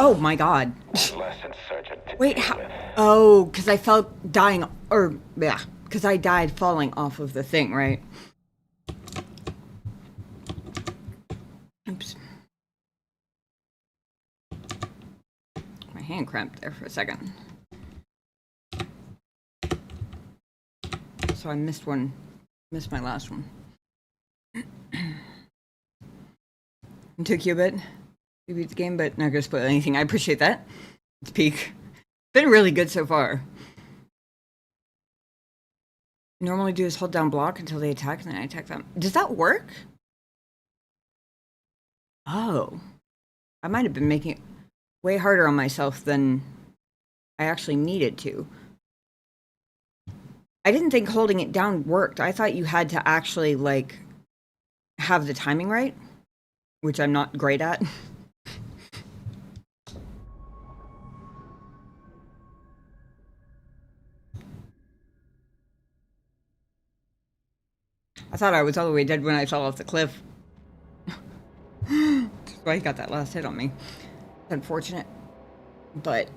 Oh my god. Less insurgent to Wait, deal how? with. Oh, because I felt dying, or yeah, because I died falling off of the thing, right? hand cramped there for a second. So I missed my last one. It took you a bit to beat the game, but not gonna spoil anything. I appreciate that. It's peak. Been really good so far. Normally do is hold down block until they attack, and then I attack them. Does that work? Oh. I might have been making it way harder on myself than I actually needed to. I didn't think holding it down worked. I thought you had to actually, like, have the timing right, which I'm not great at. I thought I was all the way dead when I fell off the cliff. That's why he got that last hit on me. It's unfortunate, but...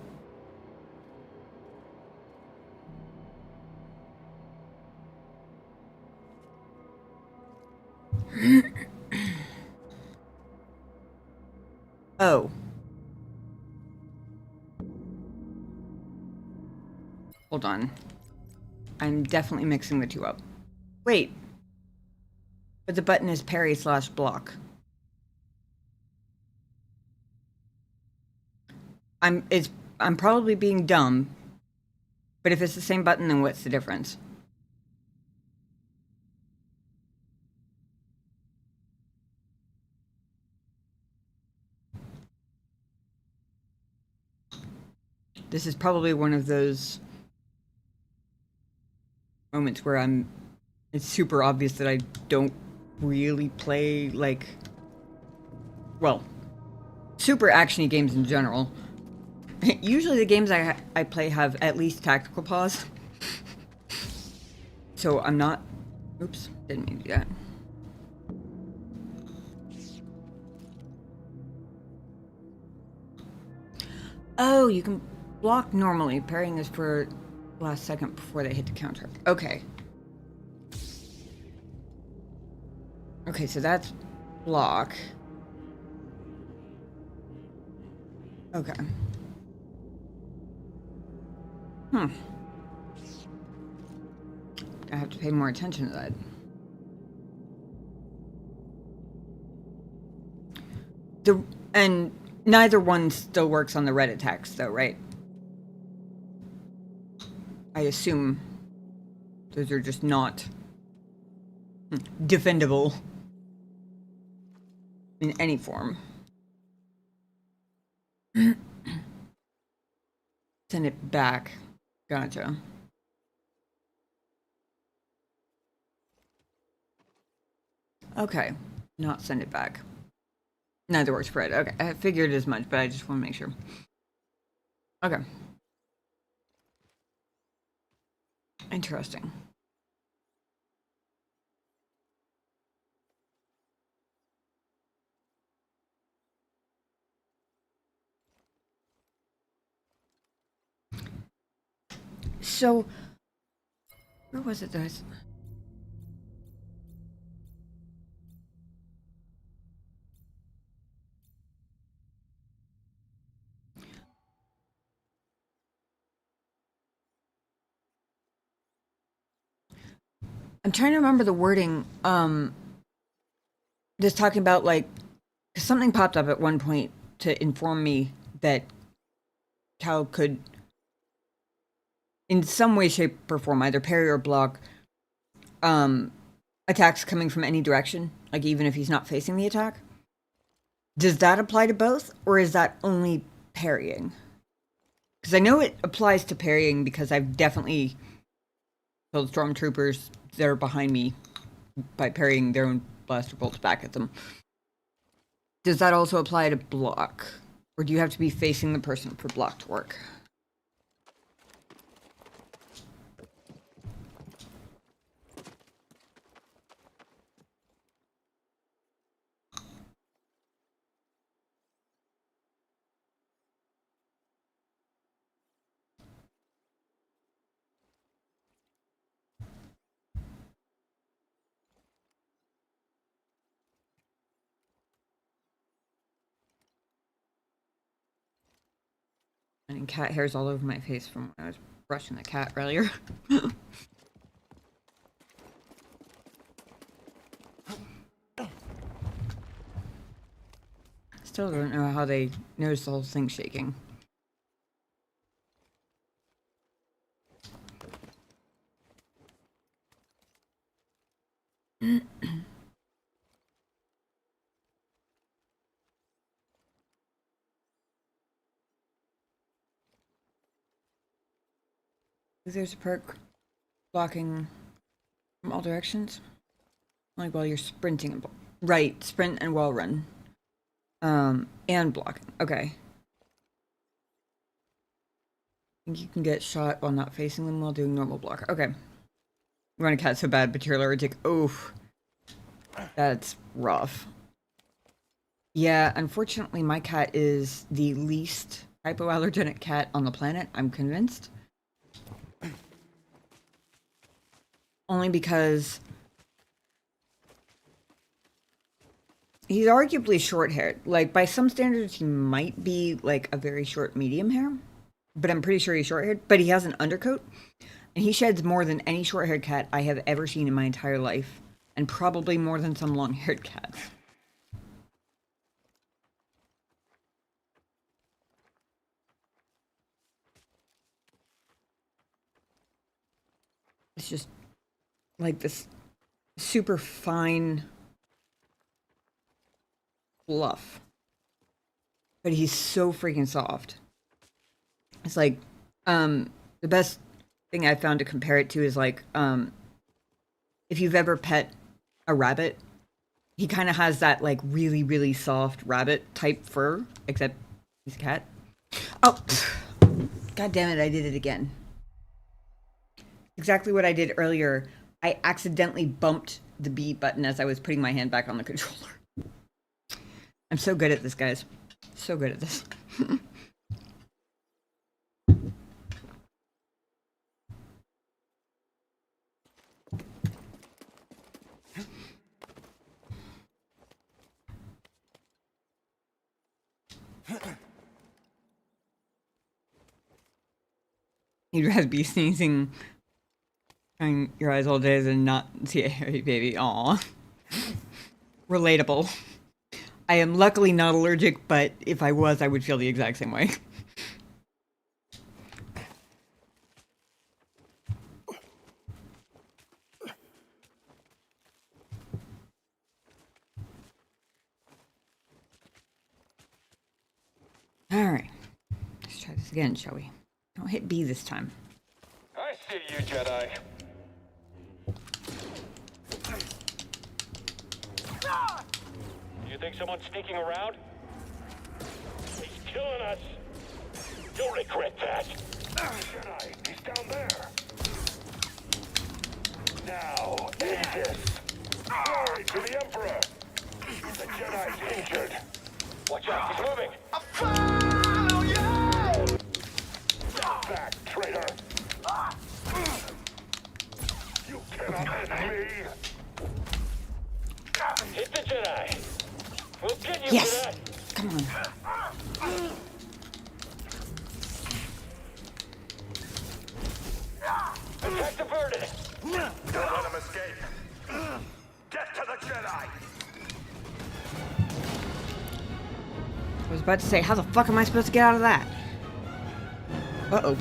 Oh. Hold on. I'm definitely mixing the two up. Wait. But the button is parry/block. I'm probably being dumb, but if it's the same button, then what's the difference? This is probably one of those moments where it's super obvious that I don't really play, like, well, super actiony games in general. Usually the games I play have at least tactical pause. So I'm not... Oops, didn't mean to do that. Oh, you can block normally. Parrying is for last second before they hit the counter. Okay. Okay, so that's block. Okay. I have to pay more attention to that. And neither one still works on the red attacks, though, right? I assume those are just not defendable in any form. Send it back. Gotcha. Okay. Not send it back. Neither works for red. Okay. I figured as much, but I just want to make sure. Okay. Interesting. So, where was it that I'm trying to remember the wording. Just talking about, like, something popped up at one point to inform me that Cal could, in some way, shape, or form, either parry or block attacks coming from any direction, like even if he's not facing the attack. Does that apply to both, or is that only parrying? Because I know it applies to parrying because I've definitely killed stormtroopers that are behind me by parrying their own blaster bolts back at them. Does that also apply to block? Or do you have to be facing the person for block to work? And cat hairs all over my face from when I was brushing the cat earlier. Still don't know how they noticed the whole thing shaking. There's a perk blocking from all directions. Only while you're sprinting and right, sprint and wall run. And blocking. Okay. I think you can get shot while not facing them while doing normal block. Okay. You want a cat so bad, but you're allergic. Oof. That's rough. Yeah, unfortunately, my cat is the least hypoallergenic cat on the planet, I'm convinced. Only because he's arguably short-haired. Like, by some standards, he might be, like, a very short medium hair. But I'm pretty sure he's short-haired. But he has an undercoat. And he sheds more than any short-haired cat I have ever seen in my entire life. And probably more than some long-haired cats. It's just like this super fine fluff. But he's so freaking soft. It's like, the best thing I found to compare it to is like, if you've ever pet a rabbit, he kind of has that like really, really soft rabbit type fur, except he's a cat. Oh, God damn it, I did it again. Exactly what I did earlier. I accidentally bumped the B button as I was putting my hand back on the controller. I'm so good at this, guys. So good at this. You'd rather be sneezing in your eyes all day than not see a hairy baby. Aw. Relatable. I am luckily not allergic, but if I was, I would feel the exact same way. Alright. Let's try this again, shall we? Don't hit B this time. I see you, Jedi. You think someone's sneaking around? He's killing us. You'll regret that. Jedi, he's down there. Now, Aegis. Glory to the Emperor. The Jedi's injured. Watch out, he's moving. Back, traitor. You cannot end me. Hit the Jedi. We'll get you Yes! for that. Come on. Attack diverted. Don't let him escape. Get to the Jedi. I was about to say, how the fuck am I supposed to get out of that? Uh-oh.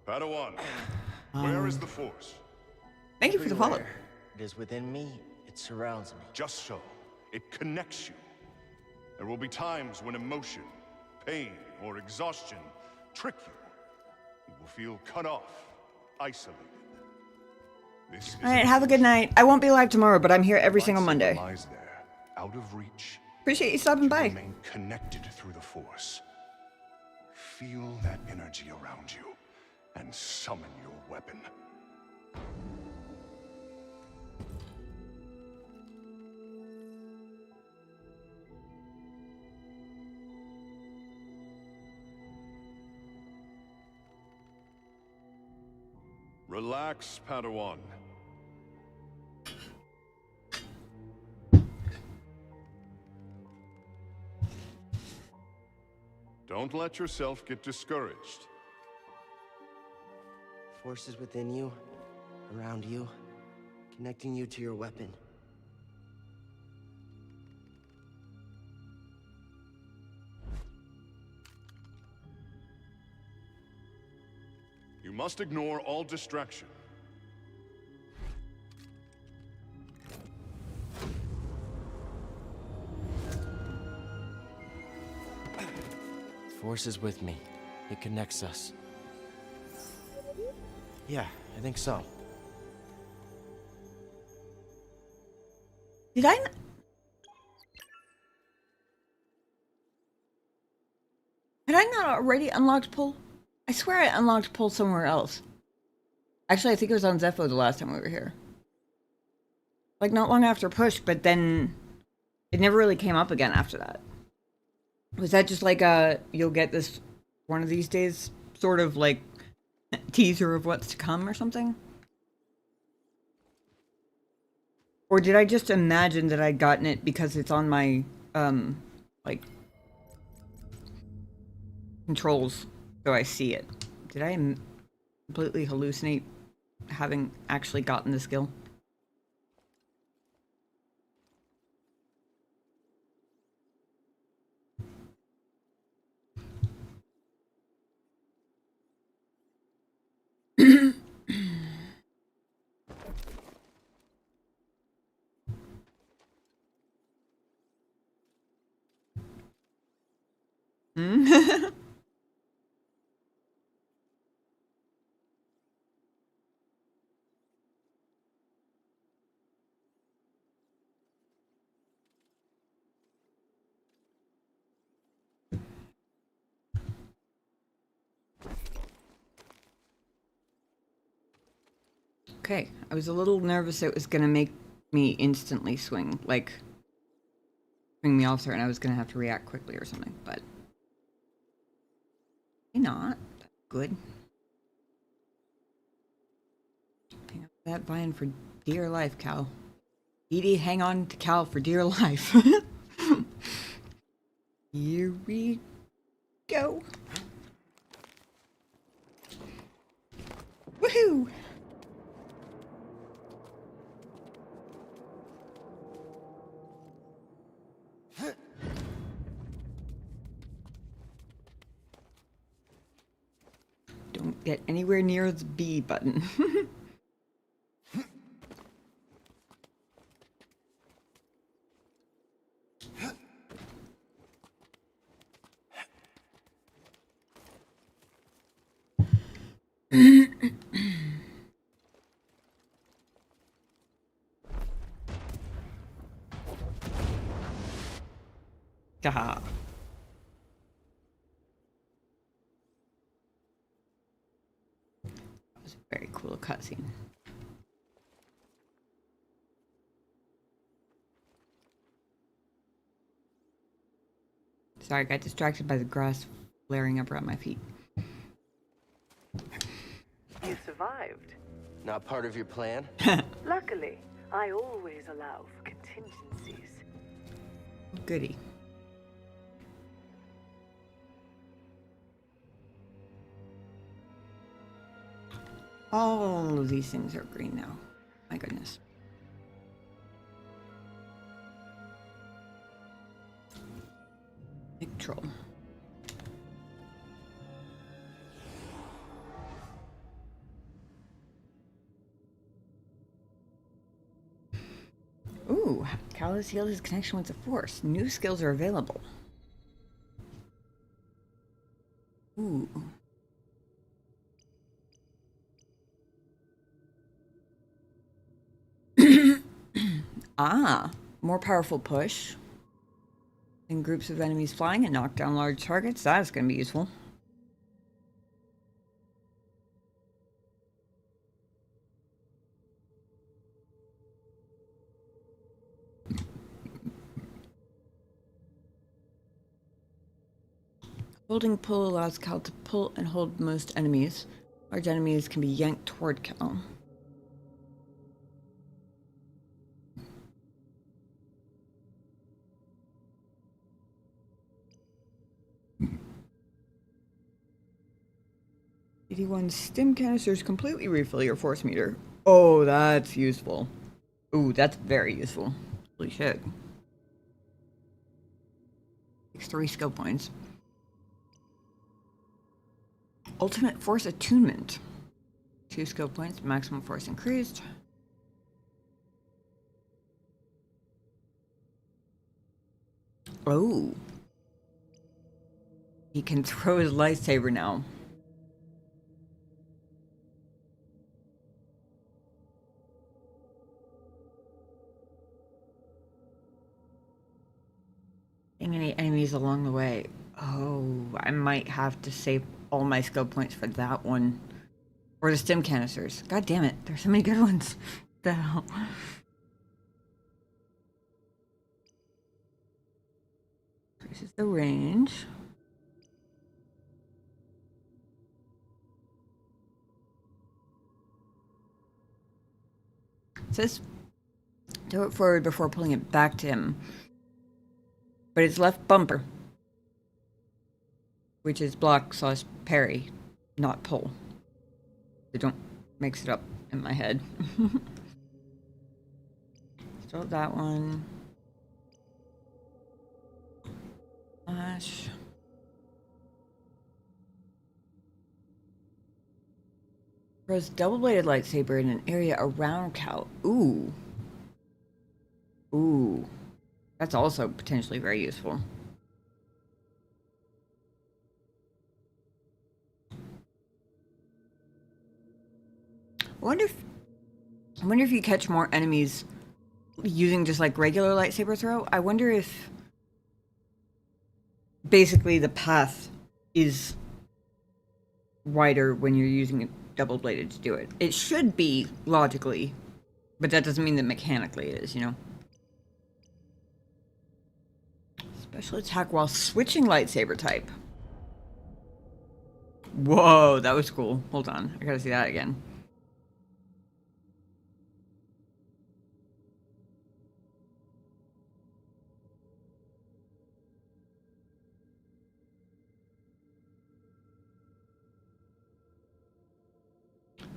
Padawan, where is the Force? Thank you for the follow. Everywhere it is within me, it surrounds me. Just so. It connects you. There will be times when emotion, pain, or exhaustion trick you. You will feel cut off, isolated. This is Alright, have a good night. I won't be live tomorrow, but I'm here every single Monday. lies there, out of reach. Appreciate you stopping by. Remain connected through the Force. Feel that energy around you and summon your weapon. Relax, Padawan. Don't let yourself get discouraged. Forces within you, around you, connecting you to your weapon. You must ignore all distraction. Force is with me. It connects us. Yeah, I think so. Did I? Had I not already unlocked pull? I swear I unlocked pull somewhere else. Actually, I think it was on Zeffo the last time we were here. Like, not long after push, but then it never really came up again after that. Was that just like a, you'll get this one of these days sort of like teaser of what's to come or something? Or did I just imagine that I'd gotten it because it's on my, like, controls, so I see it? Did I completely hallucinate having actually gotten the skill? Okay, I was a little nervous it was gonna make me instantly swing, like, swing me off there and I was gonna have to react quickly or something, but maybe not. That's good. Hang on to that vine for dear life, Cal. Edie, hang on to Cal for dear life. Here we go. Woohoo! Don't get anywhere near the B button. Gaha. That was a very cool cutscene. Sorry, I got distracted by the grass flaring up around my feet. You survived. Not part of your plan? Luckily, I always allow for contingencies. Goody. All of these things are green now. My goodness. Big troll. Ooh, Cal has healed his connection with the Force. New skills are available. Ooh. Ah, more powerful push. In groups of enemies flying and knock down large targets. That's going to be useful. Holding pull allows Cal to pull and hold most enemies. Large enemies can be yanked toward kill. $81 stim canisters completely refill your force meter. Oh, that's useful. Ooh, that's very useful. Holy shit. Takes 3 skill points. Ultimate force attunement. 2 skill points, maximum force increased. Oh. He can throw his lightsaber now. Any enemies along the way. Oh, I might have to save all my skill points for that one. Or the stim canisters. God damn it, there's so many good ones. What the hell? Increases the range. It says throw it forward before pulling it back to him. But it's left bumper, which is block / parry, not pull. So don't mix it up in my head. Still that one. Slash. Throws double-bladed lightsaber in an area around Cal. Ooh. Ooh. That's also potentially very useful. I wonder if you catch more enemies using just like regular lightsaber throw. I wonder if basically the path is wider when you're using it double bladed to do it. It should be logically, but that doesn't mean that mechanically it is, you know? Special attack while switching lightsaber type. Whoa, that was cool. Hold on, I gotta see that again.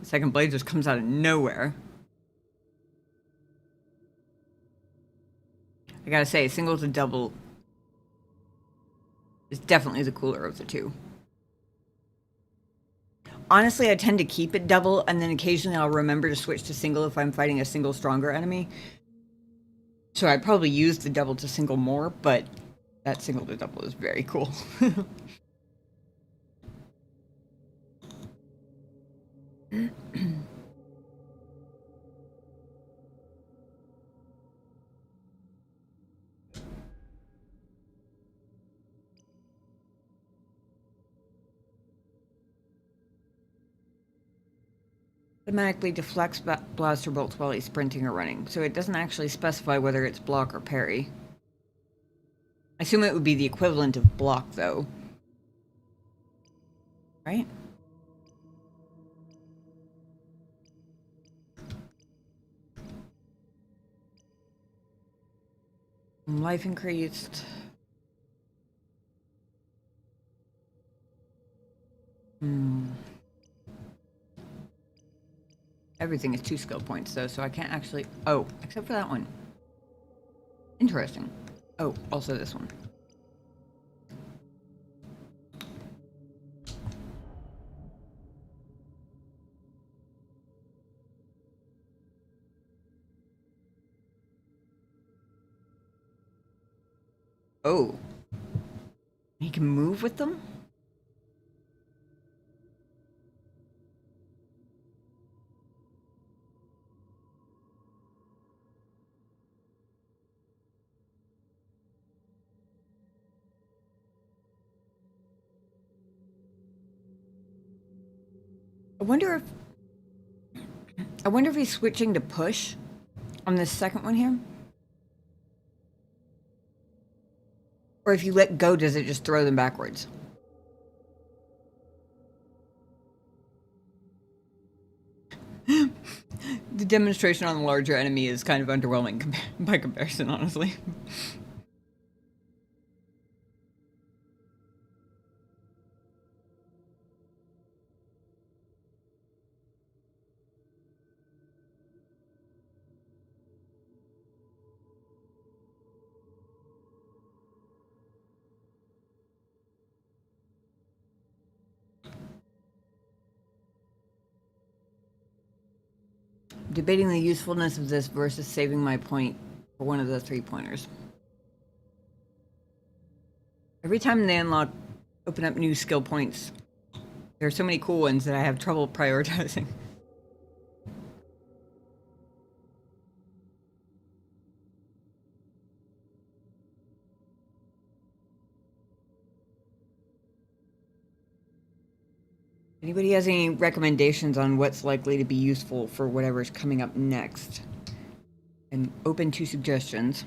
The second blade just comes out of nowhere. I gotta say, single to double is definitely the cooler of the two. Honestly, I tend to keep it double, and then occasionally I'll remember to switch to single if I'm fighting a single stronger enemy. So I probably use the double to single more, but that single to double is very cool. Automatically deflects blaster bolts while he's sprinting or running, so it doesn't actually specify whether it's block or parry. I assume it would be the equivalent of block, though. Right? Life increased. Everything is 2 skill points, though, so I can't actually... Oh, except for that one. Interesting. Oh, also this one. Oh. He can move with them? I wonder if he's switching to push on this second one here. Or if you let go, does it just throw them backwards? The demonstration on the larger enemy is kind of underwhelming by comparison, honestly. Debating the usefulness of this versus saving my point for one of the 3-pointers. Every time they open up new skill points, there are so many cool ones that I have trouble prioritizing. Anybody has any recommendations on what's likely to be useful for whatever's coming up next? I'm open to suggestions.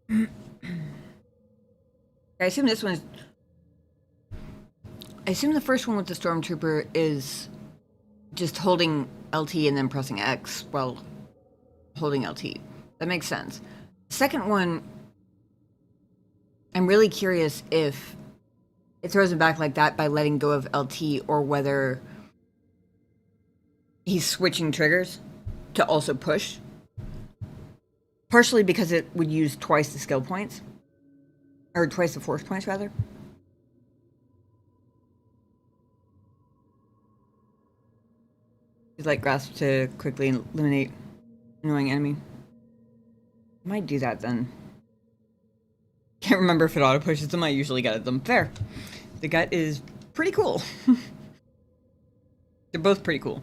I assume this one's... I assume the first one with the Stormtrooper is just holding LT and then pressing X while holding LT. That makes sense. The second one, I'm really curious if it throws him back like that by letting go of LT, or whether he's switching triggers to also push. Partially because it would use twice the skill points. Or twice the force points, rather. He's like grasp to quickly eliminate annoying enemy. Might do that then. Can't remember if it auto pushes them. I usually get them. Fair. The gut is pretty cool. They're both pretty cool.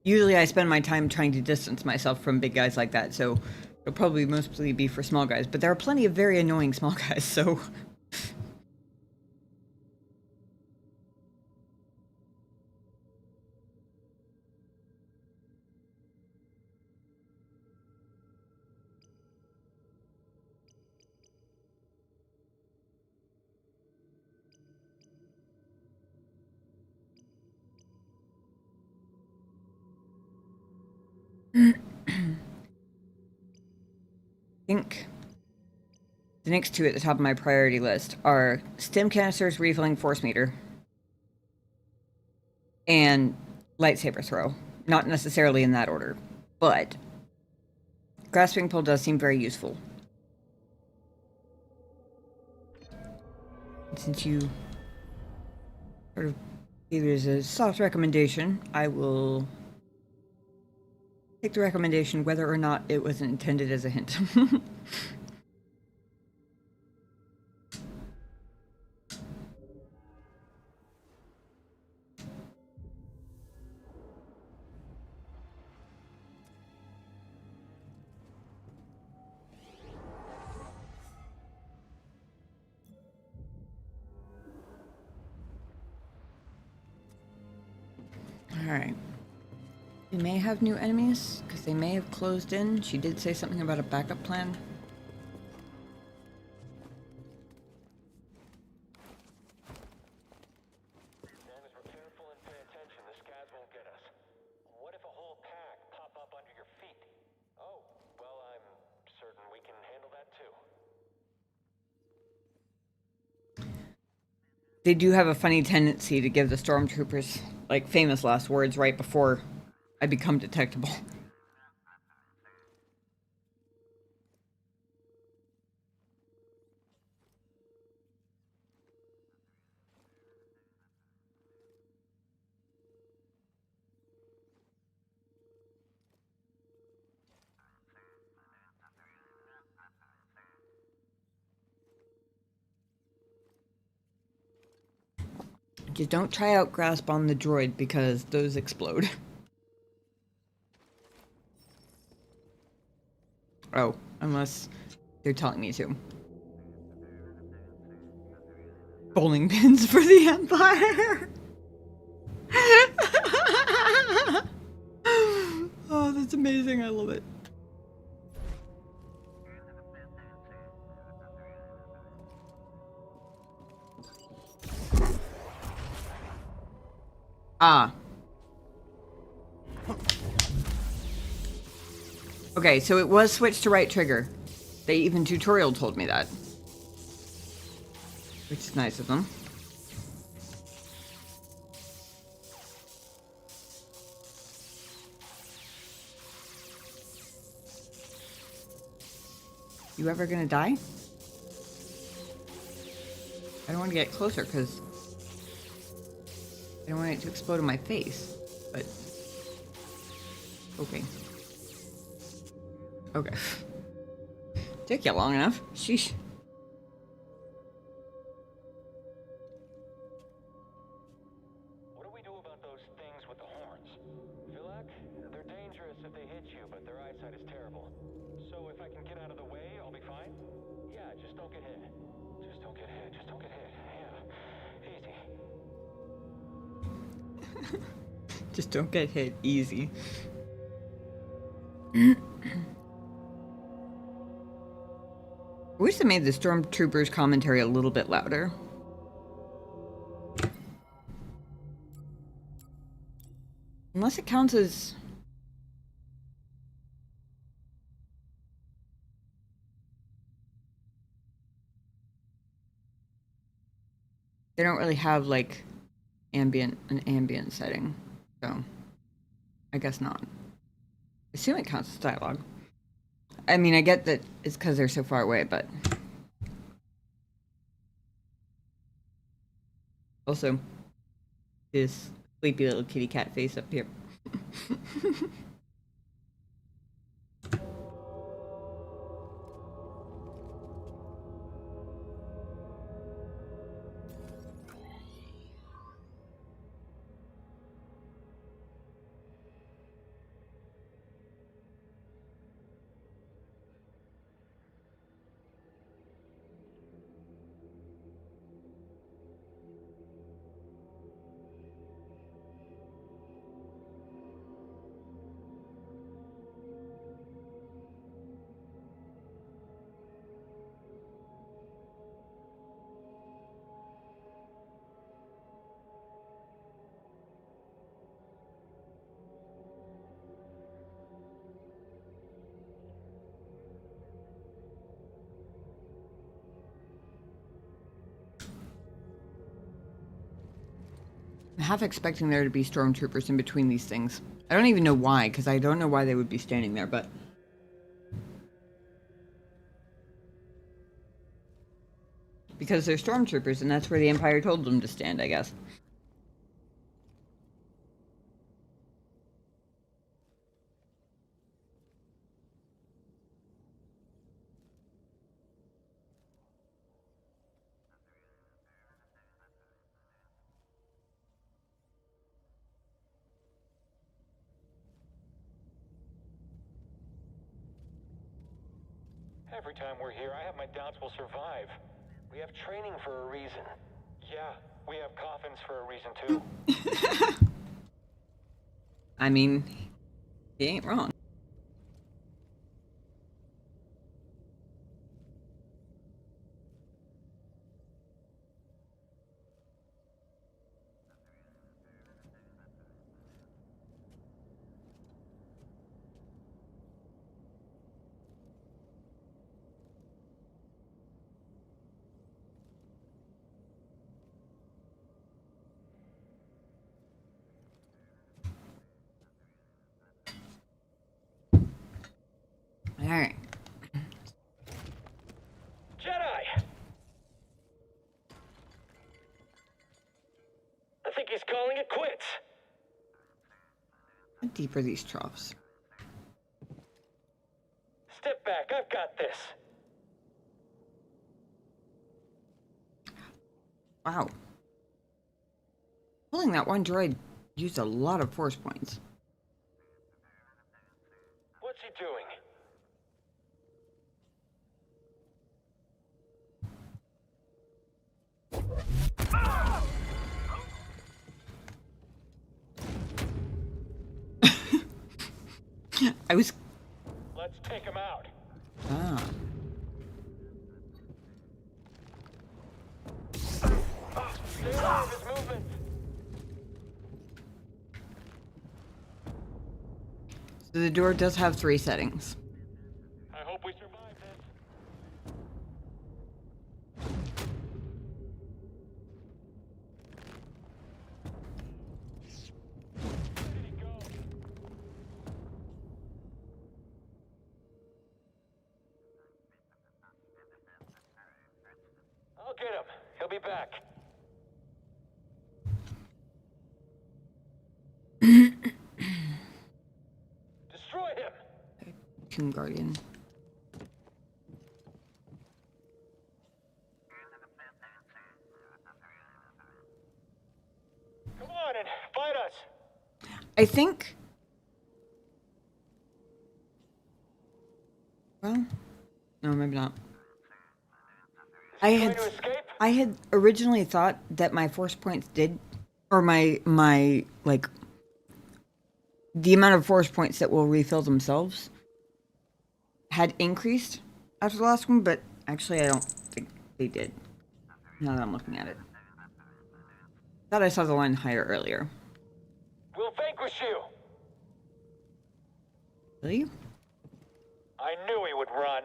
Usually I spend my time trying to distance myself from big guys like that, so it'll probably mostly be for small guys. But there are plenty of very annoying small guys, so... I think the next two at the top of my priority list are stim canisters, refilling force meter, and lightsaber throw. Not necessarily in that order, but grasping pull does seem very useful. Since you sort of gave it as a soft recommendation, I will take the recommendation whether or not it was intended as a hint. Alright. We may have new enemies, because they may have closed in. She did say something about a backup plan. As long as we're careful and pay attention, the scads won't get us. What if a whole pack pop up under your feet? Oh, well, I'm certain we can handle that too. They do have a funny tendency to give the stormtroopers, like, famous last words right before I become detectable. Just don't try out grasp on the droid because those explode. Oh, unless they're telling me to. Bowling pins for the Empire! amazing. I love it. Ah. Okay, so it was switched to right trigger. They even tutorial told me that. Which is nice of them. You ever gonna die? I don't want to get closer because I don't want it to explode in my face, but okay. Okay. Took you long enough. Sheesh. What do we do about those things with the horns? Vilak, they're dangerous if they hit you, but their eyesight is terrible. So if I can get out of the way, I'll be fine? Yeah, just don't get hit. Just don't get hit. Just don't get hit. Yeah. Easy. Just don't get hit. Easy. I wish they made the Stormtroopers commentary a little bit louder. Unless it counts as... They don't really have, like, an ambient setting, so I guess not. I assume it counts as dialogue. I mean, I get that it's because they're so far away, but... Also, this sleepy little kitty cat face up here. I'm half expecting there to be stormtroopers in between these things. I don't even know why, because I don't know why they would be standing there, but... Because they're stormtroopers, and that's where the Empire told them to stand, I guess. Every time we're here, I have my doubts we'll survive. We have training for a reason. Yeah, we have coffins for a reason too. I mean, he ain't wrong. Alright. Jedi! I think he's calling it quits. How deep are these troughs? Step back, I've got this. Wow. Pulling that one droid used a lot of force points. What's he doing? I was... Let's take him out. Ah. Stay aware of his movements. So the door does have 3 settings. I hope we survive this. Ready to go. I'll get him. He'll be back. Destroy him. Tomb Guardian. Come on and fight us. I think... Well, no, maybe not. Trying to escape? I had originally thought that my force points did, or my like, the amount of force points that will refill themselves had increased after the last one, but actually I don't think they did. Now that I'm looking at it. Thought I saw the line higher earlier. We'll vanquish you. Really? I knew he would run.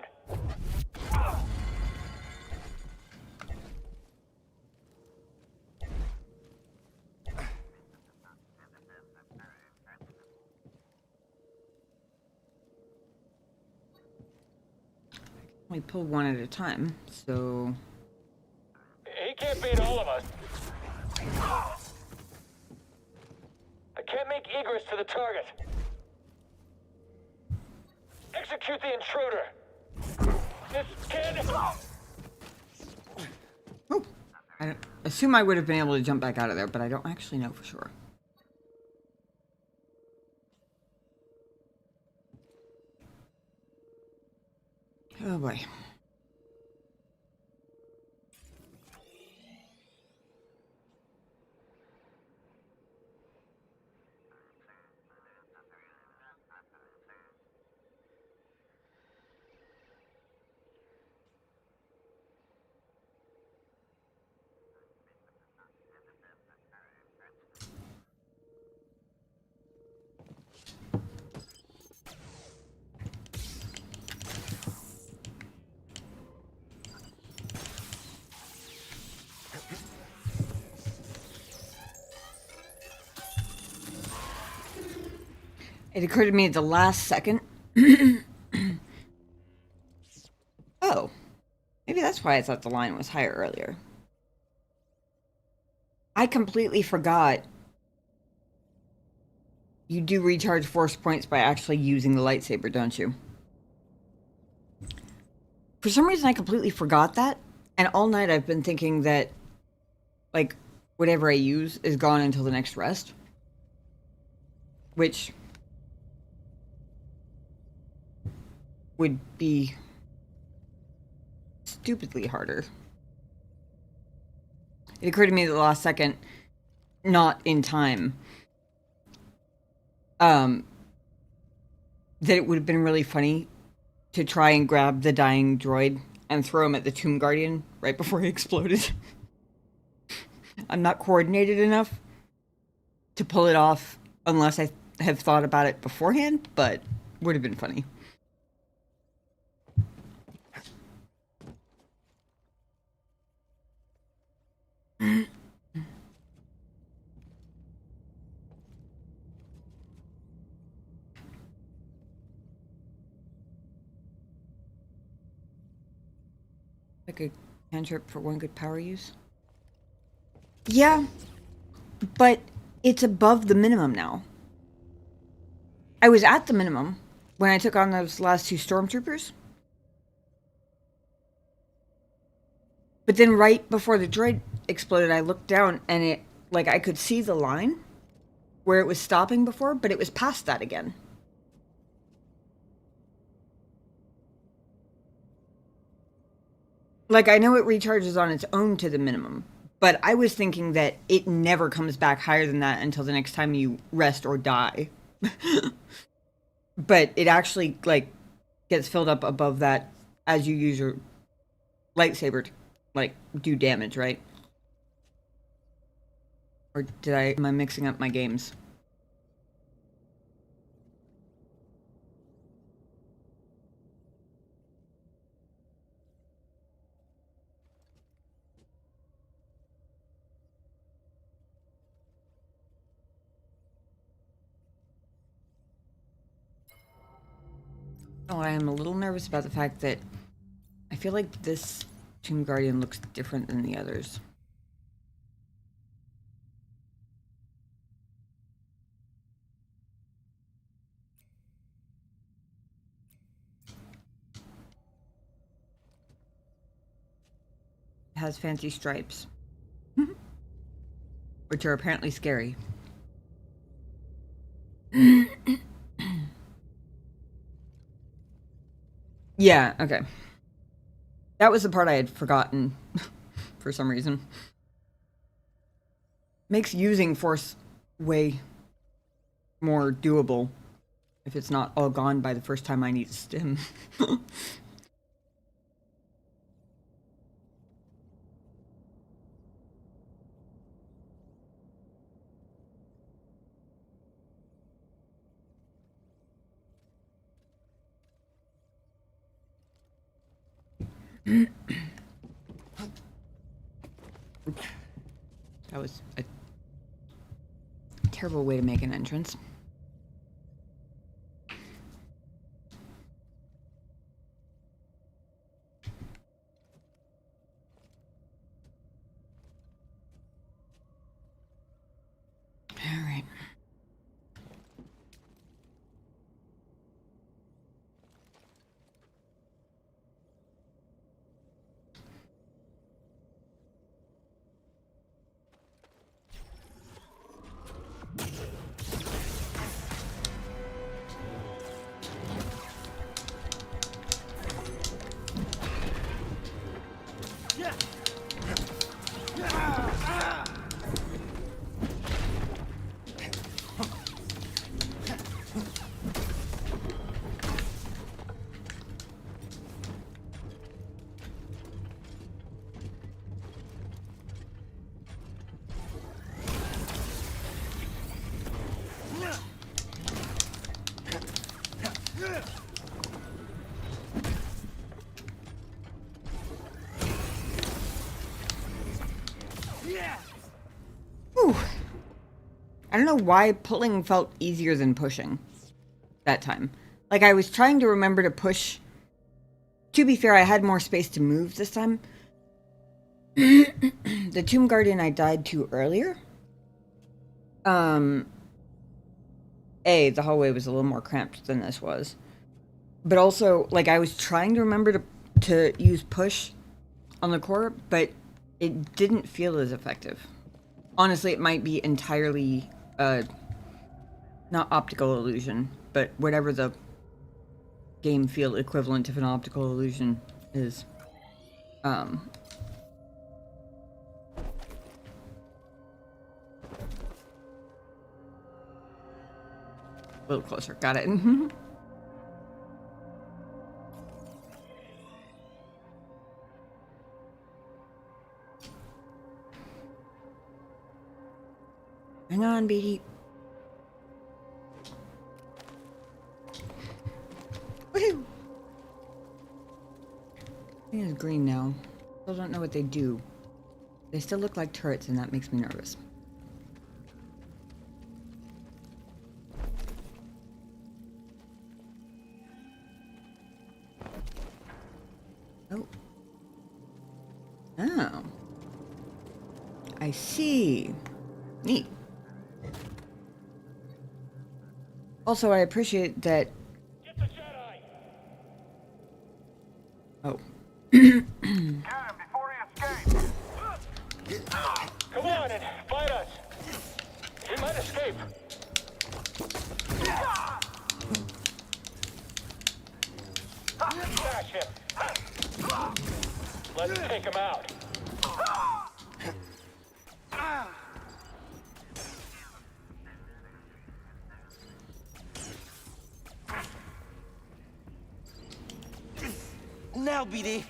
We pull one at a time, so... He can't beat all of us. I can't make egress to the target. Execute the intruder. This kid. Oh, I assume I would have been able to jump back out of there, but I don't actually know for sure. Oh boy. It occurred to me at the last second. Oh, maybe that's why I thought the line was higher earlier. I completely forgot you do recharge force points by actually using the lightsaber, don't you? For some reason, I completely forgot that, and all night I've been thinking that, like, whatever I use is gone until the next rest. Which would be stupidly harder. It occurred to me at the last second, not in time, that it would have been really funny to try and grab the dying droid and throw him at the Tomb Guardian right before he exploded. I'm not coordinated enough to pull it off unless I have thought about it beforehand, but would have been funny. Like a cantrip for one good power use? Yeah, but it's above the minimum now. I was at the minimum when I took on those last 2 stormtroopers. But then right before the droid exploded, I looked down and it, like, I could see the line where it was stopping before, but it was past that again. Like, I know it recharges on its own to the minimum, but I was thinking that it never comes back higher than that until the next time you rest or die. but it actually like gets filled up above that as you use your lightsaber to like do damage, right? Or am I mixing up my games? Oh, I am a little nervous about the fact that I feel like this Tomb Guardian looks different than the others. It has fancy stripes, which are apparently scary. Yeah, okay. That was the part I had forgotten for some reason. Makes using force way more doable if it's not all gone by the first time I need a stim. That was a terrible way to make an entrance. All right. Whew. I don't know why pulling felt easier than pushing that time. Like, I was trying to remember to push. To be fair, I had more space to move this time. The Tomb Guardian I died to earlier. The hallway was a little more cramped than this was. But also, like, I was trying to remember to use push on the core, but it didn't feel as effective. Honestly, it might be entirely, not optical illusion, but whatever the game feel equivalent of an optical illusion is. A little closer, got it. Hang on, BD. Woohoo! I think it's green now. Still don't know what they do. They still look like turrets, and that makes me nervous. Oh. Oh. I see. Neat. Also, I appreciate that. Get the Jedi! Oh. Get him before he escapes! Come on and fight us! He might escape! Smash him! Let's take him out! now, BD.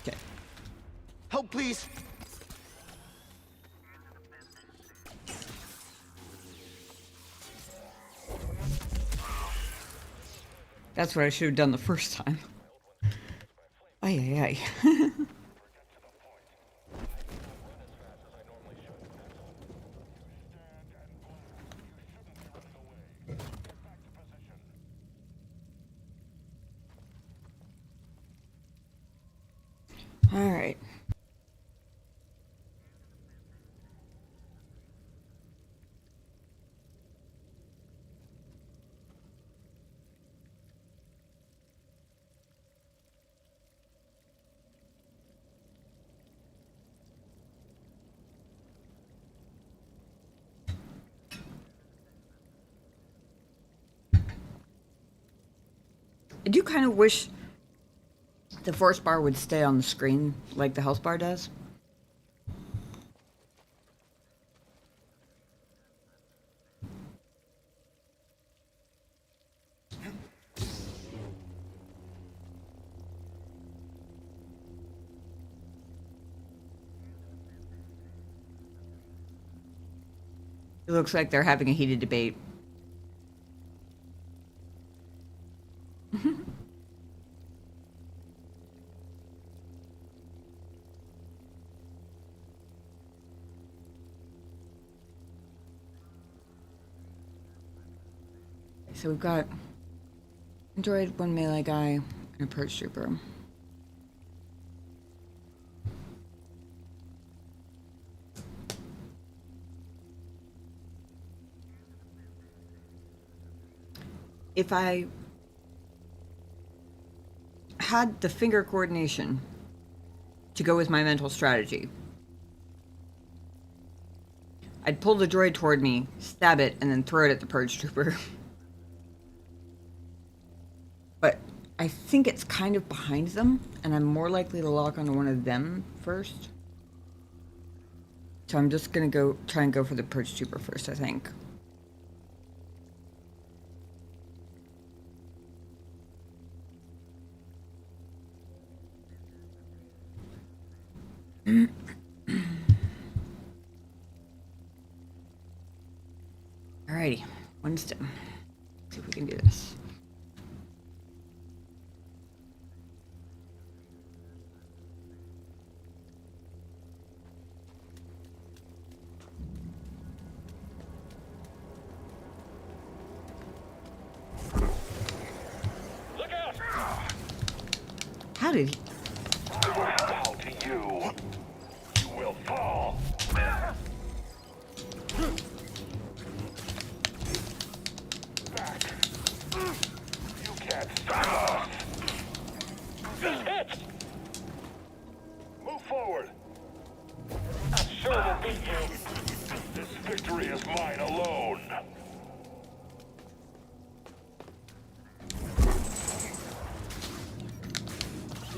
Okay. Help, please. That's what I should have done the first time. Ay, ay, ay. All right. I do kind of wish the force bar would stay on the screen like the health bar does. It looks like they're having a heated debate. So we've got a droid, one melee guy, and a purge trooper. If I had the finger coordination to go with my mental strategy, I'd pull the droid toward me, stab it, and then throw it at the purge trooper. But I think it's kind of behind them, and I'm more likely to lock onto one of them first. So I'm just gonna try and go for the purge trooper first, I think. Alrighty, one step. See if we can do this. Look out! How did he? I will bow to you. You will fall. Back. You can't stop us. Hit! Move forward. I'm sure we'll beat you. This victory is mine alone.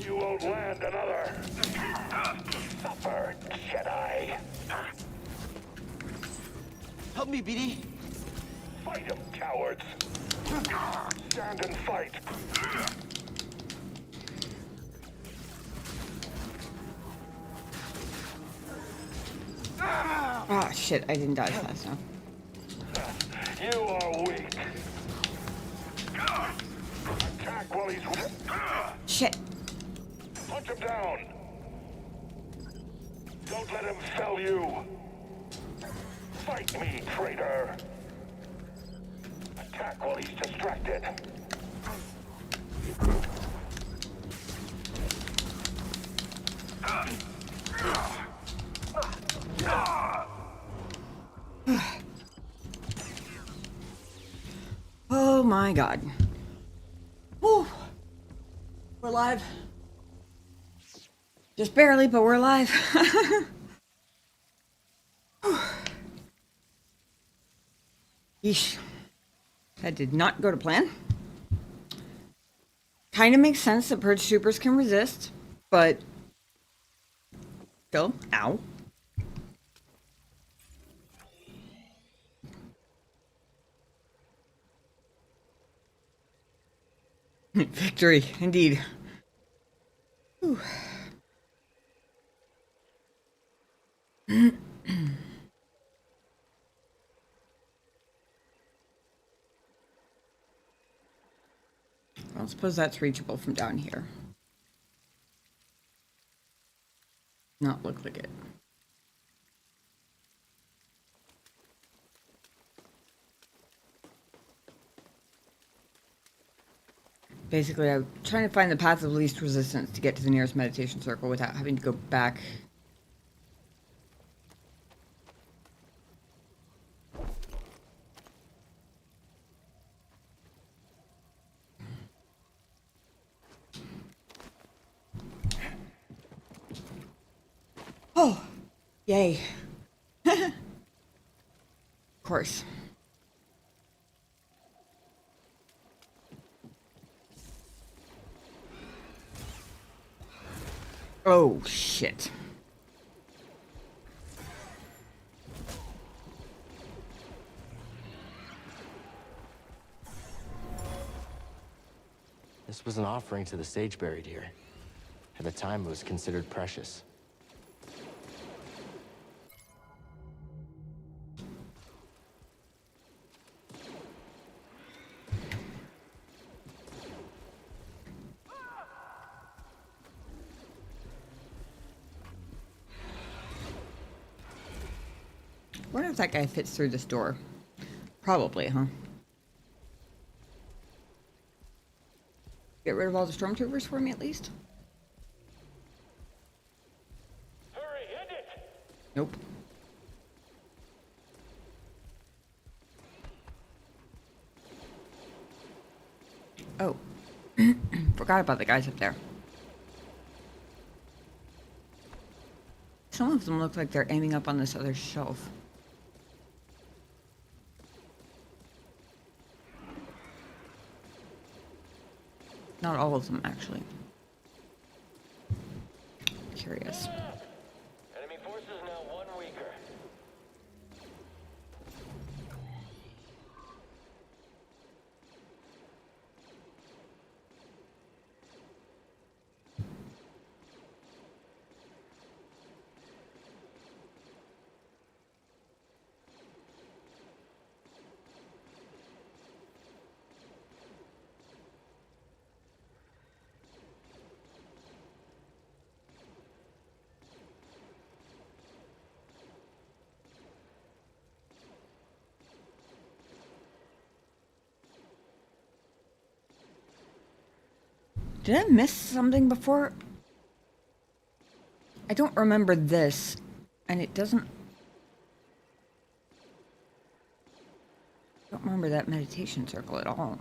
You won't land another. Suffer, Jedi. Help me, BD. Fight him, cowards. Stand and fight. Ah, shit, I didn't dodge fast enough. You are weak. Attack while he's... Shit. Punch him down. Don't let him fell you. Fight me, traitor. Attack while he's distracted. Oh my god. Whew. We're alive. Just barely, but we're alive. Yeesh. That did not go to plan. Kind of makes sense that purge troopers can resist, but Go. Ow. Victory, indeed. Whew. I don't suppose that's reachable from down here. Not look like it. Basically, I'm trying to find the path of least resistance to get to the nearest meditation circle without having to go back. Oh, yay. Of course. Oh, shit. This was an offering to the sage buried here. At the time, it was considered precious. I wonder if that guy fits through this door. Probably, huh? Get rid of all the stormtroopers for me, at least? Hurry, end it! Nope. Oh. Forgot about the guys up there. Some of them look like they're aiming up on this other shelf. Not all of them, actually. Curious. Enemy forces now one weaker. Did I miss something before? I don't remember this, and it doesn't... I don't remember that meditation circle at all.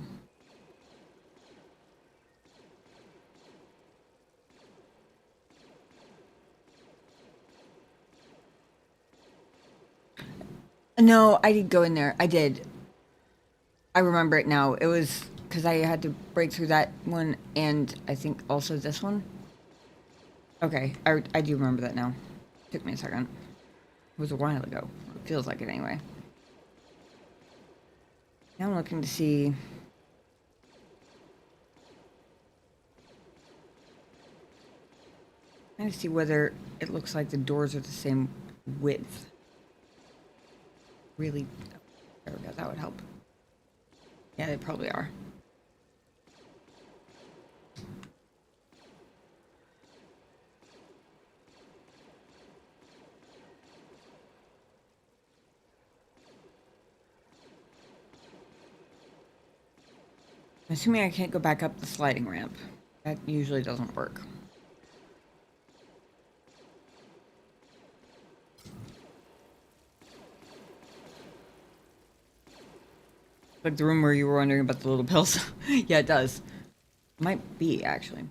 No, I did go in there. I did. I remember it now. It was because I had to break through that one, and I think also this one. Okay, I do remember that now. Took me a second. It was a while ago. It feels like it anyway. Now I'm looking to see... trying to see whether it looks like the doors are the same width. Really? There we go, that would help. Yeah, they probably are. I'm assuming I can't go back up the sliding ramp. That usually doesn't work. Like the room where you were wondering about the little pills. Yeah, it does. Might be, actually.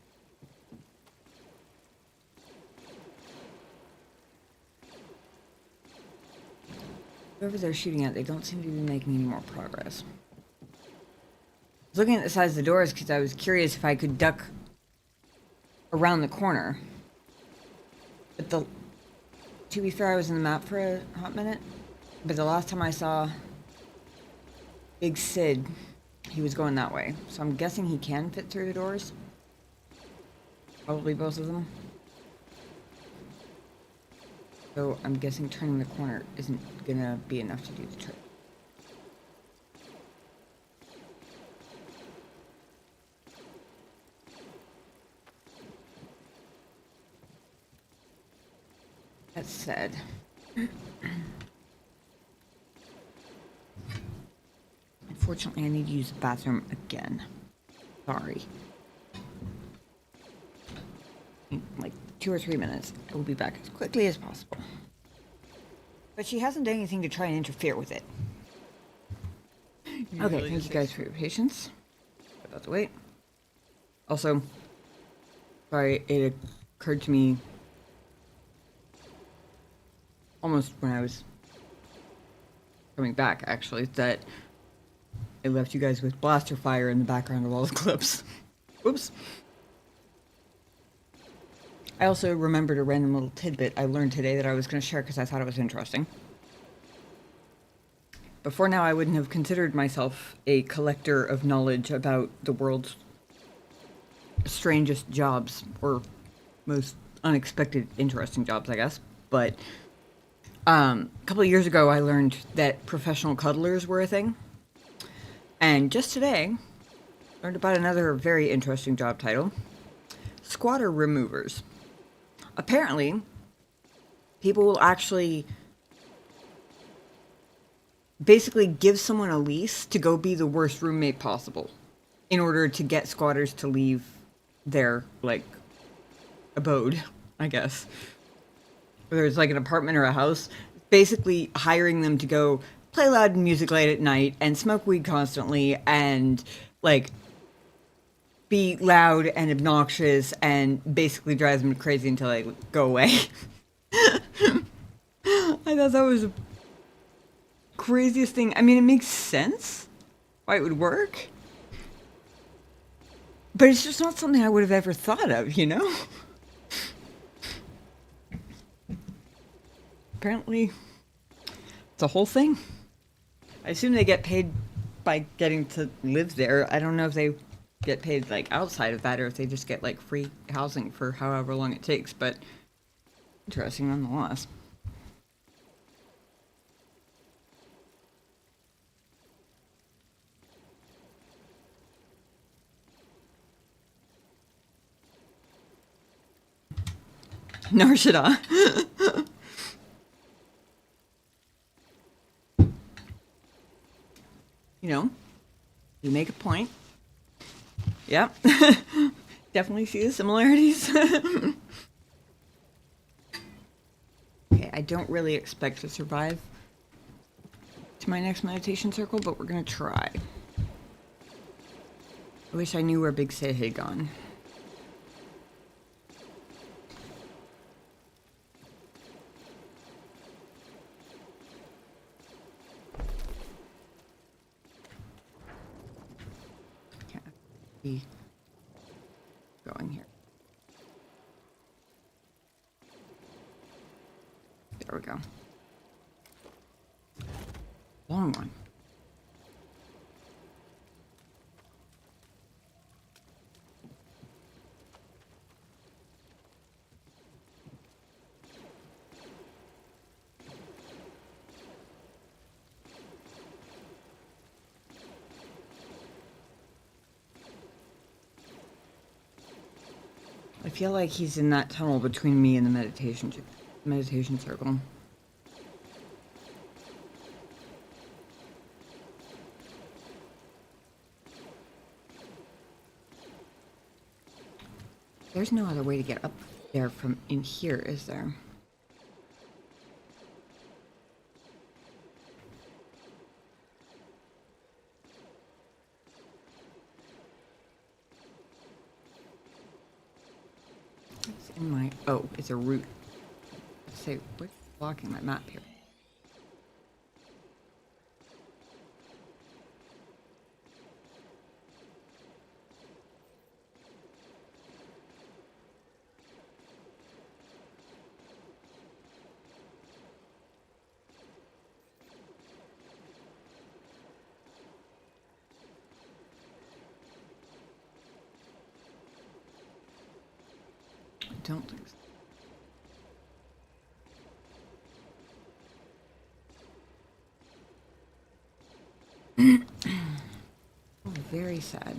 Whoever they're shooting at, they don't seem to be making any more progress. I was looking at the size of the doors because I was curious if I could duck around the corner. But to be fair, I was in the map for a hot minute, but the last time I saw Big Sid, he was going that way. So I'm guessing he can fit through the doors. Probably both of them. So I'm guessing turning the corner isn't gonna be enough to do the trick. That said, unfortunately I need to use the bathroom again. Sorry. In like 2 or 3 minutes. I will be back as quickly as possible. But she hasn't done anything to try and interfere with it. Okay, thank you guys for your patience. About to wait. Also, sorry, it occurred to me almost when I was coming back, actually, that I left you guys with blaster fire in the background of all the clips. Whoops. I also remembered a random little tidbit I learned today that I was going to share because I thought it was interesting. Before now, I wouldn't have considered myself a collector of knowledge about the world's strangest jobs, or most unexpected, interesting jobs, I guess. But a couple of years ago, I learned that professional cuddlers were a thing. And just today, learned about another very interesting job title. Squatter removers. Apparently, people will actually basically give someone a lease to go be the worst roommate possible in order to get squatters to leave their, like, abode, I guess. Whether it's like an apartment or a house, basically hiring them to go play loud music late at night and smoke weed constantly and, like, be loud and obnoxious and basically drives them crazy until they go away. I thought that was the craziest thing. I mean, it makes sense why it would work, but it's just not something I would have ever thought of, you know? Apparently, it's a whole thing. I assume they get paid by getting to live there. I don't know if they get paid, like, outside of that or if they just get, like, free housing for however long it takes, but interesting nonetheless. Nor should I. You know, you make a point. Yep. Definitely see the similarities. Okay, I don't really expect to survive to my next meditation circle, but we're gonna try. I wish I knew where Big Sid had gone. Going here. There we go. Long one. I feel like he's in that tunnel between me and the meditation circle. There's no other way to get up there from in here, is there? In my it's a route. Let's say what's blocking my map here? don't think so. Oh, very sad.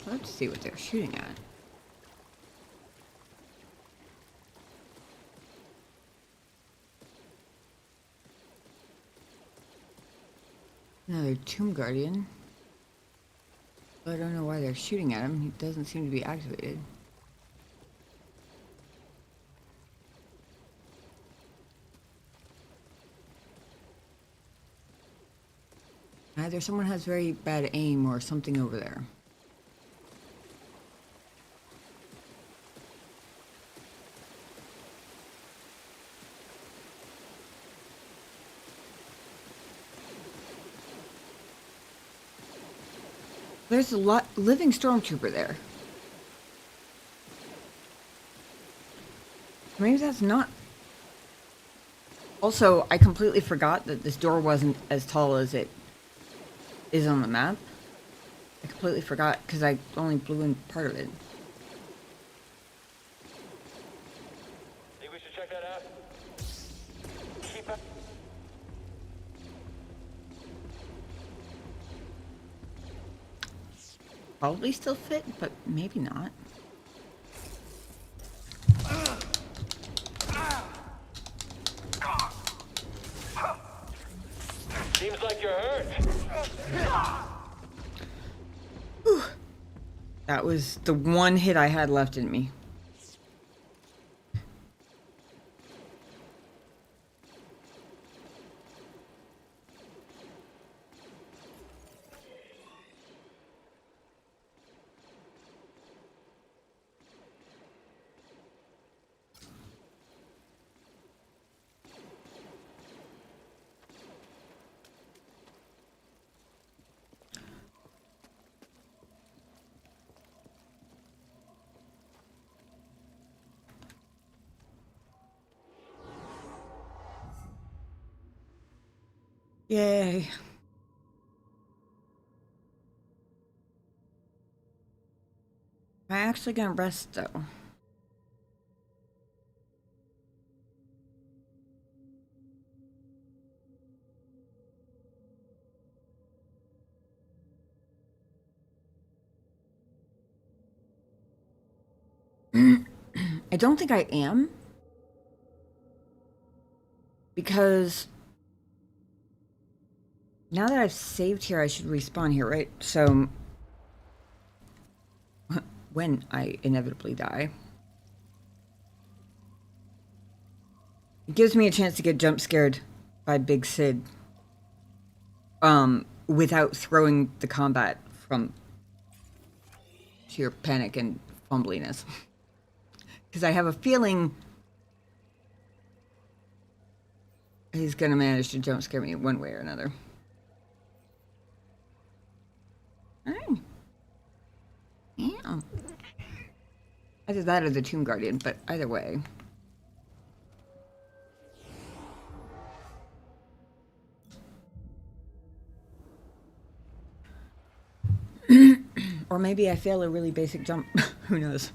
Let's see what they're shooting at. Another Tomb Guardian. I don't know why they're shooting at him. He doesn't seem to be activated. Either someone has very bad aim or something over there. There's a living stormtrooper there. Maybe that's not. Also, I completely forgot that this door wasn't as tall as it is on the map. I completely forgot because I only blew in part of it. Think we should check that out? Keep up. Probably still fit, but maybe not. Seems like you're hurt. Whew. That was the one hit I had left in me. Yay. Am I actually gonna rest though? I don't think I am. Because now that I've saved here, I should respawn here, right? So when I inevitably die, it gives me a chance to get jump scared by Big Sid without throwing the combat from sheer panic and fumbliness. Because I have a feeling he's gonna manage to jump scare me one way or another. Alright. Yeah. Either that or the Tomb Guardian, but either way. Or maybe I fail a really basic jump. Who knows?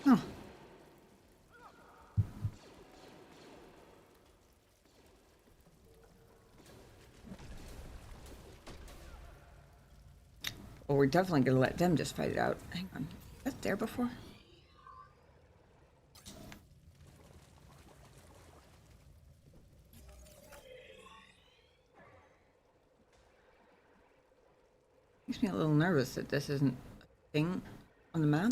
Huh. Well, we're definitely gonna let them just fight it out. Hang on. Was that there before? Makes me a little nervous that this isn't a thing on the map.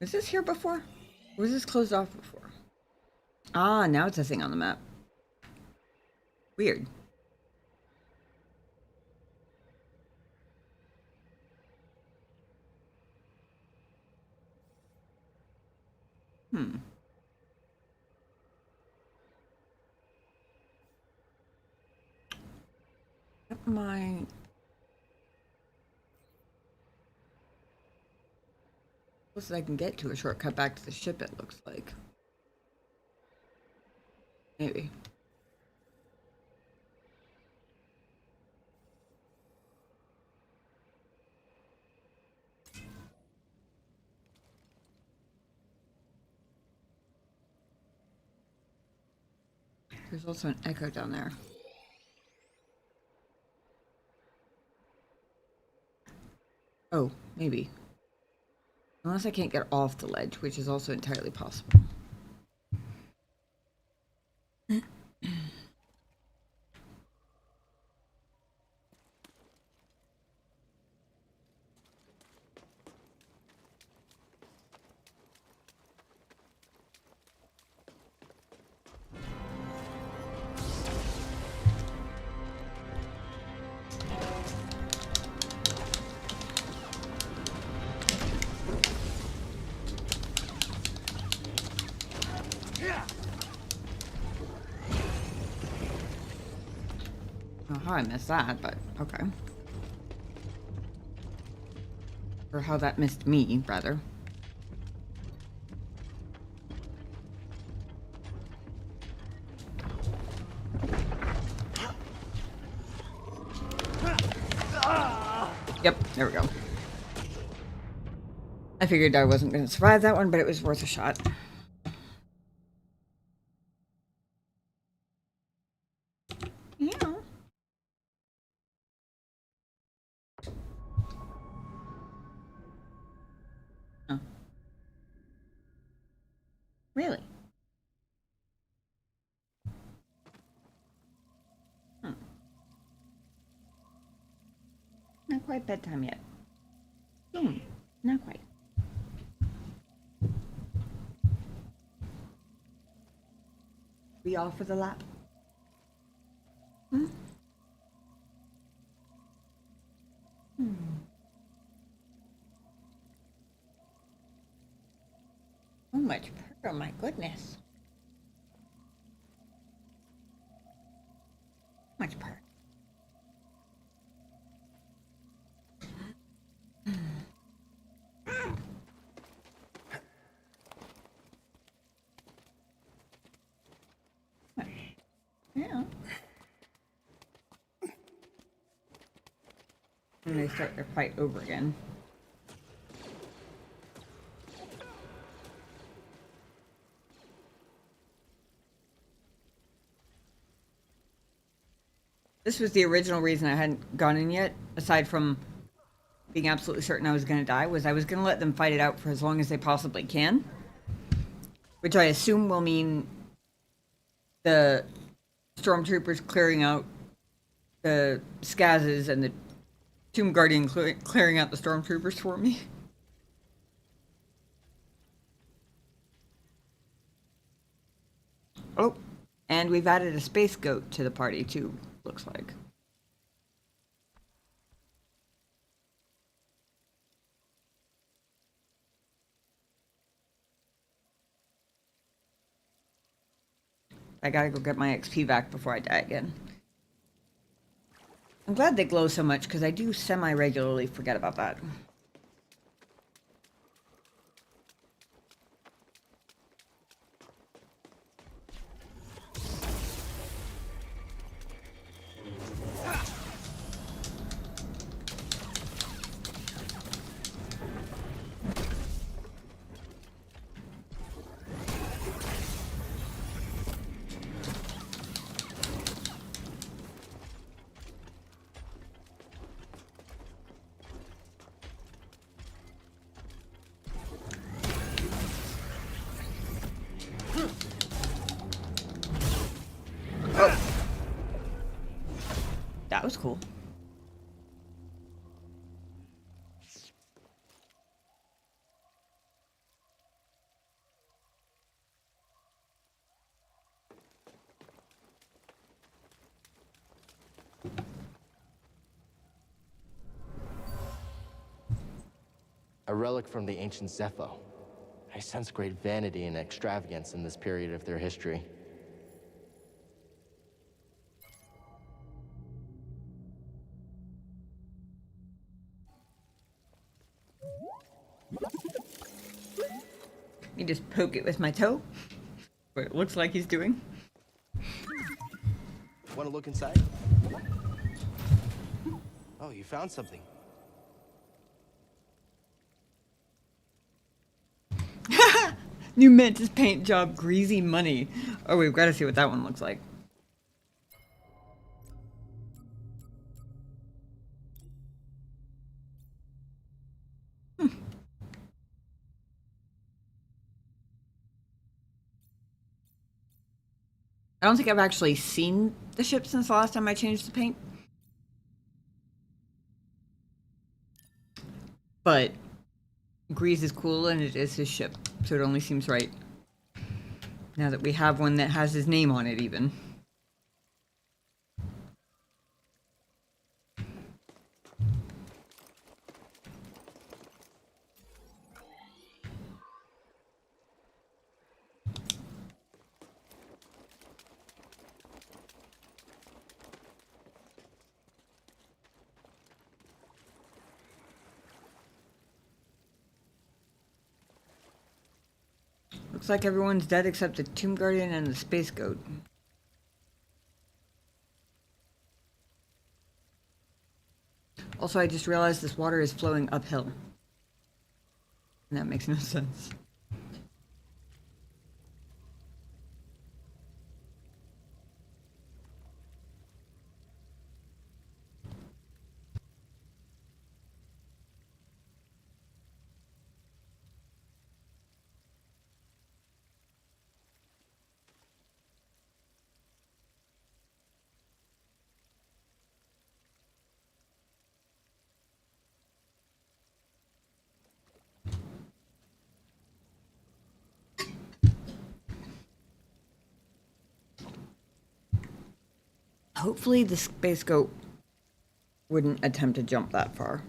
Was this here before? Or was this closed off before? Ah, now it's a thing on the map. Weird. Hmm. My closest I can get to a shortcut back to the ship, it looks like. Maybe. There's also an echo down there. Oh, maybe. Unless I can't get off the ledge, which is also entirely possible. How I missed that, but okay. Or how that missed me, rather. Yep, there we go. I figured I wasn't going to survive that one, but it was worth a shot. Yeah. Oh. Really? Hmm. Not quite bedtime yet. Not quite. We all for the lap? Hmm? So much purr, my goodness. Much purr. Yeah. And they start their fight over again. This was the original reason I hadn't gone in yet, aside from being absolutely certain I was going to die, was I was going to let them fight it out for as long as they possibly can. Which I assume will mean the stormtroopers clearing out the Skazes and the Tomb Guardian clearing out the stormtroopers for me. Oh, and we've added a space goat to the party too, looks like. I gotta go get my XP back before I die again. I'm glad they glow so much, because I do semi-regularly forget about that. That was cool. A relic from the ancient Zeffo. I sense great vanity and extravagance in this period of their history. You just poke it with my toe. What it looks like he's doing. Want to look inside? Oh, you found something. New Mantis paint job, greasy money. Oh, we've got to see what that one looks like. I don't think I've actually seen the ship since the last time I changed the paint. But Grease is cool and it is his ship, so it only seems right. Now that we have one that has his name on it even. Looks like everyone's dead except the Tomb Guardian and the Space Goat. Also, I just realized this water is flowing uphill. And that makes no sense. Hopefully the Space Goat wouldn't attempt to jump that far.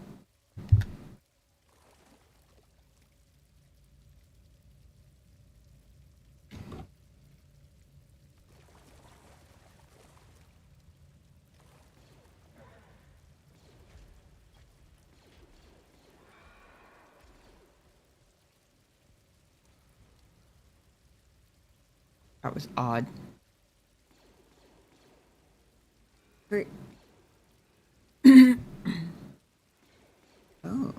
That was odd. Great. Oh.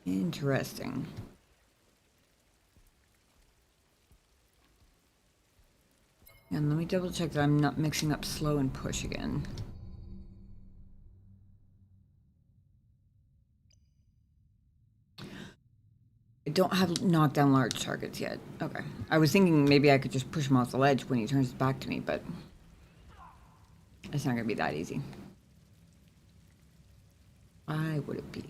Interesting. And let me double check that I'm not mixing up slow and push again. I don't have knocked down large targets yet. Okay. I was thinking maybe I could just push him off the ledge when he turns his back to me, but it's not gonna be that easy. Why would it be?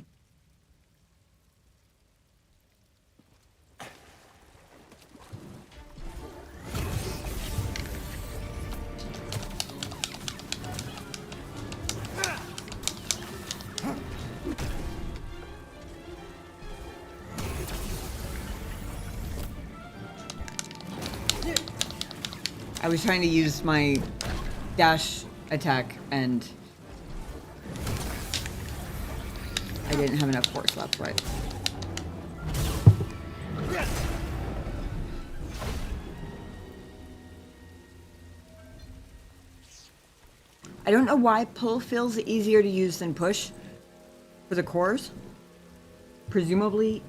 I was trying to use my dash attack and I didn't have enough force left for it. I don't know why pull feels easier to use than push for the cores. Presumably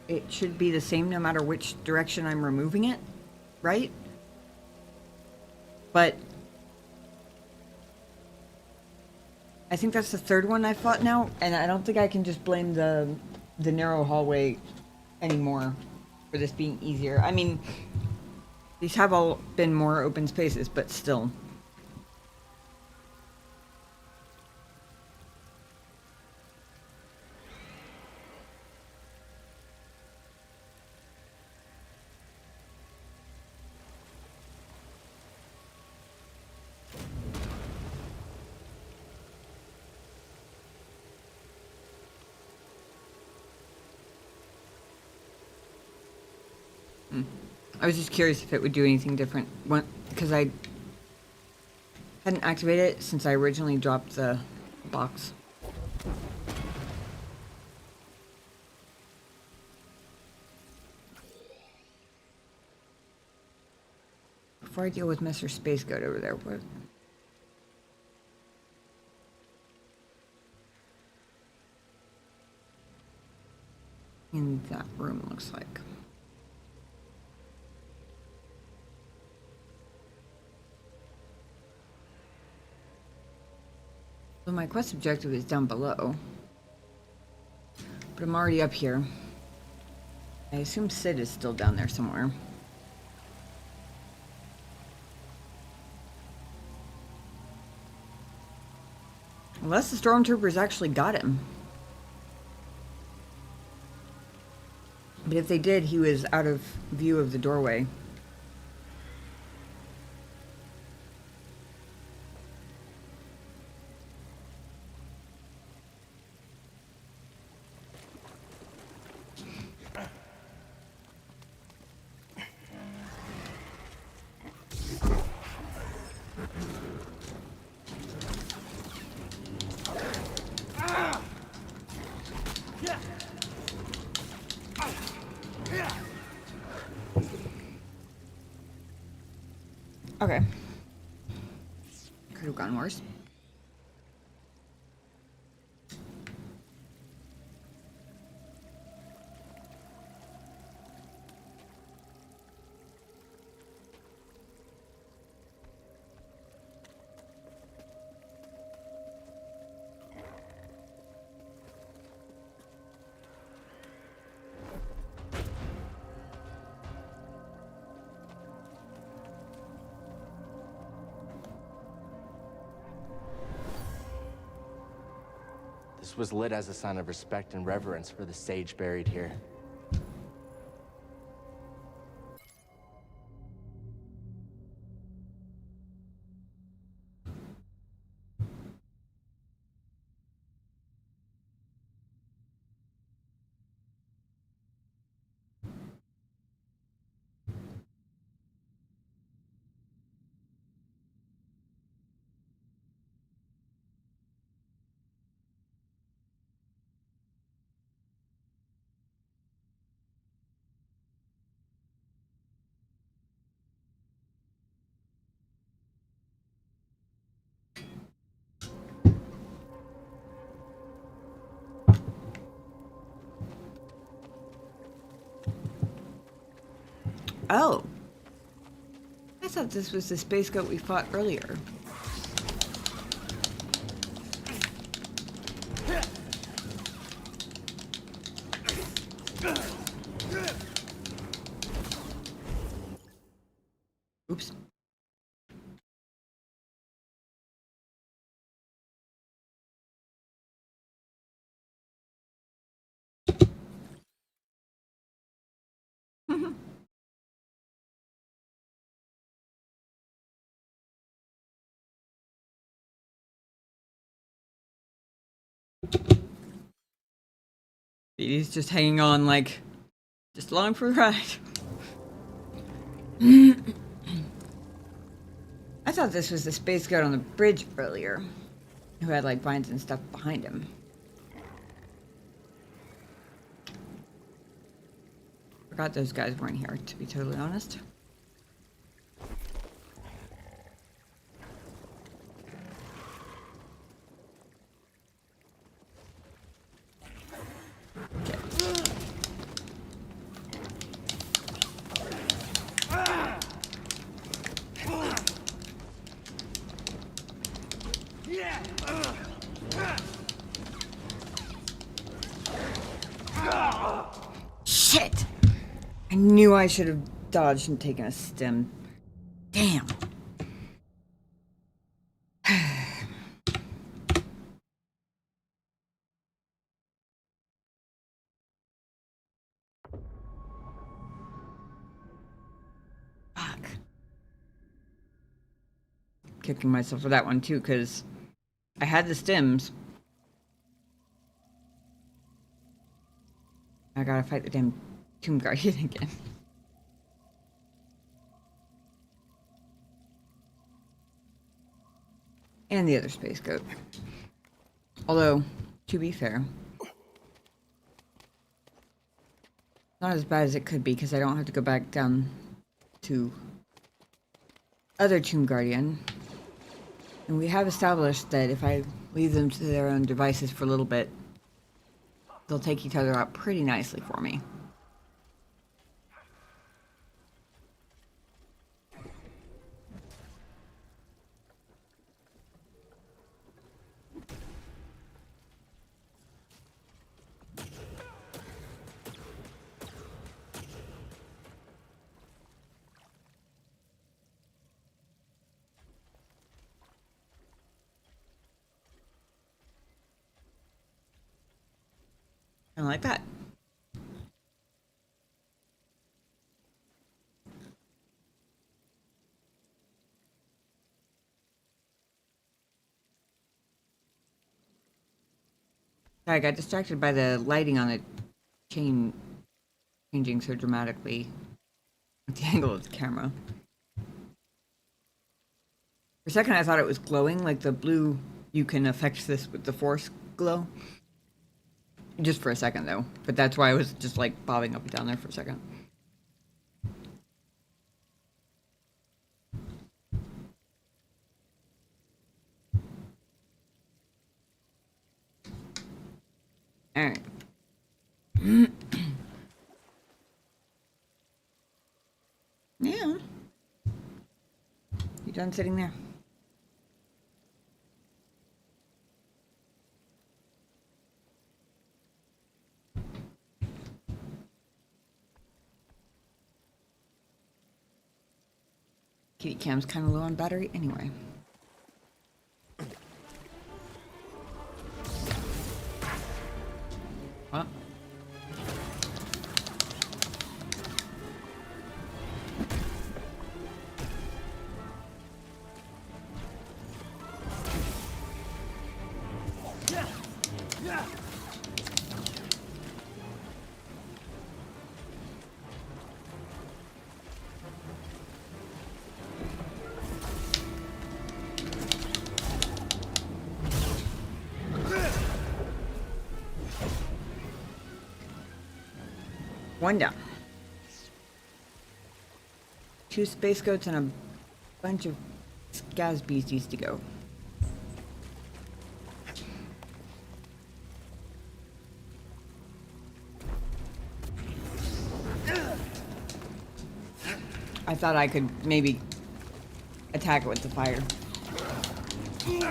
it should be the same no matter which direction I'm removing it, right? But I think that's the third one I fought now, and I don't think I can just blame the narrow hallway anymore for this being easier. I mean, these have all been more open spaces, but still. I was just curious if it would do anything different. Because I hadn't activated it since I originally dropped the box. Before I deal with Mr. Space Goat over there, what? In that room looks like. So my quest objective is down below. But I'm already up here. I assume Sid is still down there somewhere. Unless the stormtroopers actually got him. But if they did, he was out of view of the doorway. Okay. Could have gone worse. This was lit as a sign of respect and reverence for the sage buried here. Oh. I thought this was the space goat we fought earlier. Oops. He's just hanging on like, just along for the ride. I thought this was the space goat on the bridge earlier, who had like vines and stuff behind him. Forgot those guys weren't here, to be totally honest. Shit! I knew I should have dodged and taken a stim. Damn. Fuck. Kicking myself for that one too, because I had the stims. I gotta fight the damn Tomb Guardian again. And the other space goat. Although, to be fair, not as bad as it could be because I don't have to go back down to other Tomb Guardian. And we have established that if I leave them to their own devices for a little bit, they'll take each other out pretty nicely for me. And like that. I got distracted by the lighting on the chain changing so dramatically with the angle of the camera. For a second I thought it was glowing, like the blue, you can affect this with the force glow. Just for a second though, but that's why I was just like bobbing up and down there for a second. Alright. Yeah. You done sitting there? Kitty cam's kind of low on battery anyway. What? One down. 2 space goats and a bunch of scaz beasties to go. I thought I could maybe attack it with the fire. Whew.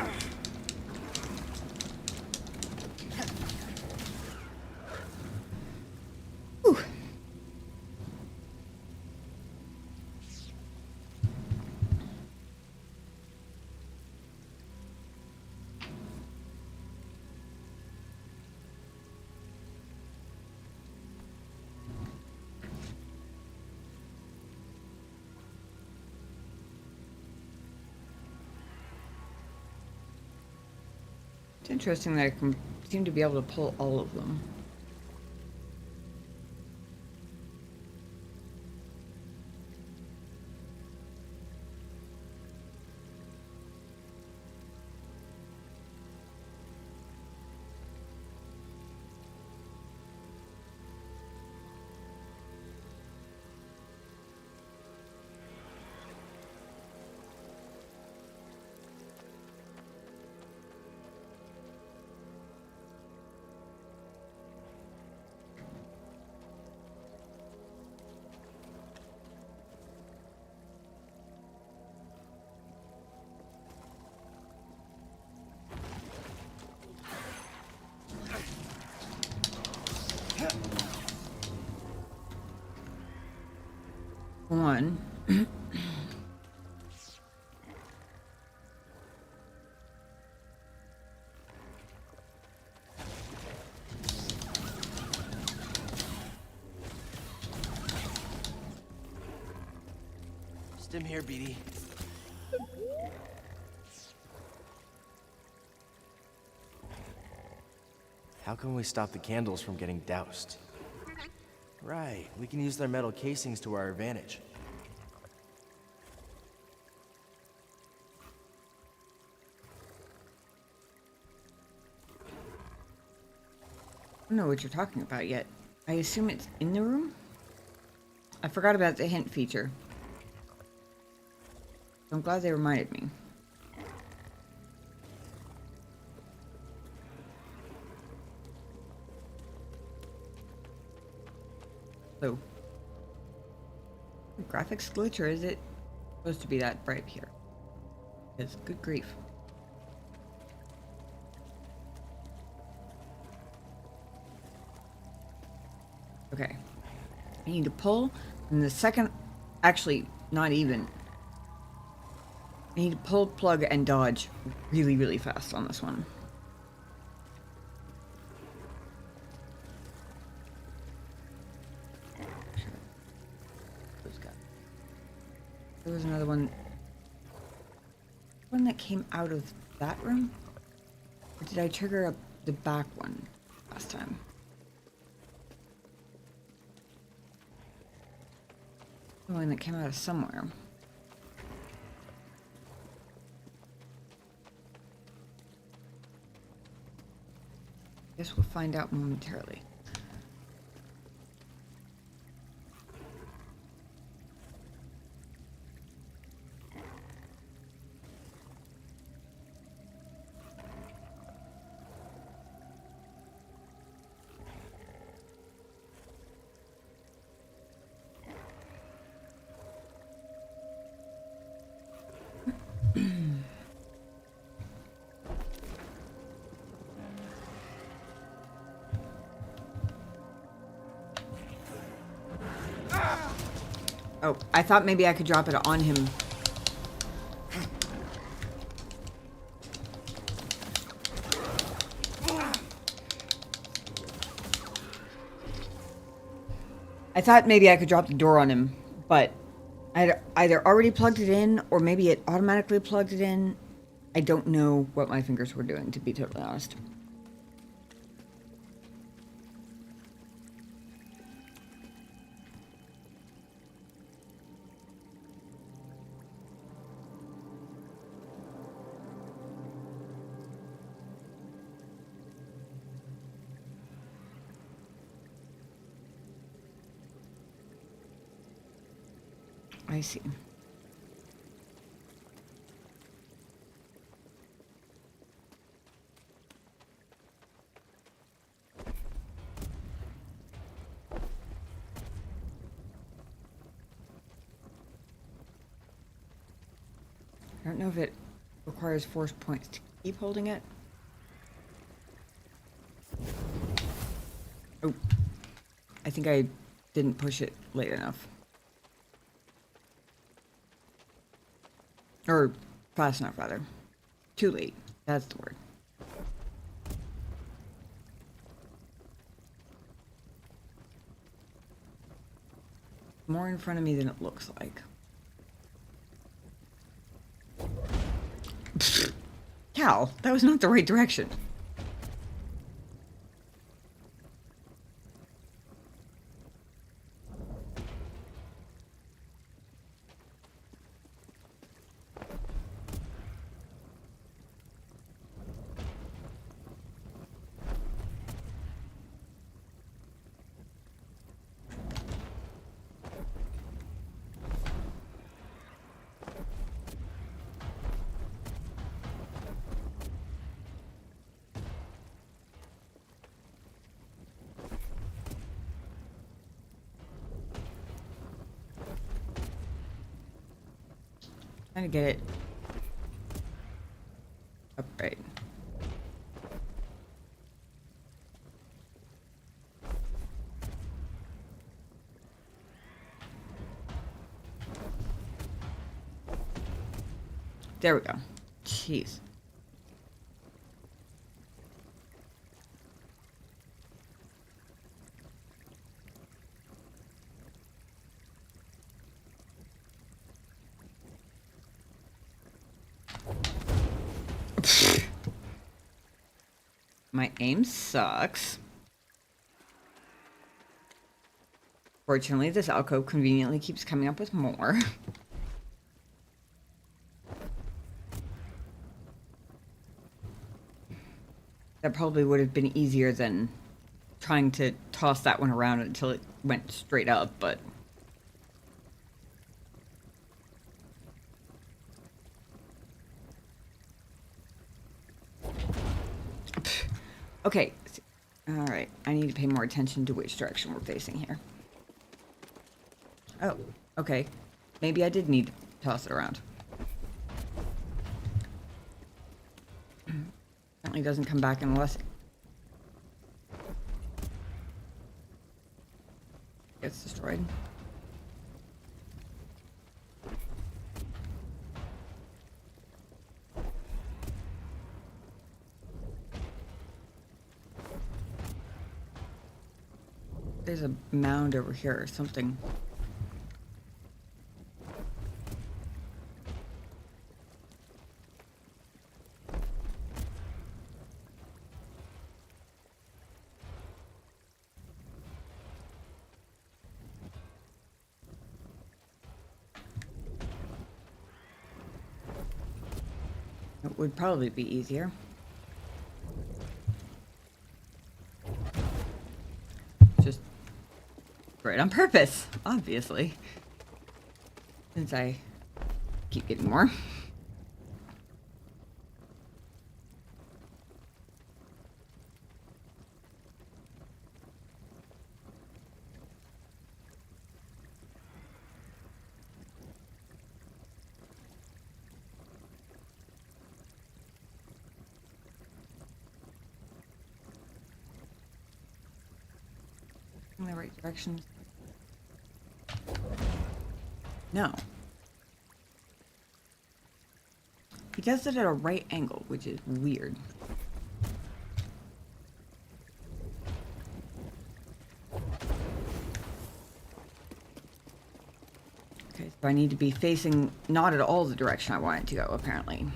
It's interesting that I can seem to be able to pull all of them. One. Stim here, BD. How can we stop the candles from getting doused? Right, we can use their metal casings to our advantage. don't know what you're talking about yet. I assume it's in the room? I forgot about the hint feature. I'm glad they reminded me. So, graphics glitch, or is it supposed to be that bright here? Because good grief. Okay. I need to pull, and the second, actually, not even. I need to pull, plug, and dodge really, really fast on this one. There was another one. One that came out of that room? Or did I trigger up the back one last time? The one that came out of somewhere. Guess we'll find out momentarily. Oh, I thought maybe I could drop it on him. I thought maybe I could drop the door on him, but I'd either already plugged it in or maybe it automatically plugged it in. I don't know what my fingers were doing, to be totally honest. I see. I don't know if it requires force points to keep holding it. Oh, I think I didn't push it late enough. Or fast enough, rather. Too late. That's the word. More in front of me than it looks like. Cal, that was not the right direction. Trying to get it upright. There we go. Jeez. My aim sucks. Fortunately, this alcove conveniently keeps coming up with more. That probably would have been easier than trying to toss that one around until it went straight up, but... Okay. Alright, I need to pay more attention to which direction we're facing here. Oh, okay. Maybe I did need to toss it around. Apparently doesn't come back unless it gets destroyed. There's a mound over here or something. It would probably be easier. Just right on purpose, obviously. Since I keep getting more. In the right direction. No. He does it at a right angle, which is weird. Okay, so I need to be facing not at all the direction I want it to go, apparently.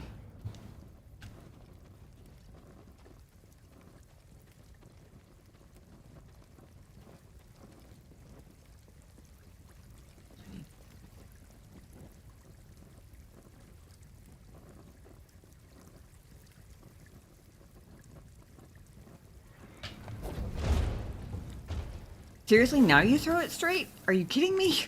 Seriously, now you throw it straight? Are you kidding me?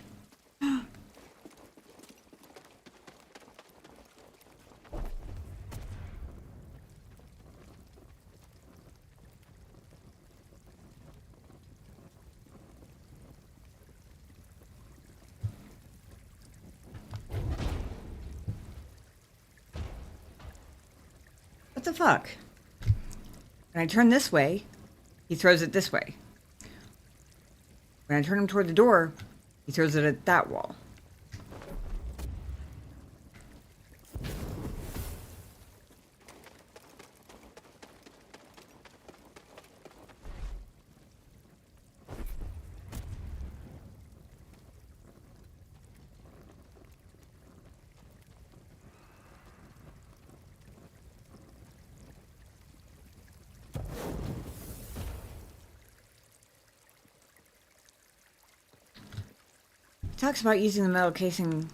What the fuck? When I turn this way, he throws it this way. When I turn him toward the door, he throws it at that wall. Talks about using the metal casing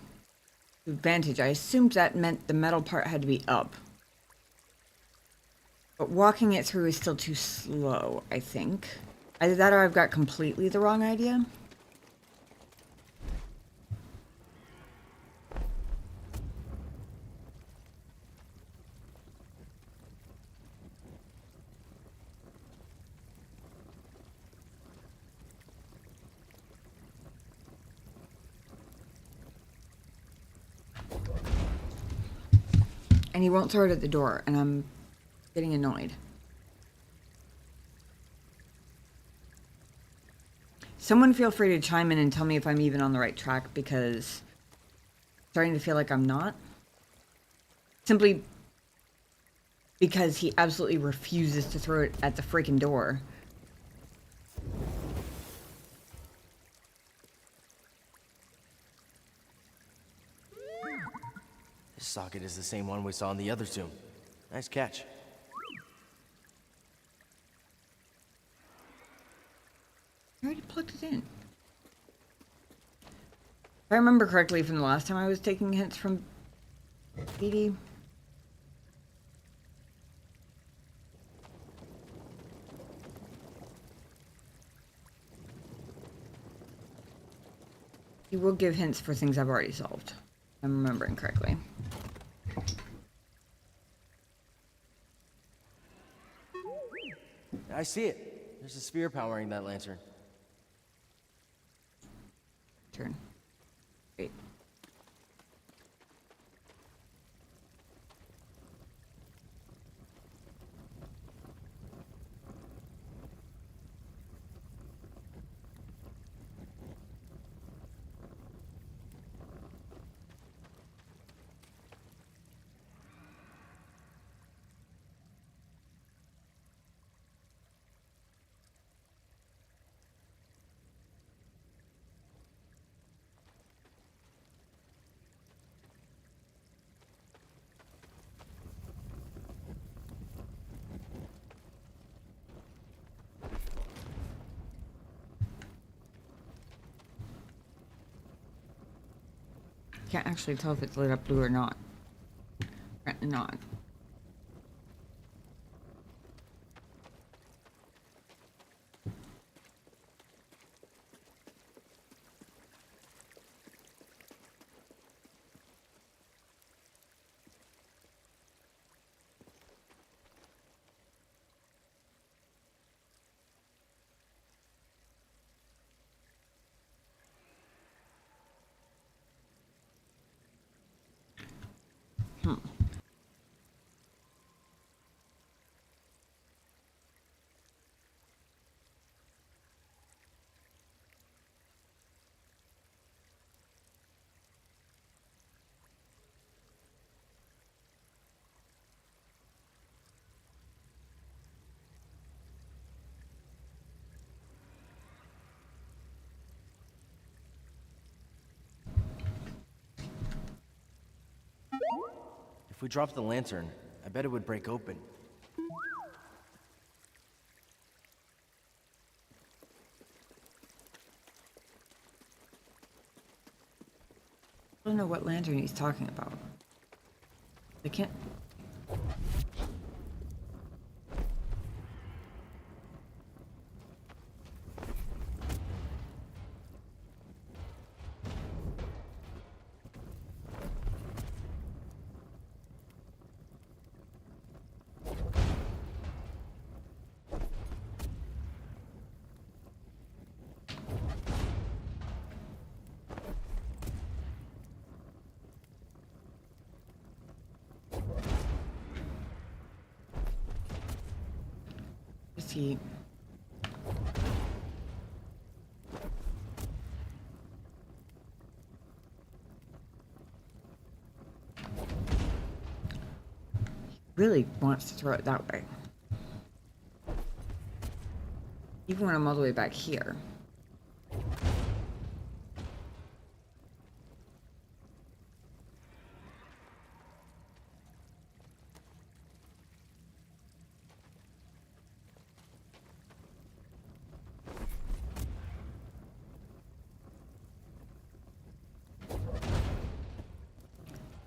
to advantage. I assumed that meant the metal part had to be up. But walking it through is still too slow, I think. Either that or I've got completely the wrong idea. And he won't throw it at the door, and I'm getting annoyed. Someone feel free to chime in and tell me if I'm even on the right track, because I'm starting to feel like I'm not. Simply because he absolutely refuses to throw it at the freaking door. This socket is the same one we saw in the other tomb. Nice catch. I already plugged it in. If I remember correctly from the last time I was taking hints from Edie. He will give hints for things I've already solved. If I'm remembering correctly. I see it. There's a sphere powering that lantern. Turn. Wait. Can't actually tell if it's lit up blue or not. Apparently not. If we dropped the lantern, I bet it would break open. I don't know what lantern he's talking about. I can't. Is he? Really wants to throw it that way. Even when I'm all the way back here.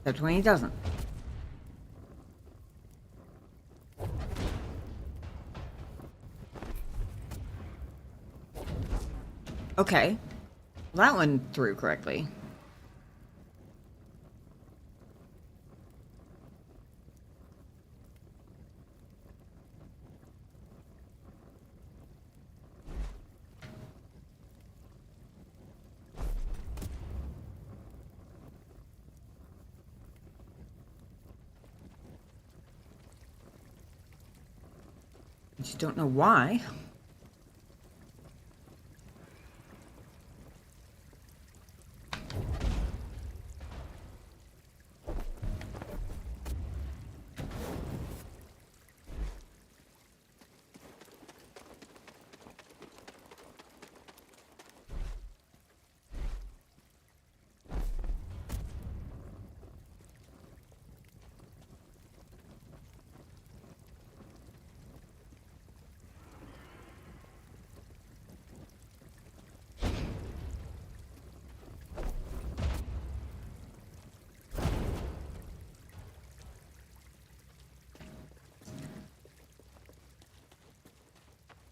Except when he doesn't. Okay. That one threw correctly. I just don't know why.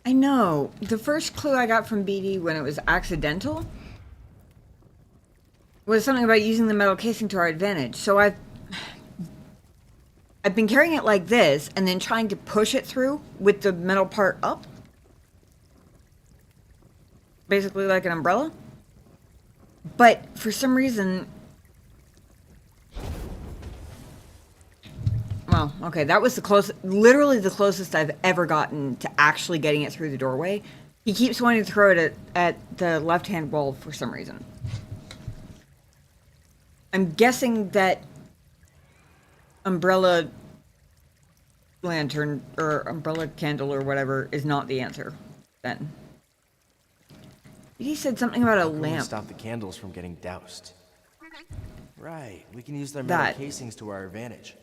I know. The first clue I got from BD when it was accidental was something about using the metal casing to our advantage. So I've been carrying it like this and then trying to push it through with the metal part up. Basically like an umbrella. But for some reason... Well, okay, that was the closest, literally the closest I've ever gotten to actually getting it through the doorway. He keeps wanting to throw it at the left-hand wall for some reason. I'm guessing that umbrella lantern or umbrella candle or whatever is not the answer then. He said something about a How can we lamp. stop the candles from getting doused? Right, we can use their metal That. casings to our advantage.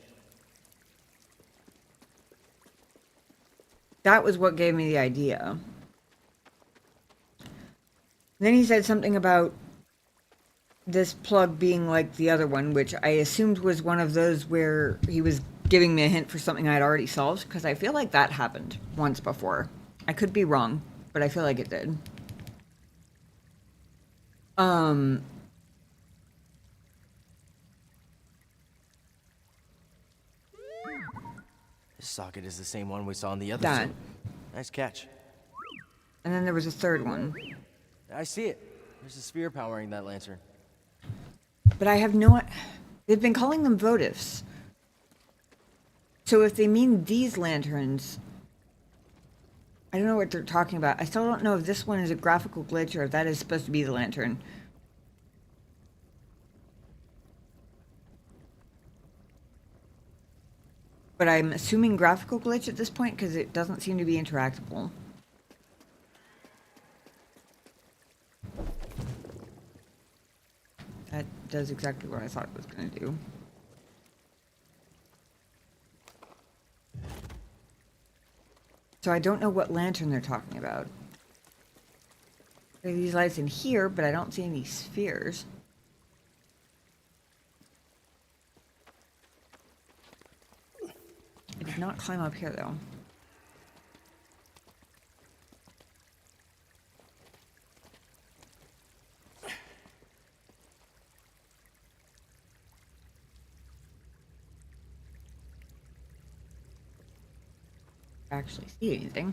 That was what gave me the idea. Then he said something about this plug being like the other one, which I assumed was one of those where he was giving me a hint for something I'd already solved, because I feel like that happened once before. I could be wrong, but I feel like it did. This socket is the same one we saw in the other That. suit. Nice catch. And then there was a third one. I see it. There's a sphere powering that lantern. But I have no... They've been calling them votives. So if they mean these lanterns... I don't know what they're talking about. I still don't know if this one is a graphical glitch or if that is supposed to be the lantern. But I'm assuming graphical glitch at this point because it doesn't seem to be interactable. That does exactly what I thought it was going to do. So I don't know what lantern they're talking about. There are these lights in here, but I don't see any spheres. I did not climb up here, though. Actually see anything.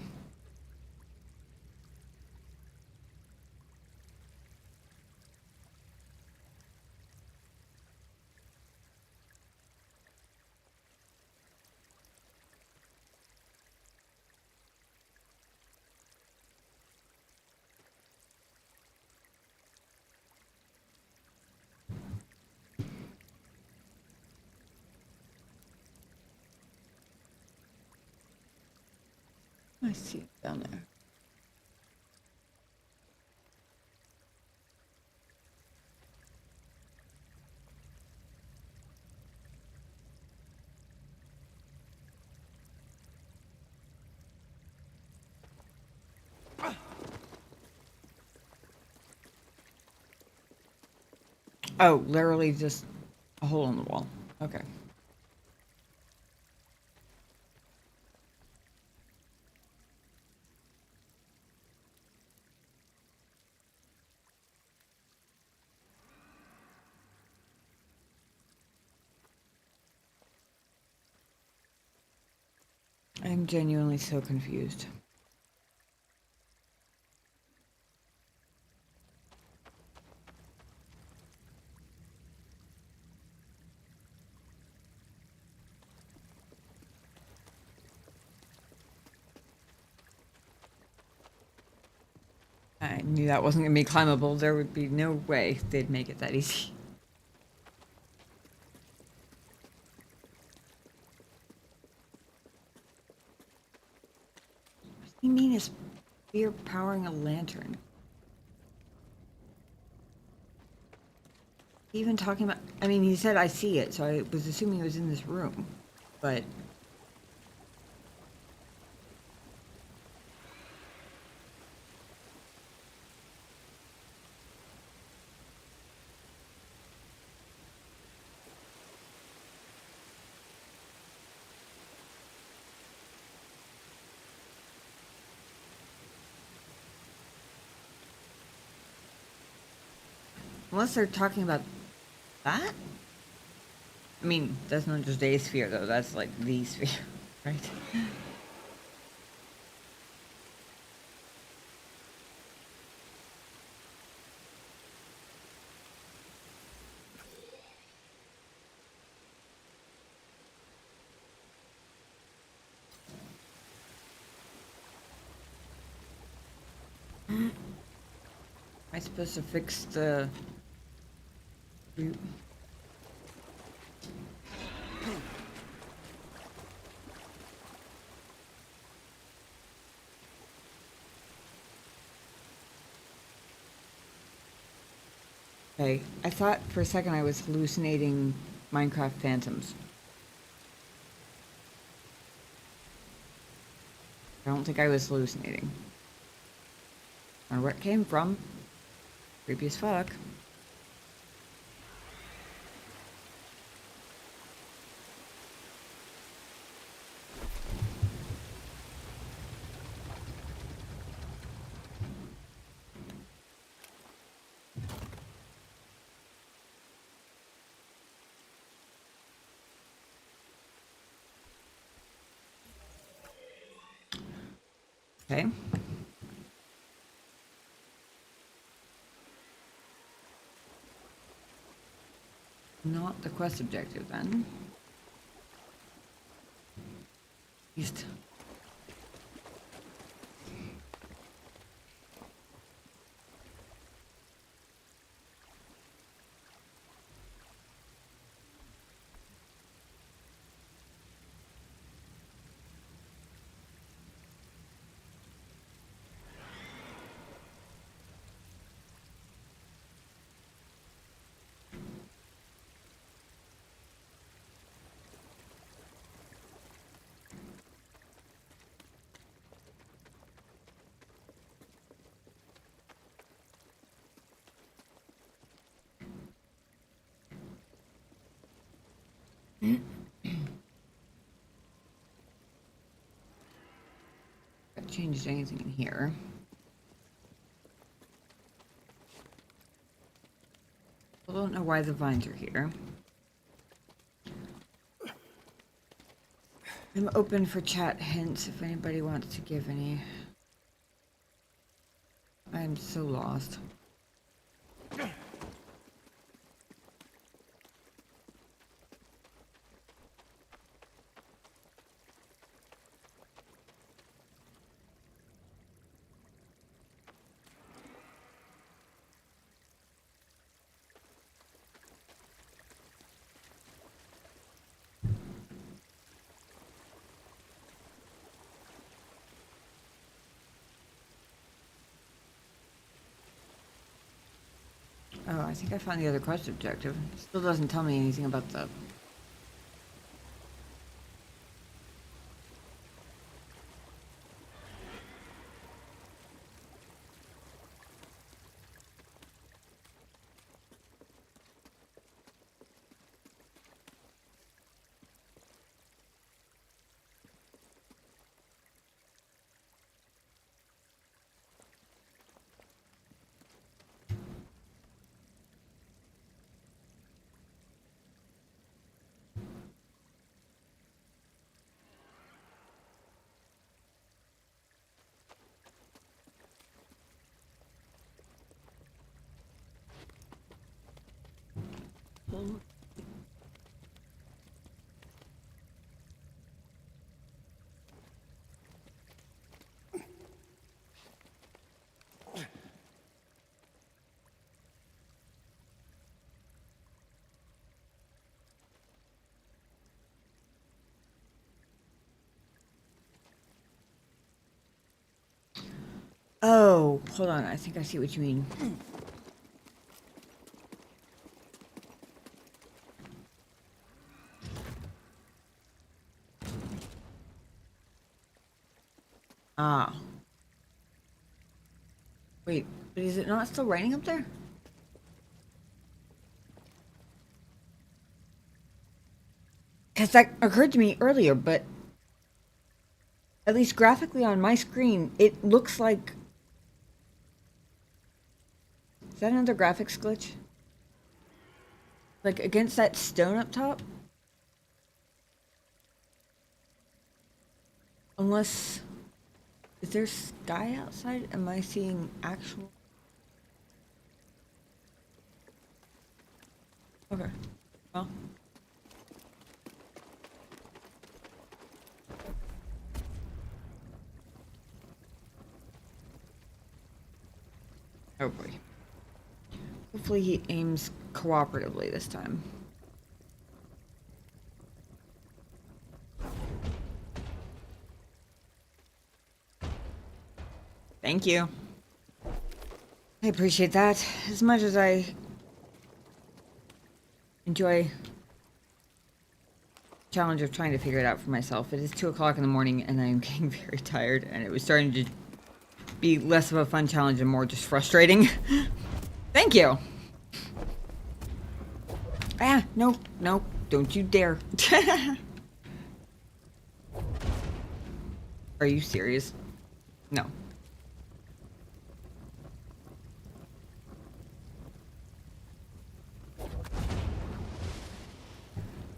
I see it down there. Oh, literally just a hole in the wall. Okay. I'm genuinely so confused. I knew that wasn't going to be climbable. There would be no way they'd make it that easy. What do you mean is spear powering a lantern? Even talking about... I mean, he said I see it, so I was assuming it was in this room. But... Unless they're talking about That? I mean, that's not just a sphere, though. That's like the sphere, right? Am I supposed to fix the... Okay, I thought for a second I was hallucinating Minecraft phantoms. I don't think I was hallucinating. I don't know where it came from. Creepy as fuck. Okay. Not the quest objective then. East. That changed anything in here. I don't know why the vines are here. I'm open for chat hints if anybody wants to give any. I'm so lost. Oh, I think I found the other quest objective. Still doesn't tell me anything about the... Oh, hold on. I think I see what you mean. Ah. Wait, but is it not still raining up there? Because that occurred to me earlier, but at least graphically on my screen, it looks like... Is that another graphics glitch? Like against that stone up top? Unless... Is there sky outside? Am I seeing actual... Okay. Well. Oh boy. Hopefully he aims cooperatively this time. Thank you. I appreciate that. As much as I enjoy the challenge of trying to figure it out for myself, it is 2 o'clock in the morning and I am getting very tired, and it was starting to be less of a fun challenge and more just frustrating. Thank you. Ah, no, no, don't you dare. Are you serious? No.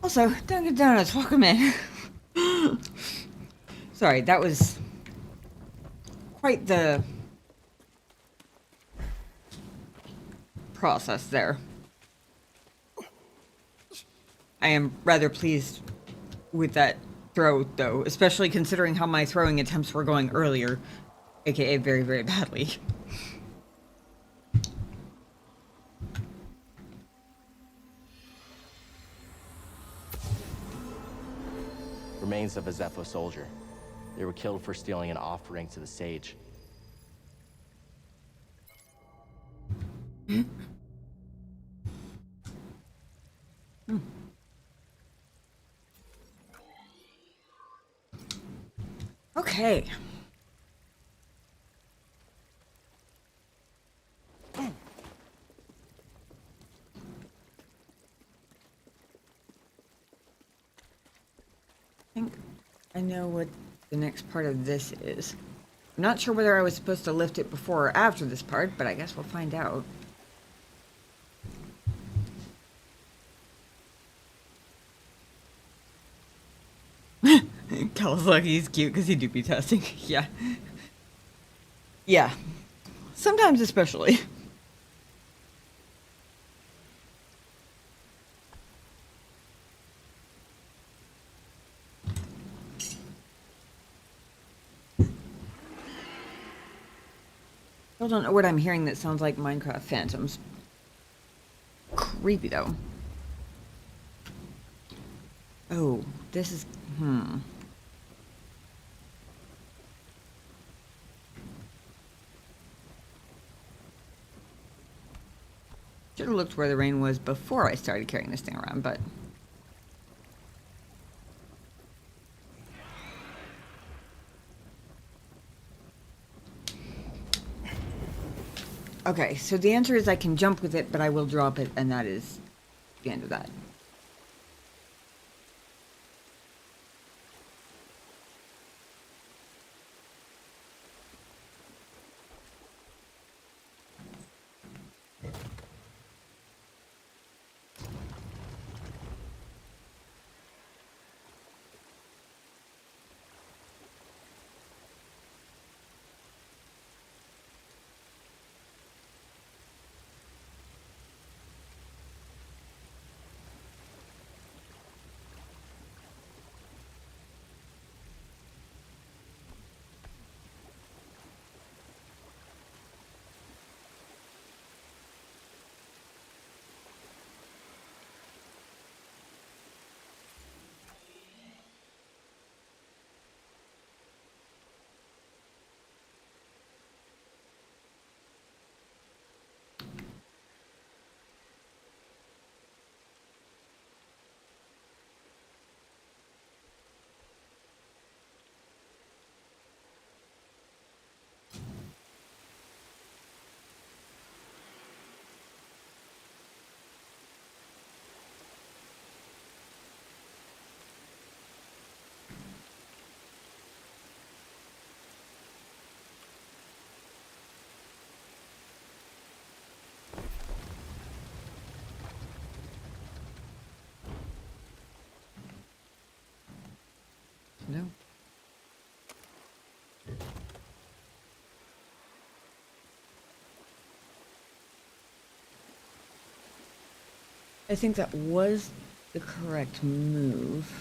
Also, Dunkin' Donuts, welcome in. Sorry, that was quite the process there. I am rather pleased with that throw, though, especially considering how my throwing attempts were going earlier, aka very, very badly. Remains of a Zeffo soldier. They were killed for stealing an offering to the sage. Okay. I think I know what the next part of this is. I'm not sure whether I was supposed to lift it before or after this part, but I guess we'll find out. Kawasaki's cute because he do be testing. Yeah. Yeah. Sometimes especially. Still don't know what I'm hearing that sounds like Minecraft phantoms. Creepy though. Oh, this is... Should have looked where the rain was before I started carrying this thing around, but... Okay, so the answer is I can jump with it, but I will drop it, and that is the end of that. I think that was the correct move.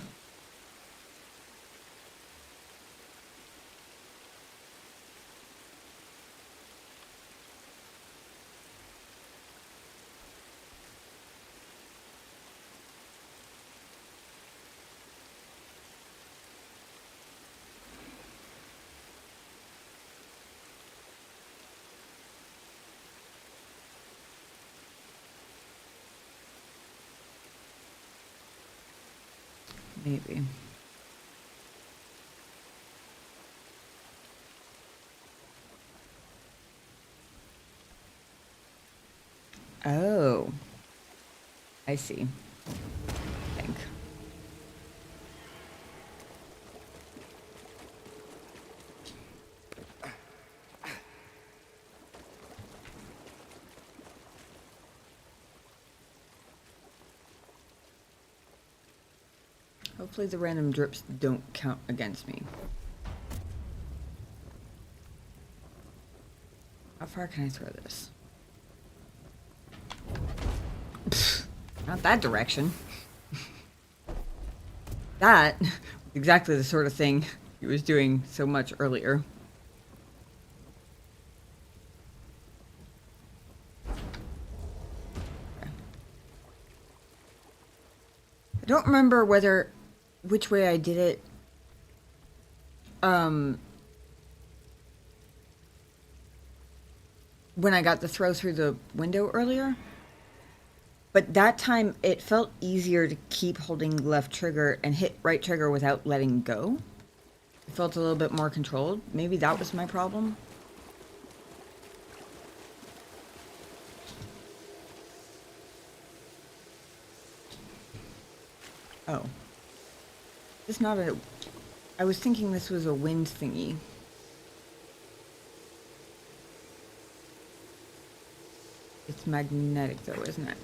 Maybe. Oh. I see. I think. Hopefully the random drips don't count against me. How far can I throw this? Pfft, not that direction. That was exactly the sort of thing he was doing so much earlier. I don't remember which way I did it. When I got the throw through the window earlier. But that time it felt easier to keep holding left trigger and hit right trigger without letting go. It felt a little bit more controlled. Maybe that was my problem. Oh. It's not a... I was thinking this was a wind thingy. It's magnetic though, isn't it?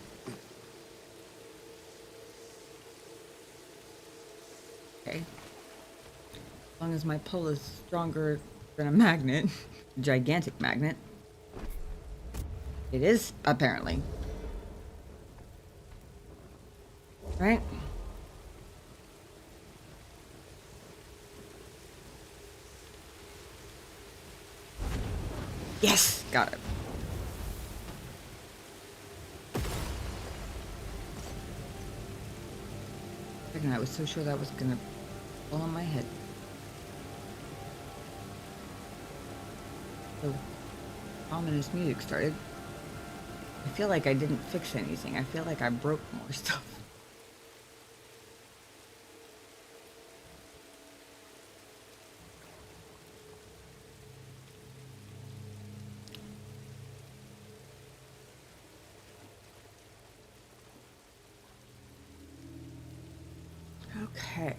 Okay. As long as my pull is stronger than a magnet. A gigantic magnet. It is, apparently. Right? Yes! Got it. I was so sure that was gonna fall on my head. So ominous music started. I feel like I didn't fix anything. I feel like I broke more stuff. Okay.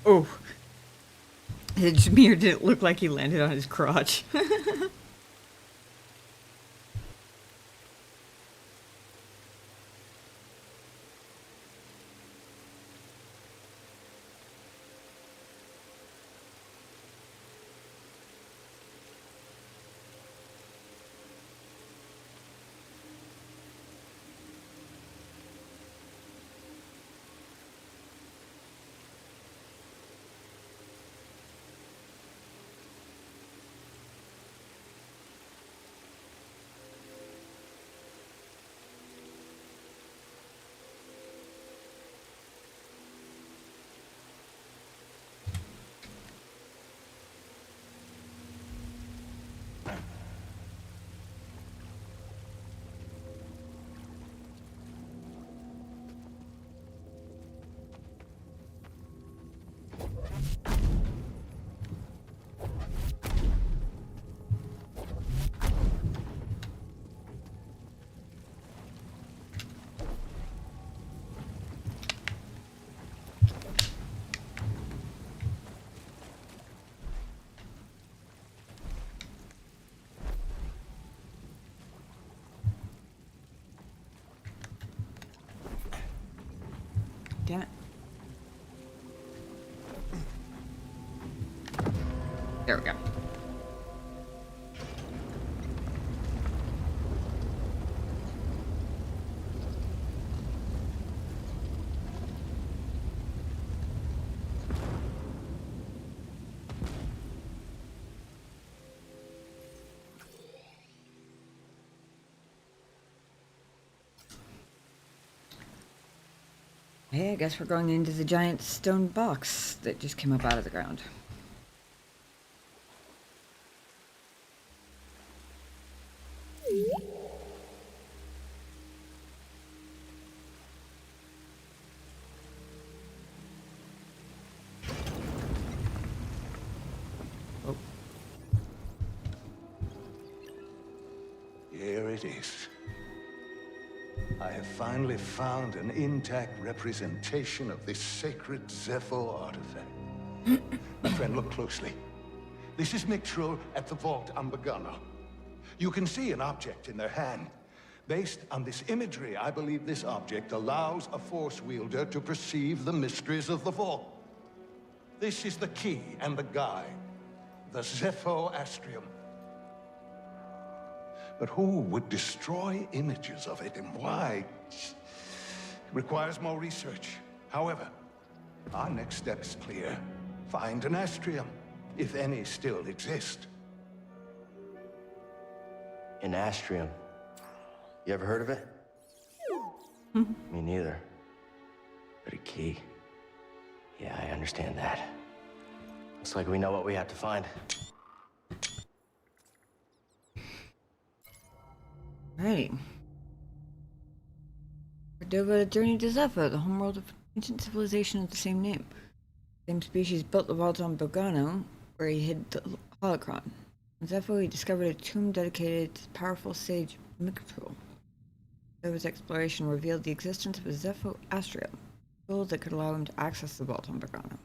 Oh. Jameer didn't look like he landed on his crotch. There we go. Hey, I guess we're going into the giant stone box that just came up out of the ground. Oh, Here it is. I have finally found an intact representation of this sacred Zeffo artifact. My friend, look closely. This is Mixtral at the Vault Ambagano. You can see an object in their hand. Based on this imagery, I believe this object allows a Force wielder to perceive the mysteries of the Vault. This is the key and the guide, the Zeffo Astrium. But who would destroy images of it, and why? It requires more research. However, our next step is clear. Find an Astrium, if any still exist. An Astrium. You ever heard of it? Me neither. But a key. Yeah, I understand that. Looks like we know what we have to find. right. Cordova journeyed to Zeffo, the homeworld of ancient civilization of the same name. Same species built the vault on Bogano, where he hid the holocron. In Zeffo, he discovered a tomb dedicated to the powerful sage Mictral. Cordova's exploration revealed the existence of a Zeffo Astrium, a tool that could allow him to access the vault on Bogano.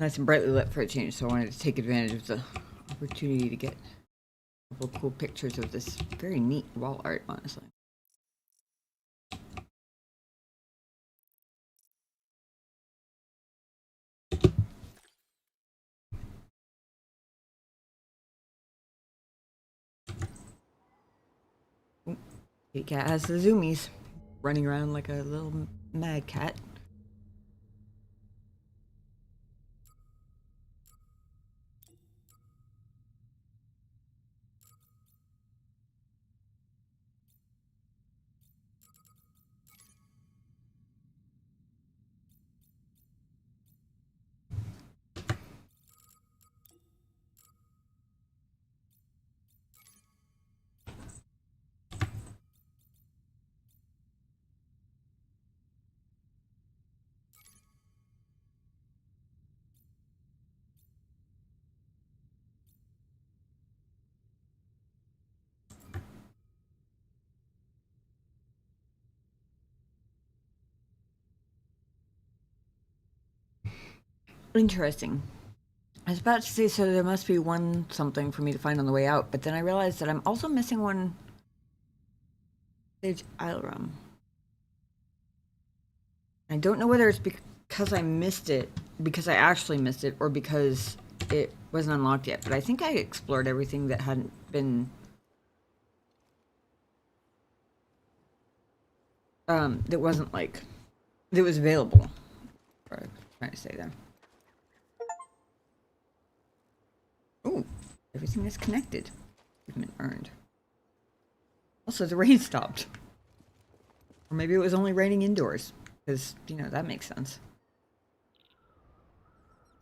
Nice and brightly lit for a change, so I wanted to take advantage of the opportunity to get a couple cool pictures of this very neat wall art, honestly. Kitty cat has the zoomies, running around like a little mad cat. Interesting. I was about to say, so there must be one something for me to find on the way out, but then I realized that I'm also missing one Sage Islerum. I don't know whether it's because I missed it, because I actually missed it, or because it wasn't unlocked yet, but I think I explored everything that hadn't been that wasn't like that was available. trying to say there. Oh, everything is connected. Achievement earned. Also, the rain stopped. Or maybe it was only raining indoors. Because, you know, that makes sense.